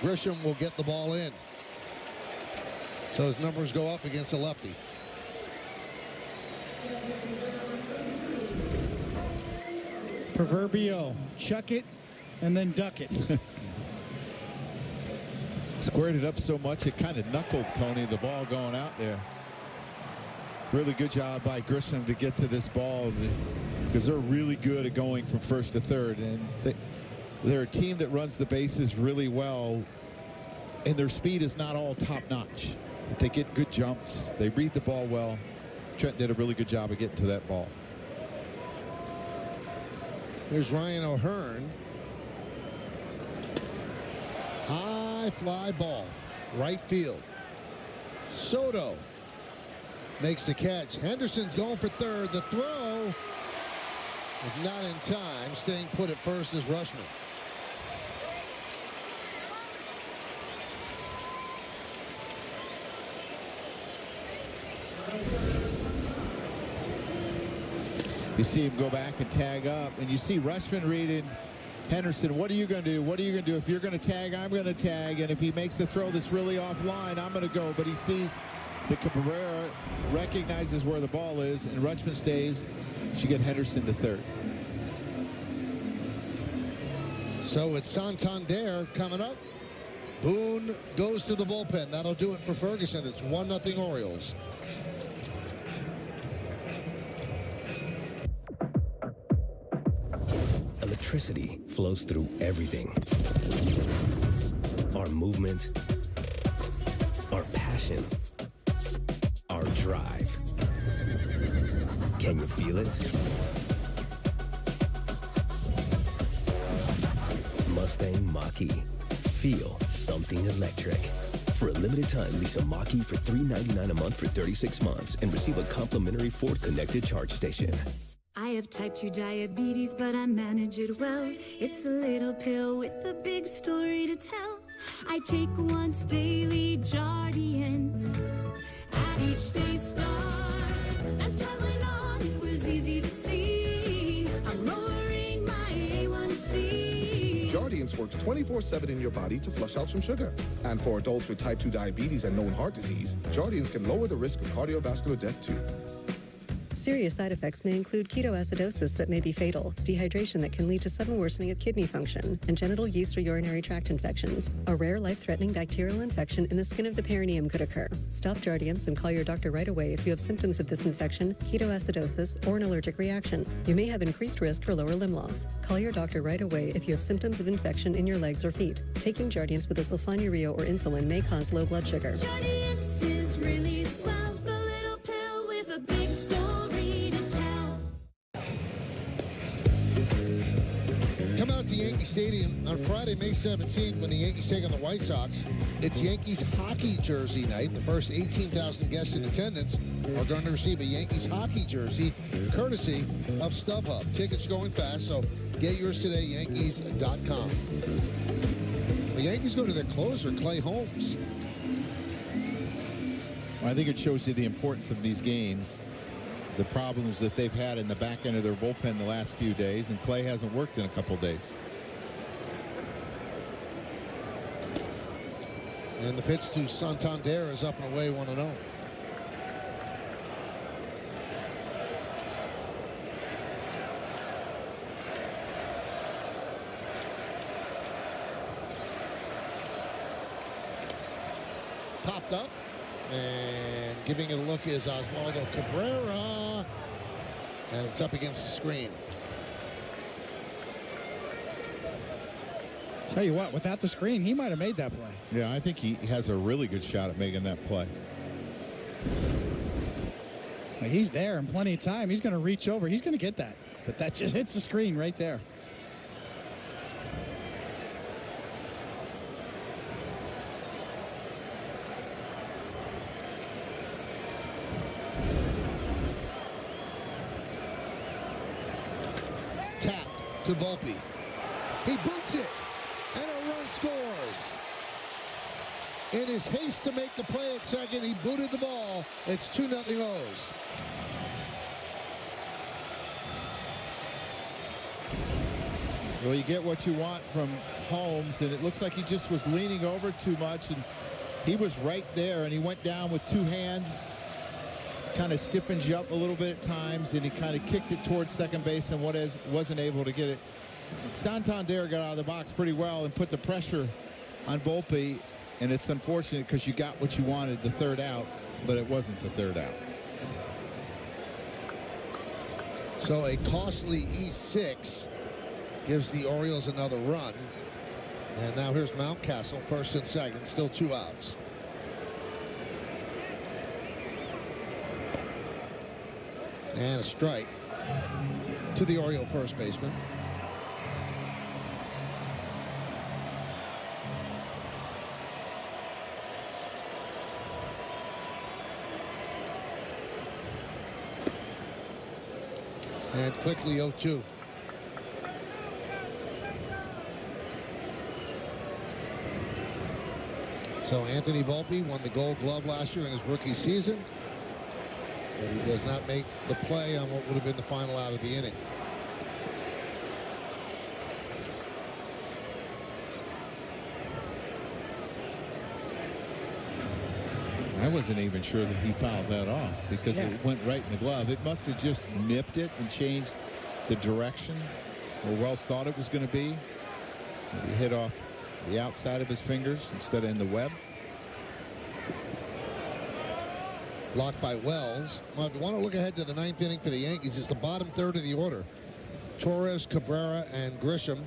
Grisham will get the ball in. So his numbers go up against the lefty. Proverbial chuck it and then duck it. Squared it up so much it kind of knuckled Coney, the ball going out there. Really good job by Grisham to get to this ball, because they're really good at going from first to third, and they're a team that runs the bases really well, and their speed is not all top notch. But they get good jumps. They read the ball well. Trent did a really good job of getting to that ball. Here's Ryan O'Hearn. High fly ball, right field. Soto makes the catch. Henderson's going for third. The throw is not in time. Staying put at first is Rushman. You see him go back and tag up, and you see Rushman reading Henderson. What are you going to do? What are you going to do? If you're going to tag, I'm going to tag. And if he makes the throw that's really offline, I'm going to go. But he sees that Cabrera recognizes where the ball is, and Rushman stays. She get Henderson to third. So it's Santander coming up. Boone goes to the bullpen. That'll do it for Ferguson. It's 1-0 Orioles. Electricity flows through everything. Our movement, our passion, our drive. Can you feel it? Mustang Mach-E. Feel something electric. For a limited time, lease a Mach-E for $399 a month for 36 months and receive a complimentary Ford connected charge station. I have type 2 diabetes, but I manage it well. It's a little pill with a big story to tell. I take once daily Jardians at each day's start. As time went on, it was easy to see. I'm lowering my A1C. Jardians works 24/7 in your body to flush out some sugar. And for adults with type 2 diabetes and known heart disease, Jardians can lower the risk of cardiovascular death too. Serious side effects may include ketoacidosis that may be fatal, dehydration that can lead to sudden worsening of kidney function, and genital yeast or urinary tract infections. A rare life-threatening bacterial infection in the skin of the perineum could occur. Stop Jardiance and call your doctor right away if you have symptoms of this infection, ketoacidosis, or an allergic reaction. You may have increased risk for lower limb loss. Call your doctor right away if you have symptoms of infection in your legs or feet. Taking Jardiance with a sulfonylurea or insulin may cause low blood sugar. Jardiance is really swell, the little pill with a big story to tell. Come out to Yankee Stadium on Friday, May 17th when the Yankees take on the White Sox. It's Yankees hockey jersey night. The first 18,000 guests in attendance are going to receive a Yankees hockey jersey courtesy of StubHub. Tickets going fast, so get yours today, Yankees.com. The Yankees go to their closer, Clay Holmes. Well, I think it shows you the importance of these games, the problems that they've had in the back end of their bullpen the last few days, and Clay hasn't worked in a couple days. And the pitch to Santander is up and away 1-0. Popped up, and giving it a look is Oswaldo Cabrera. And it's up against the screen. Tell you what, without the screen, he might have made that play. Yeah, I think he has a really good shot at making that play. He's there in plenty of time. He's going to reach over. He's going to get that. But that just hits the screen right there. Tap to Volpe. He boots it, and a run scores. In his haste to make the play at second, he booted the ball. It's 2-0 O's. Well, you get what you want from Holmes, and it looks like he just was leaning over too much, and he was right there, and he went down with two hands. Kind of stiffens you up a little bit at times, and he kind of kicked it towards second base and wasn't able to get it. Santander got out of the box pretty well and put the pressure on Volpe, and it's unfortunate because you got what you wanted, the third out, but it wasn't the third out. So a costly E6 gives the Orioles another run. And now here's Mountcastle, first and second, still 2 outs. And a strike to the Oriole first baseman. And quickly 0-2. So Anthony Volpe won the Gold Glove last year in his rookie season. But he does not make the play on what would have been the final out of the inning. I wasn't even sure that he fouled that off because it went right in the glove. It must have just nipped it and changed the direction where Wells thought it was going to be. He hit off the outside of his fingers instead of in the web. Blocked by Wells. Well, if you want to look ahead to the 9th inning for the Yankees, it's the bottom third of the order. Torres, Cabrera, and Grisham.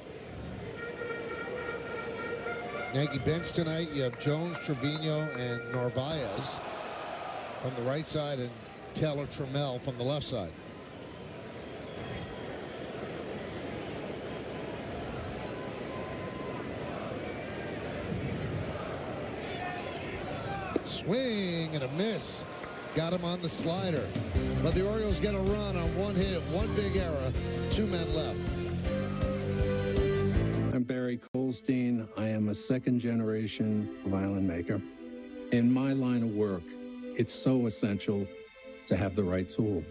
Yankee bench tonight, you have Jones, Trevino, and Narvaez from the right side, and Taylor Trammell from the left side. Swing and a miss. Got him on the slider. But the Orioles get a run on one hit, one big error, 2 men left. I'm Barry Colstein. I am a second-generation violin maker. In my line of work, it's so essential to have the right tool.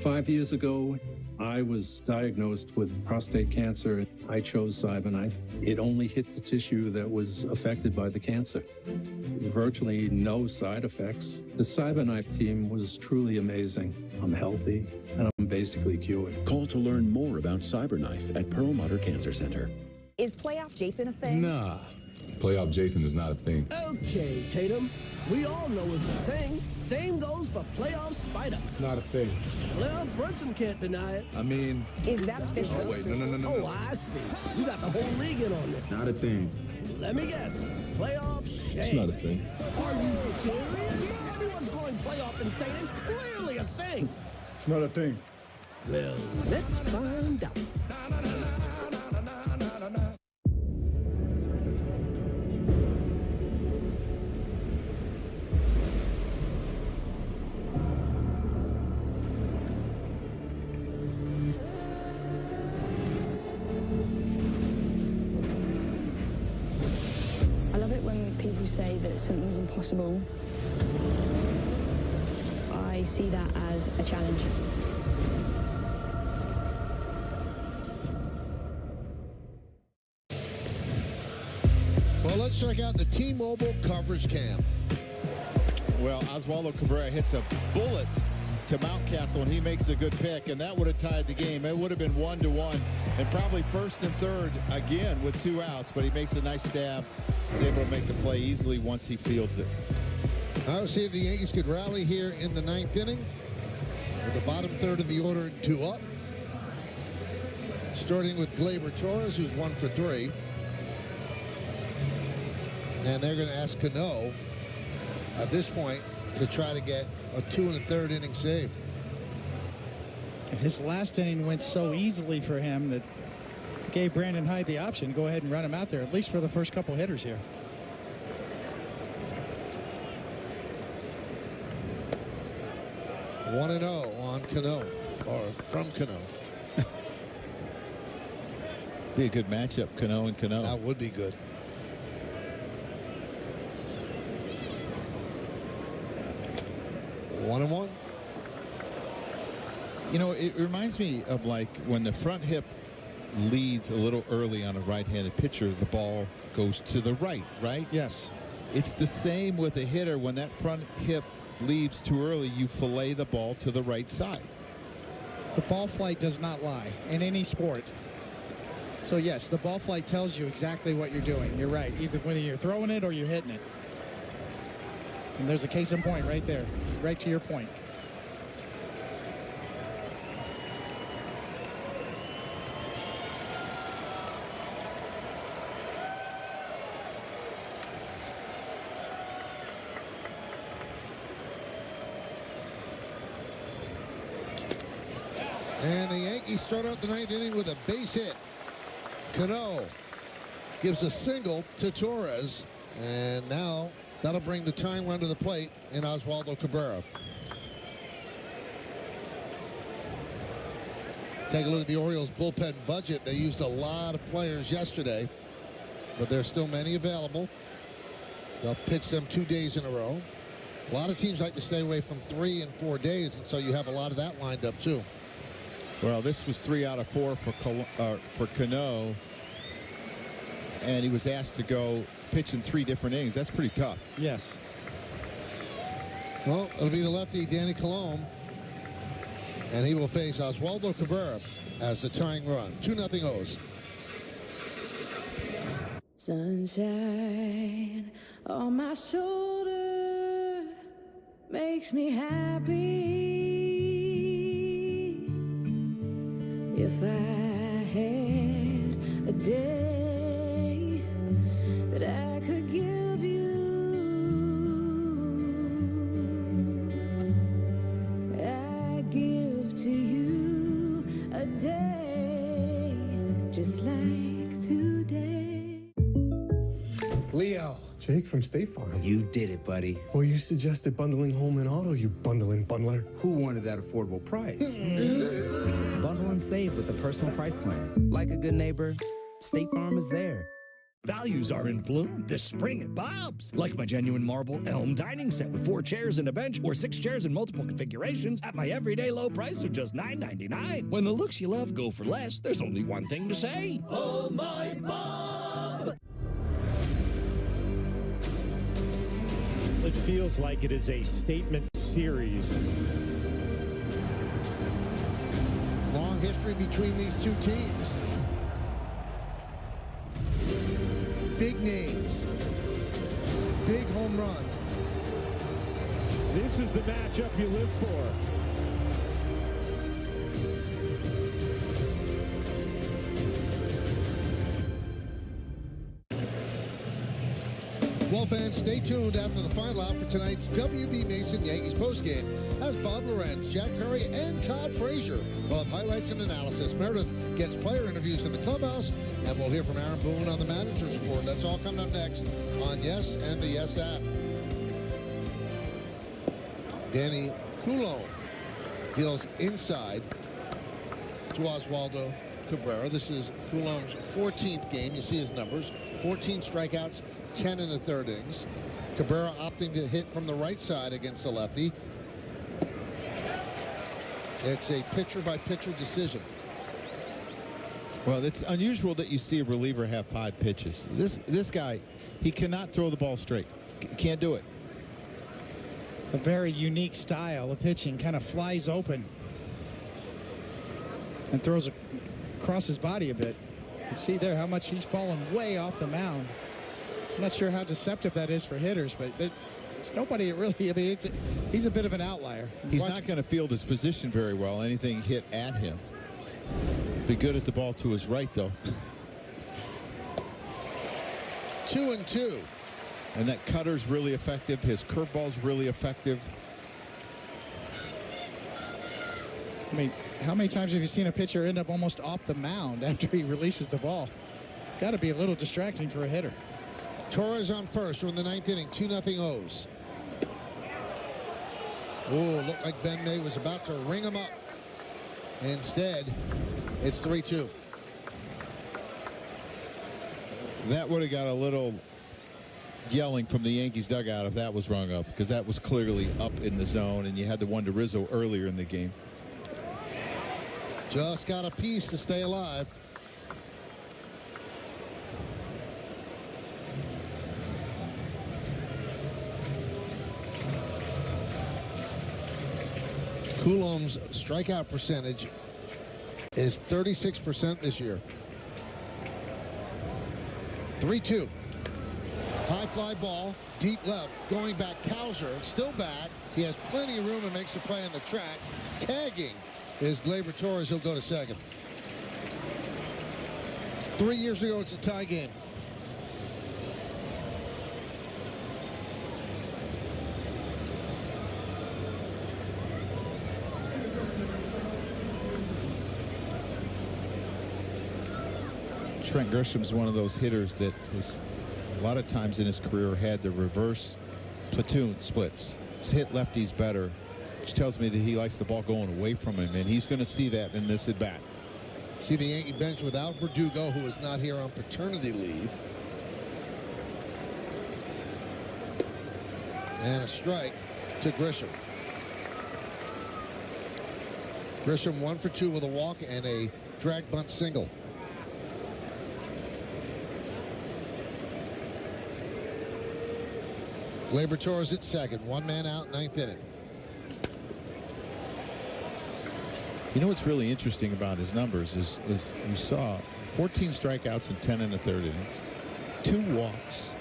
5 years ago, I was diagnosed with prostate cancer. I chose CyberKnife. It only hit the tissue that was affected by the cancer. Virtually no side effects. The CyberKnife team was truly amazing. I'm healthy, and I'm basically cured. Call to learn more about CyberKnife at Perlmutter Cancer Center. Is playoff Jason a thing? Nah, playoff Jason is not a thing. Okay, Tatum. We all know it's a thing. Same goes for playoff Spider. It's not a thing. Well, Brunson can't deny it. I mean... Is that official? Oh, wait, no. Oh, I see. You got the whole league in on this. Not a thing. Let me guess. Playoff Shea. It's not a thing. Are you serious? Everyone's going playoff and saying it's clearly a thing. It's not a thing. Well, let's find out. Say that something's impossible. I see that as a challenge. Well, let's check out the T-Mobile coverage cam. Well, Oswaldo Cabrera hits a bullet to Mountcastle, and he makes a good pick, and that would have tied the game. It would have been 1-1, and probably first and third again with 2 outs, but he makes a nice stab. He's able to make the play easily once he fields it. I'll see if the Yankees could rally here in the 9th inning. With the bottom third of the order, 2 up. Starting with Gleyber Torres, who's 1 for 3. And they're going to ask Cano at this point to try to get a 2 1/3 inning save. His last inning went so easily for him that gave Brandon Hyde the option to go ahead and run him out there, at least for the first couple hitters here. One 1-0 on Cano, or from Cano. Be a good matchup, Cano and Cano. That would be good. One and one. You know, it reminds me of like when the front hip leads a little early on a right-handed pitcher, the ball goes to the right, right? Yes. It's the same with a hitter. When that front hip leaves too early, you fillet the ball to the right side. The ball flight does not lie in any sport. So yes, the ball flight tells you exactly what you're doing. You're right, either whether you're throwing it or you're hitting it. And there's a case in point right there, right to your point. And the Yankees start out the 9th inning with a base hit. Cano gives a single to Torres, and now that'll bring the tying run to the plate in Oswaldo Cabrera. Take a look at the Orioles bullpen budget. They used a lot of players yesterday, but there's still many available. They'll pitch them 2 days in a row. A lot of teams like to stay away from 3 and 4 days, and so you have a lot of that lined up too. Well, this was 3 out of 4 for Cano, and he was asked to go pitch in 3 different innings. That's pretty tough. Yes. Well, it'll be the lefty, Danny Colomb, and he will face Oswaldo Cabrera as the tying run. 2-0 O's. Sunshine on my shoulder makes me happy. If I had a day that I could give you, I'd give to you a day just like today. Leo. Jake from State Farm. You did it, buddy. Well, you suggested bundling home and auto, you bundling bundler. Who wanted that affordable price? Bundle and save with the personal price plan. Like a good neighbor, State Farm is there. Values are in bloom this spring at Bob's. Like my genuine marble elm dining set with 4 chairs and a bench, or 6 chairs in multiple configurations at my everyday low price of just $9.99. When the looks you love go for less, there's only one thing to say. Oh, my Bob! It feels like it is a statement series. Long history between these two teams. Big names. Big home runs. This is the matchup you live for. Well, fans, stay tuned after the final out for tonight's WB Mason Yankees postgame as Bob Lorenz, Jack Perry, and Todd Frazier will have highlights and analysis. Meredith gets player interviews in the clubhouse, and we'll hear from Aaron Boone on the manager's report. That's all coming up next on Yes and the Yes app. Danny Coulomb deals inside to Oswaldo Cabrera. This is Coulomb's 14th game. You see his numbers. 14 strikeouts, 10 in the 3rd innings. Cabrera opting to hit from the right side against the lefty. It's a pitcher-by-pitcher decision. Well, it's unusual that you see a reliever have 5 pitches. This guy, he cannot throw the ball straight. Can't do it. A very unique style of pitching, kind of flies open and throws across his body a bit. You can see there how much he's fallen way off the mound. I'm not sure how deceptive that is for hitters, but It's nobody really. I mean, he's a bit of an outlier. He's not going to field his position very well. Anything hit at him. Be good at the ball to his right, though. 2-2. And that cutter's really effective. His curveball's really effective. I mean, how many times have you seen a pitcher end up almost off the mound after he releases the ball? It's got to be a little distracting for a hitter. Torres on first. We're in the 9th inning. 2-0 O's. Oh, looked like Ben May was about to ring him up. Instead, it's 3-2. That would have got a little yelling from the Yankees dugout if that was rung up, because that was clearly up in the zone, and you had the one to Rizzo earlier in the game. Just got a piece to stay alive. Coulombe's strikeout percentage is 36% this year. 3-2. High fly ball, deep left, going back. Cowser still back. He has plenty of room and makes the play on the track. Tagging is Gleyber Torres. He'll go to second. 3 years ago, it's a tie game. Trent Grisham's one of those hitters that has a lot of times in his career had the reverse platoon splits. He's hit lefties better, which tells me that he likes the ball going away from him, and he's going to see that in this at bat. See the Yankee bench without Verdugo, who is not here on paternity leave. And a strike to Grisham. Grisham 1 for 2 with a walk and a drag bunt single. Gleyber Torres at second. 1 man out, 9th inning. You know what's really interesting about his numbers is you saw 14 strikeouts and 10 in the 3rd innings, 2 walks,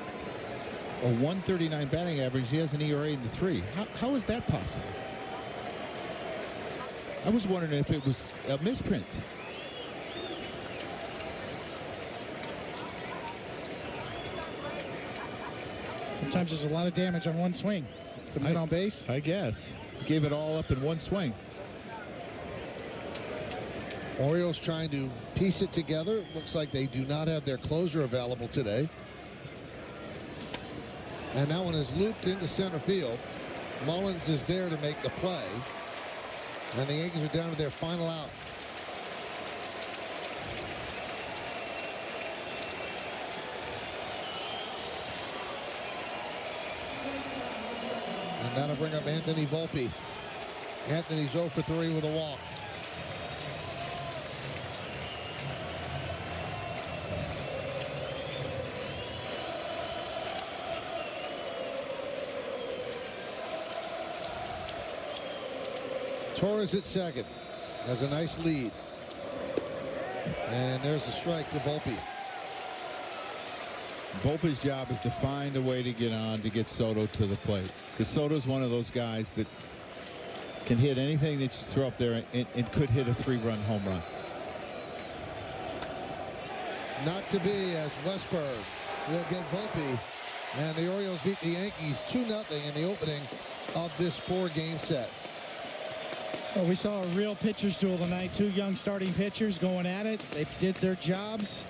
a 139 batting average. He has an ERA in the 3. How is that possible? I was wondering if it was a misprint. Sometimes there's a lot of damage on one swing. To men on base. I guess. Gave it all up in one swing. Orioles trying to piece it together. Looks like they do not have their closer available today. And that one is looped into center field. Mullins is there to make the play. And the Yankees are down to their final out. And that'll bring up Anthony Volpe. Anthony's 0 for 3 with a walk. Torres at second. Has a nice lead. And there's a strike to Volpe. Volpe's job is to find a way to get on to get Soto to the plate. Because Soto's one of those guys that can hit anything that you throw up there and could hit a 3-run home run. Not to be, as Westberg will get Volpe. And the Orioles beat the Yankees 2-0 in the opening of this 4-game set. Well, we saw a real pitcher's duel tonight. 2 young starting pitchers going at it. They did their jobs.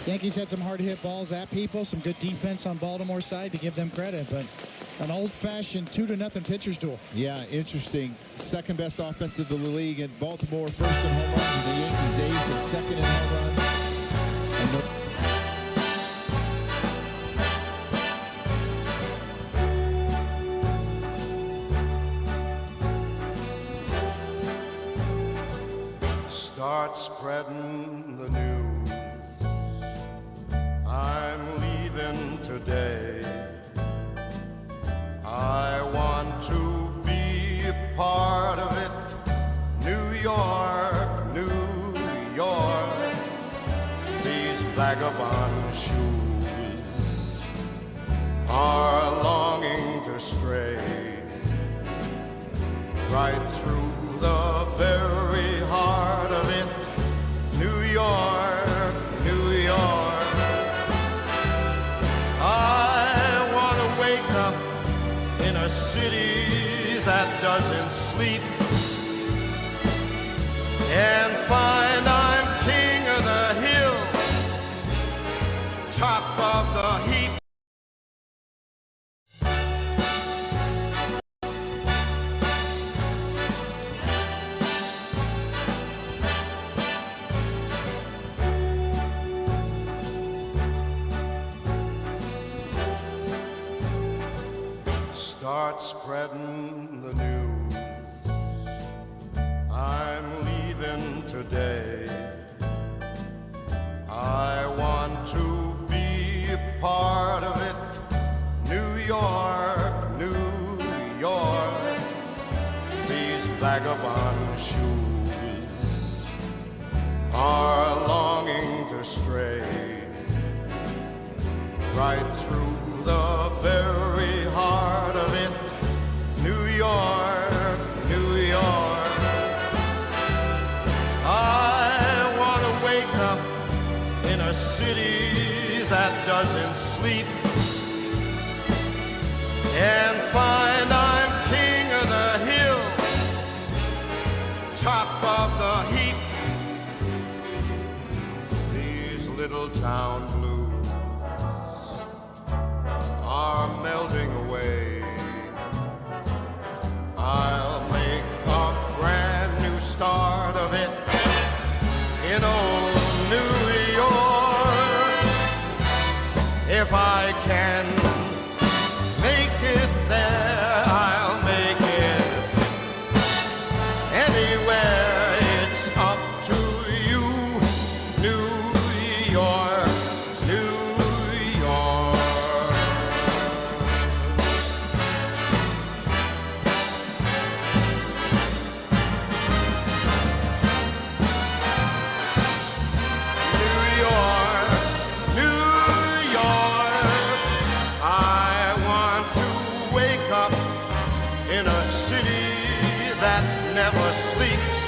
Yankees had some hard-hit balls at people. Some good defense on Baltimore's side to give them credit. But an old-fashioned 2-0 pitcher's duel. Yeah, interesting. Second best offensive of the league in Baltimore. First in home runs. The Yankees 8th and second in home runs. Start spreading the news. I'm leaving today. I want to be a part of it. New York, New York. These vagabond shoes are longing to right through the very heart of it. New York, New York. I want to wake up in a city that doesn't sleep and find I'm king of the hill, top of the heap. Start spreading the news. I'm leaving today. I want to be a part of it. New York, New York. These vagabond shoes are longing to stray right through the very heart of it. New York, New York. I want to wake up in a city that doesn't sleep and find I'm king of the hill, top of the heap. These little town blues are melting away. I'll make a brand new start of it in old New York. If I can make it there, I'll make it anywhere. It's up to you, New York, New York. In a city that never sleeps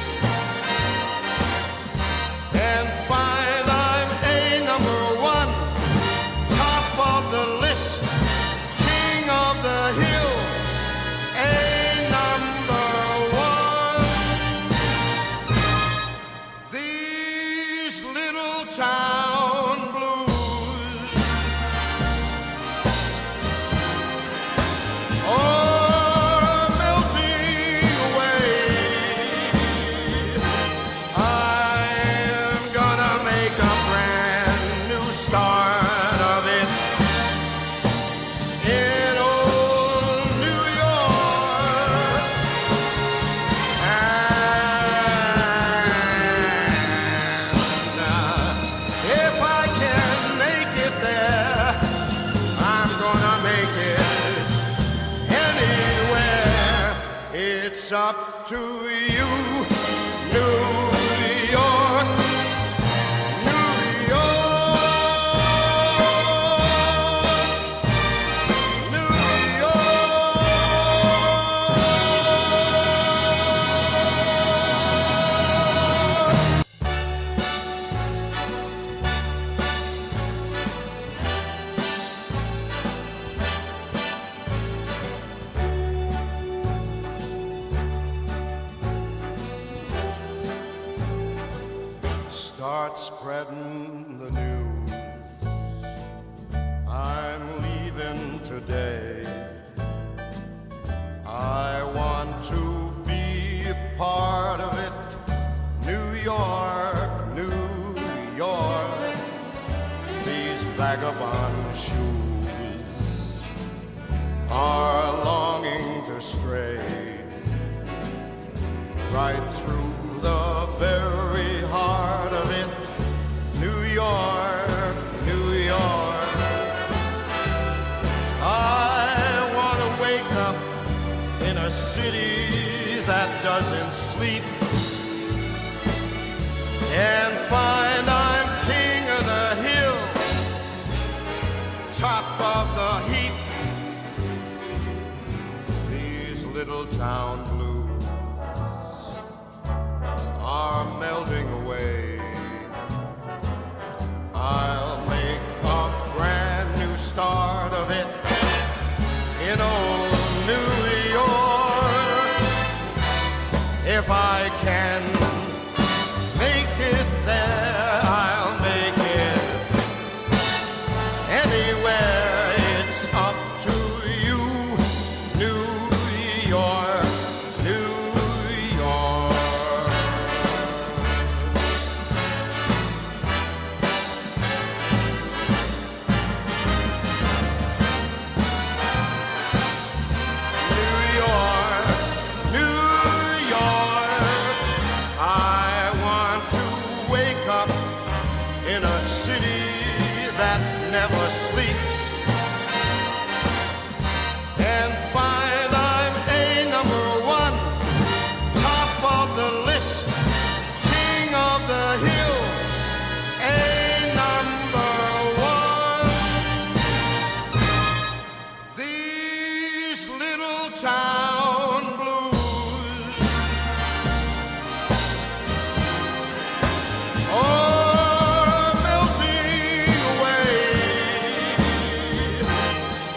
and find I'm a number one, top of the list, king of the hill, a number one. These little town blues, oh, start of it in old New York. And if I can make it there, I'm gonna make it anywhere. It's up to you, New York. Start spreading the news. I'm leaving today. I want to be a part of it. New York, New York. These vagabond shoes are longing to stray right through the very heart of it. New York, New York. I want to wake up in a city that doesn't sleep and find I'm king of the hill, top of the heap. These little town blues in old New York. If I can make it there, I'll make it anywhere. It's up to you, New York, New York. New York, New York, I want to wake up in a city that never sleeps and find I'm a number one, top of the list, king of the hill, a number one. These little town blues are melting away.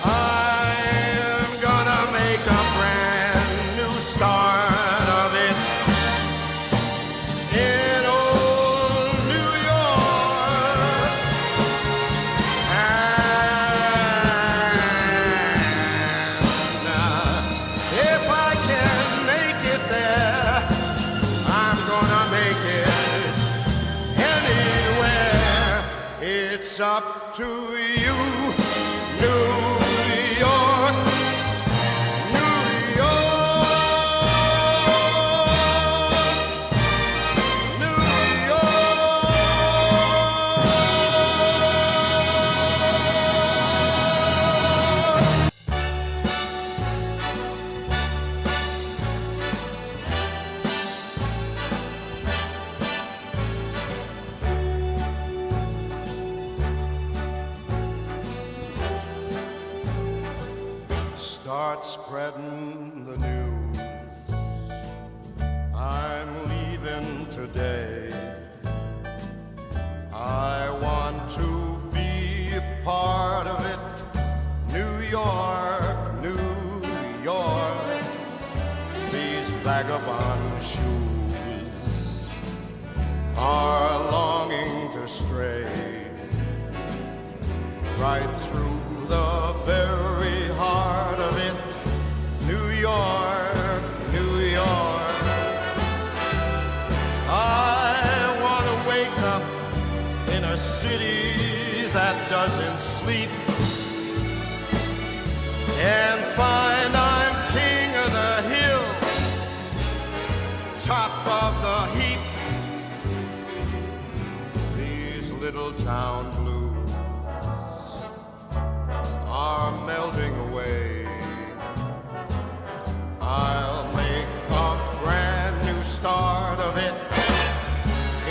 I'm gonna make a brand new start of it in old New York. And if I can make it there, I'm gonna make it anywhere. It's up to you, New York, New York, New York. Start spreading the news. I'm leaving today. I want to be a part of it. New York, New York. These vagabond shoes are longing to stray right through the very heart of it. New York, New York. I want to wake up in a city that doesn't sleep and find I'm king of the hill, top of the heap. These little town blues are melting away. I'll make a brand new start of it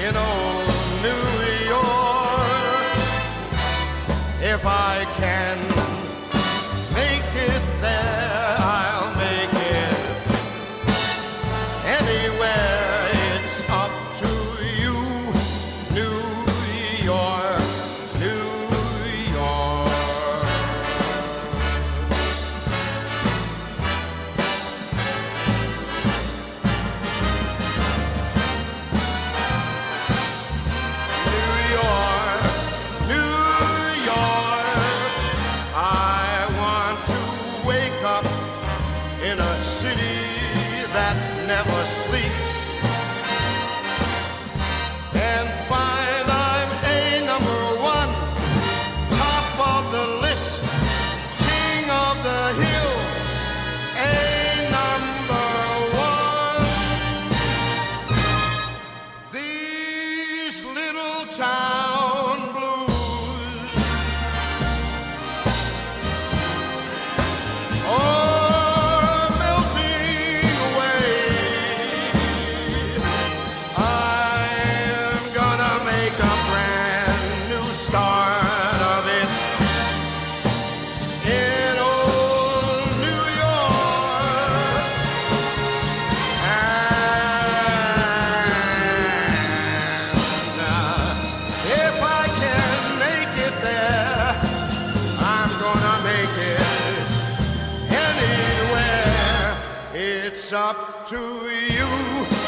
in old New York. If I can make it there, I'll make it anywhere. It's up to you, New York, New York. New York, New York, I want to wake up in a city that never sleeps and find I'm a number one, top of the list, king of the hill, a number one. These little town blues are melting away. It's up to you.